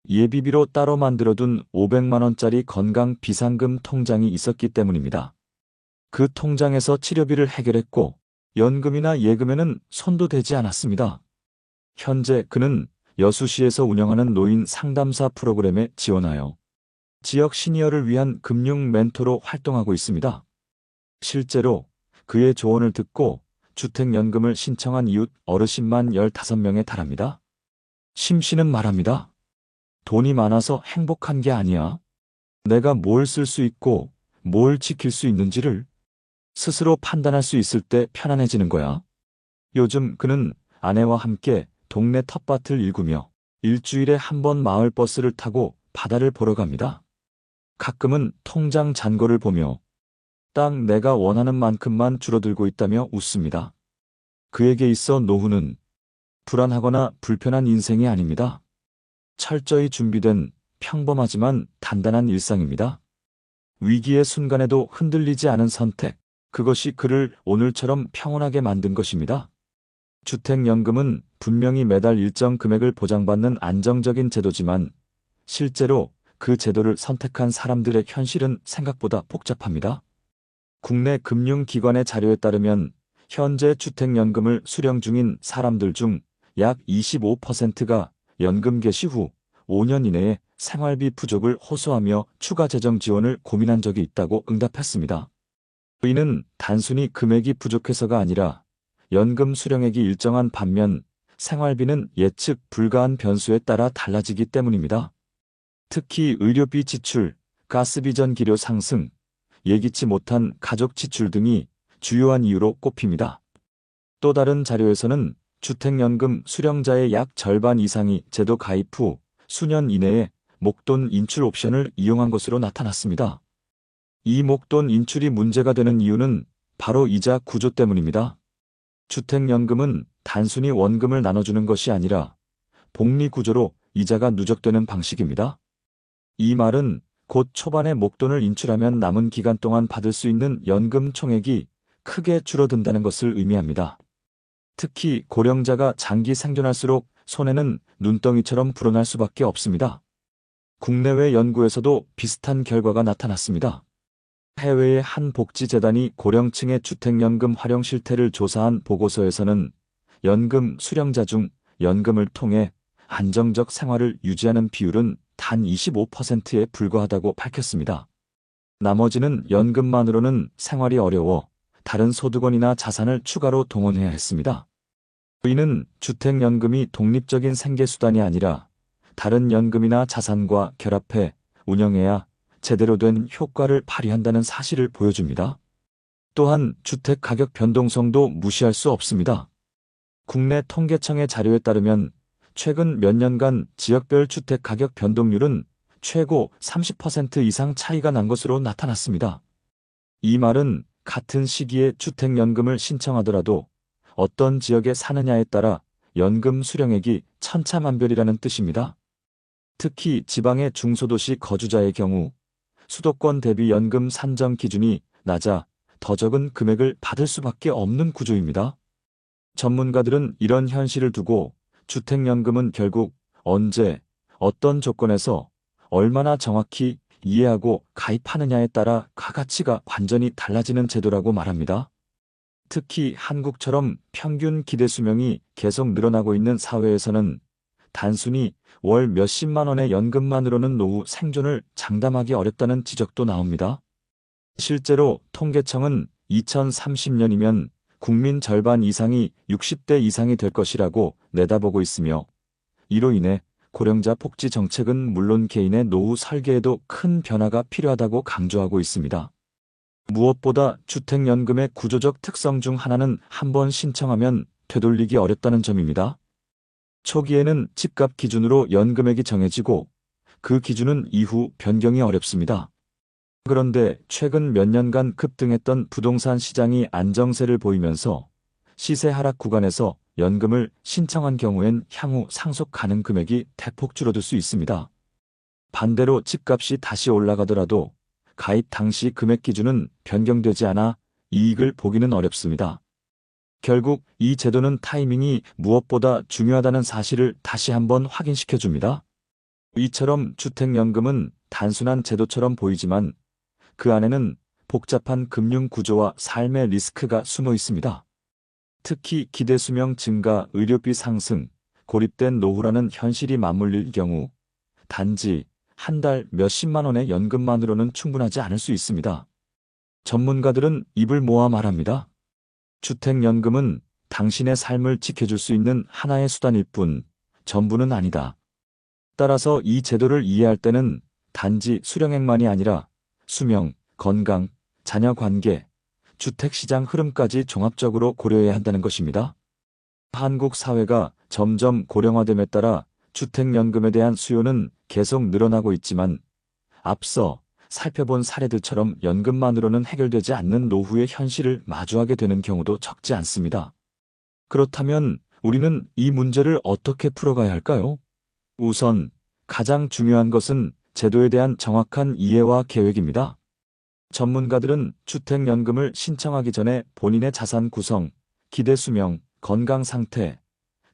예비비로 따로 만들어둔 500만 원짜리 건강 비상금 통장이 있었기 때문입니다. 그 통장에서 치료비를 해결했고 연금이나 예금에는 손도 대지 않았습니다. 현재 그는 여수시에서 운영하는 노인 상담사 프로그램에 지원하여 지역 시니어를 위한 금융 멘토로 활동하고 있습니다. 실제로 그의 조언을 듣고 주택연금을 신청한 이웃 어르신만 15명에 달합니다. 심 씨는 말합니다. 돈이 많아서 행복한 게 아니야. 내가 뭘 쓸 수 있고 뭘 지킬 수 있는지를 스스로 판단할 수 있을 때 편안해지는 거야. 요즘 그는 아내와 함께 동네 텃밭을 일구며 일주일에 한 번 마을버스를 타고 바다를 보러 갑니다. 가끔은 통장 잔고를 보며 딱 내가 원하는 만큼만 줄어들고 있다며 웃습니다. 그에게 있어 노후는 불안하거나 불편한 인생이 아닙니다. 철저히 준비된 평범하지만 단단한 일상입니다. 위기의 순간에도 흔들리지 않은 선택, 그것이 그를 오늘처럼 평온하게 만든 것입니다. 주택연금은 분명히 매달 일정 금액을 보장받는 안정적인 제도지만 실제로 그 제도를 선택한 사람들의 현실은 생각보다 복잡합니다. 국내 금융기관의 자료에 따르면 현재 주택연금을 수령 중인 사람들 중 약 25%가 연금 개시 후 5년 이내에 생활비 부족을 호소하며 추가 재정 지원을 고민한 적이 있다고 응답했습니다. 이는 단순히 금액이 부족해서가 아니라 연금 수령액이 일정한 반면 생활비는 예측 불가한 변수에 따라 달라지기 때문입니다. 특히 의료비 지출, 가스비 전기료 상승, 예기치 못한 가족 지출 등이 주요한 이유로 꼽힙니다. 또 다른 자료에서는 주택연금 수령자의 약 절반 이상이 제도 가입 후 수년 이내에 목돈 인출 옵션을 이용한 것으로 나타났습니다. 이 목돈 인출이 문제가 되는 이유는 바로 이자 구조 때문입니다. 주택연금은 단순히 원금을 나눠주는 것이 아니라 복리 구조로 이자가 누적되는 방식입니다. 이 말은 곧 초반에 목돈을 인출하면 남은 기간 동안 받을 수 있는 연금 총액이 크게 줄어든다는 것을 의미합니다. 특히 고령자가 장기 생존할수록 손해는 눈덩이처럼 불어날 수밖에 없습니다. 국내외 연구에서도 비슷한 결과가 나타났습니다. 해외의 한 복지재단이 고령층의 주택연금 활용 실태를 조사한 보고서에서는 연금 수령자 중 연금을 통해 안정적 생활을 유지하는 비율은 단 25%에 불과하다고 밝혔습니다. 나머지는 연금만으로는 생활이 어려워 다른 소득원이나 자산을 추가로 동원해야 했습니다. 이는 주택연금이 독립적인 생계수단이 아니라 다른 연금이나 자산과 결합해 운영해야 제대로 된 효과를 발휘한다는 사실을 보여줍니다. 또한 주택 가격 변동성도 무시할 수 없습니다. 국내 통계청의 자료에 따르면 최근 몇 년간 지역별 주택 가격 변동률은 최고 30% 이상 차이가 난 것으로 나타났습니다. 이 말은 같은 시기에 주택연금을 신청하더라도 어떤 지역에 사느냐에 따라 연금 수령액이 천차만별이라는 뜻입니다. 특히 지방의 중소도시 거주자의 경우 수도권 대비 연금 산정 기준이 낮아 더 적은 금액을 받을 수밖에 없는 구조입니다. 전문가들은 이런 현실을 두고 주택연금은 결국 언제, 어떤 조건에서 얼마나 정확히 이해하고 가입하느냐에 따라 가가치가 완전히 달라지는 제도라고 말합니다. 특히 한국처럼 평균 기대 수명이 계속 늘어나고 있는 사회에서는 단순히 월 몇십만 원의 연금만으로는 노후 생존을 장담하기 어렵다는 지적도 나옵니다. 실제로 통계청은 2030년이면 국민 절반 이상이 60대 이상이 될 것이라고 내다보고 있으며 이로 인해 고령자 복지 정책은 물론 개인의 노후 설계에도 큰 변화가 필요하다고 강조하고 있습니다. 무엇보다 주택연금의 구조적 특성 중 하나는 한번 신청하면 되돌리기 어렵다는 점입니다. 초기에는 집값 기준으로 연금액이 정해지고 그 기준은 이후 변경이 어렵습니다. 그런데 최근 몇 년간 급등했던 부동산 시장이 안정세를 보이면서 시세 하락 구간에서 연금을 신청한 경우엔 향후 상속 가능 금액이 대폭 줄어들 수 있습니다. 반대로 집값이 다시 올라가더라도 가입 당시 금액 기준은 변경되지 않아 이익을 보기는 어렵습니다. 결국 이 제도는 타이밍이 무엇보다 중요하다는 사실을 다시 한번 확인시켜 줍니다. 이처럼 주택연금은 단순한 제도처럼 보이지만 그 안에는 복잡한 금융 구조와 삶의 리스크가 숨어 있습니다. 특히 기대 수명 증가, 의료비 상승, 고립된 노후라는 현실이 맞물릴 경우 단지 한 달 몇십만 원의 연금만으로는 충분하지 않을 수 있습니다. 전문가들은 입을 모아 말합니다. 주택연금은 당신의 삶을 지켜줄 수 있는 하나의 수단일 뿐 전부는 아니다. 따라서 이 제도를 이해할 때는 단지 수령액만이 아니라 수명, 건강, 자녀 관계, 주택시장 흐름까지 종합적으로 고려해야 한다는 것입니다. 한국 사회가 점점 고령화됨에 따라 주택연금에 대한 수요는 계속 늘어나고 있지만 앞서 살펴본 사례들처럼 연금만으로는 해결되지 않는 노후의 현실을 마주하게 되는 경우도 적지 않습니다. 그렇다면 우리는 이 문제를 어떻게 풀어가야 할까요? 우선 가장 중요한 것은 제도에 대한 정확한 이해와 계획입니다. 전문가들은 주택연금을 신청하기 전에 본인의 자산 구성, 기대 수명, 건강 상태,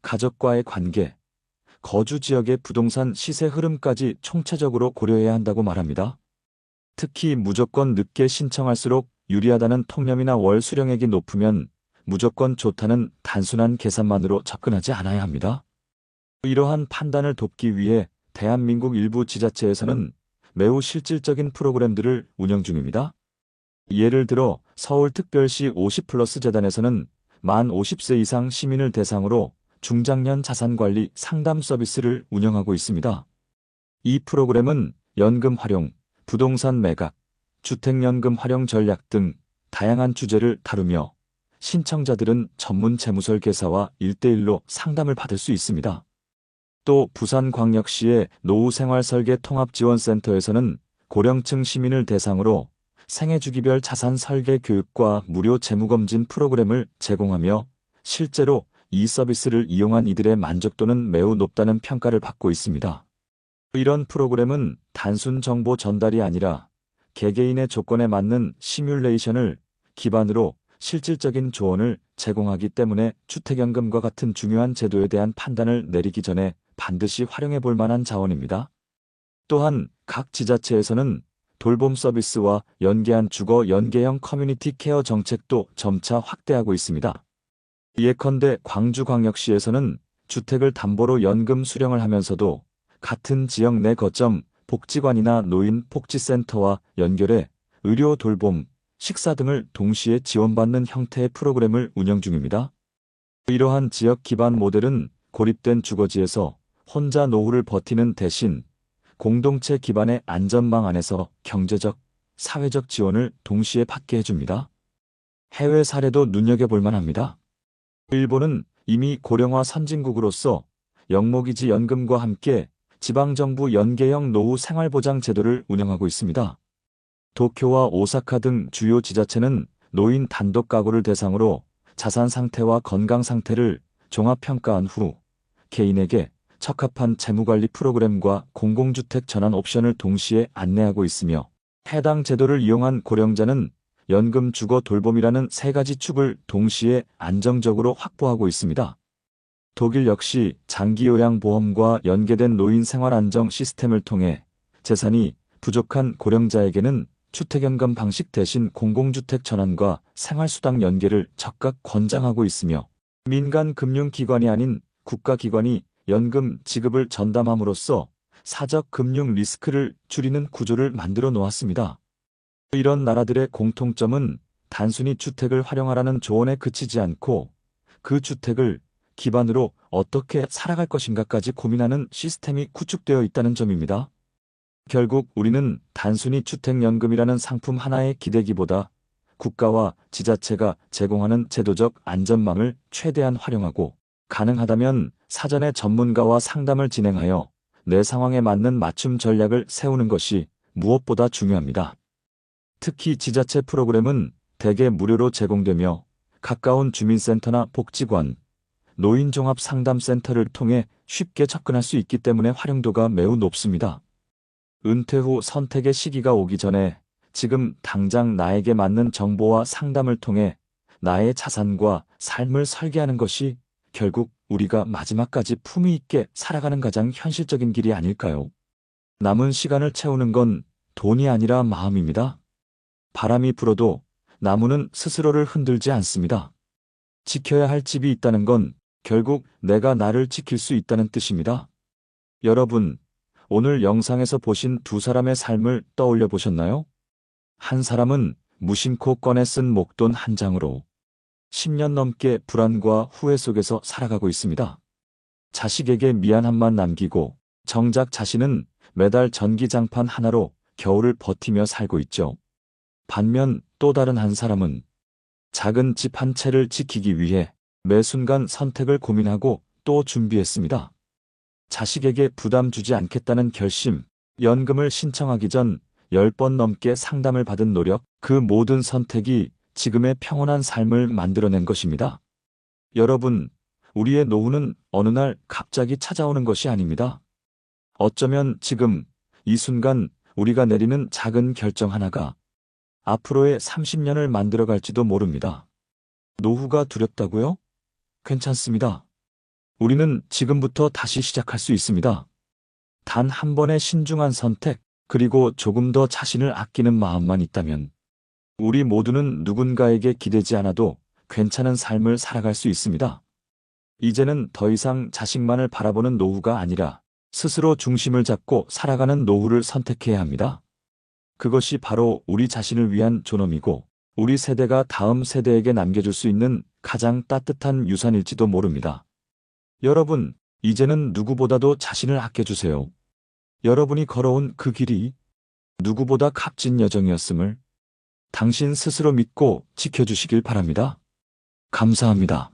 가족과의 관계, 거주 지역의 부동산 시세 흐름까지 총체적으로 고려해야 한다고 말합니다. 특히 무조건 늦게 신청할수록 유리하다는 통념이나 월 수령액이 높으면 무조건 좋다는 단순한 계산만으로 접근하지 않아야 합니다. 이러한 판단을 돕기 위해 대한민국 일부 지자체에서는 매우 실질적인 프로그램들을 운영 중입니다. 예를 들어 서울특별시 50플러스 재단에서는 만 50세 이상 시민을 대상으로 중장년 자산관리 상담 서비스를 운영하고 있습니다. 이 프로그램은 연금 활용, 부동산 매각, 주택연금 활용 전략 등 다양한 주제를 다루며 신청자들은 전문 재무설계사와 1대1로 상담을 받을 수 있습니다. 또 부산광역시의 노후생활설계 통합지원센터에서는 고령층 시민을 대상으로 생애주기별 자산 설계 교육과 무료 재무검진 프로그램을 제공하며 실제로 이 서비스를 이용한 이들의 만족도는 매우 높다는 평가를 받고 있습니다. 이런 프로그램은 단순 정보 전달이 아니라 개개인의 조건에 맞는 시뮬레이션을 기반으로 실질적인 조언을 제공하기 때문에 주택연금과 같은 중요한 제도에 대한 판단을 내리기 전에 반드시 활용해 볼 만한 자원입니다. 또한 각 지자체에서는 돌봄 서비스와 연계한 주거 연계형 커뮤니티 케어 정책도 점차 확대하고 있습니다. 예컨대 광주광역시에서는 주택을 담보로 연금 수령을 하면서도 같은 지역 내 거점 복지관이나 노인 복지센터와 연결해 의료 돌봄, 식사 등을 동시에 지원받는 형태의 프로그램을 운영 중입니다. 이러한 지역 기반 모델은 고립된 주거지에서 혼자 노후를 버티는 대신 공동체 기반의 안전망 안에서 경제적, 사회적 지원을 동시에 받게 해줍니다. 해외 사례도 눈여겨볼 만합니다. 일본은 이미 고령화 선진국으로서 영목이지 연금과 함께 지방정부 연계형 노후 생활보장 제도를 운영하고 있습니다. 도쿄와 오사카 등 주요 지자체는 노인 단독 가구를 대상으로 자산 상태와 건강 상태를 종합평가한 후 개인에게 적합한 재무관리 프로그램과 공공주택 전환 옵션을 동시에 안내하고 있으며 해당 제도를 이용한 고령자는 연금 주거 돌봄이라는 세 가지 축을 동시에 안정적으로 확보하고 있습니다. 독일 역시 장기요양보험과 연계된 노인 생활안정 시스템을 통해 재산이 부족한 고령자에게는 주택연금 방식 대신 공공주택 전환과 생활수당 연계를 적극 권장하고 있으며 민간 금융기관이 아닌 국가기관이 연금 지급을 전담함으로써 사적 금융 리스크를 줄이는 구조를 만들어 놓았습니다. 이런 나라들의 공통점은 단순히 주택을 활용하라는 조언에 그치지 않고 그 주택을 기반으로 어떻게 살아갈 것인가까지 고민하는 시스템이 구축되어 있다는 점입니다. 결국 우리는 단순히 주택연금이라는 상품 하나에 기대기보다 국가와 지자체가 제공하는 제도적 안전망을 최대한 활용하고 가능하다면 사전에 전문가와 상담을 진행하여 내 상황에 맞는 맞춤 전략을 세우는 것이 무엇보다 중요합니다. 특히 지자체 프로그램은 대개 무료로 제공되며 가까운 주민센터나 복지관, 노인종합상담센터를 통해 쉽게 접근할 수 있기 때문에 활용도가 매우 높습니다. 은퇴 후 선택의 시기가 오기 전에 지금 당장 나에게 맞는 정보와 상담을 통해 나의 자산과 삶을 설계하는 것이 결국 우리가 마지막까지 품위 있게 살아가는 가장 현실적인 길이 아닐까요? 남은 시간을 채우는 건 돈이 아니라 마음입니다. 바람이 불어도 나무는 스스로를 흔들지 않습니다. 지켜야 할 집이 있다는 건 결국 내가 나를 지킬 수 있다는 뜻입니다. 여러분, 오늘 영상에서 보신 두 사람의 삶을 떠올려 보셨나요? 한 사람은 무심코 꺼내 쓴 목돈 한 장으로 10년 넘게 불안과 후회 속에서 살아가고 있습니다. 자식에게 미안함만 남기고 정작 자신은 매달 전기장판 하나로 겨울을 버티며 살고 있죠. 반면 또 다른 한 사람은 작은 집 한 채를 지키기 위해 매 순간 선택을 고민하고 또 준비했습니다. 자식에게 부담 주지 않겠다는 결심, 연금을 신청하기 전 10번 넘게 상담을 받은 노력, 그 모든 선택이 지금의 평온한 삶을 만들어낸 것입니다. 여러분, 우리의 노후는 어느 날 갑자기 찾아오는 것이 아닙니다. 어쩌면 지금, 이 순간 우리가 내리는 작은 결정 하나가 앞으로의 30년을 만들어갈지도 모릅니다. 노후가 두렵다고요? 괜찮습니다. 우리는 지금부터 다시 시작할 수 있습니다. 단 한 번의 신중한 선택, 그리고 조금 더 자신을 아끼는 마음만 있다면 우리 모두는 누군가에게 기대지 않아도 괜찮은 삶을 살아갈 수 있습니다. 이제는 더 이상 자식만을 바라보는 노후가 아니라 스스로 중심을 잡고 살아가는 노후를 선택해야 합니다. 그것이 바로 우리 자신을 위한 존엄이고 우리 세대가 다음 세대에게 남겨줄 수 있는 가장 따뜻한 유산일지도 모릅니다. 여러분, 이제는 누구보다도 자신을 아껴주세요. 여러분이 걸어온 그 길이 누구보다 값진 여정이었음을 당신 스스로 믿고 지켜주시길 바랍니다. 감사합니다.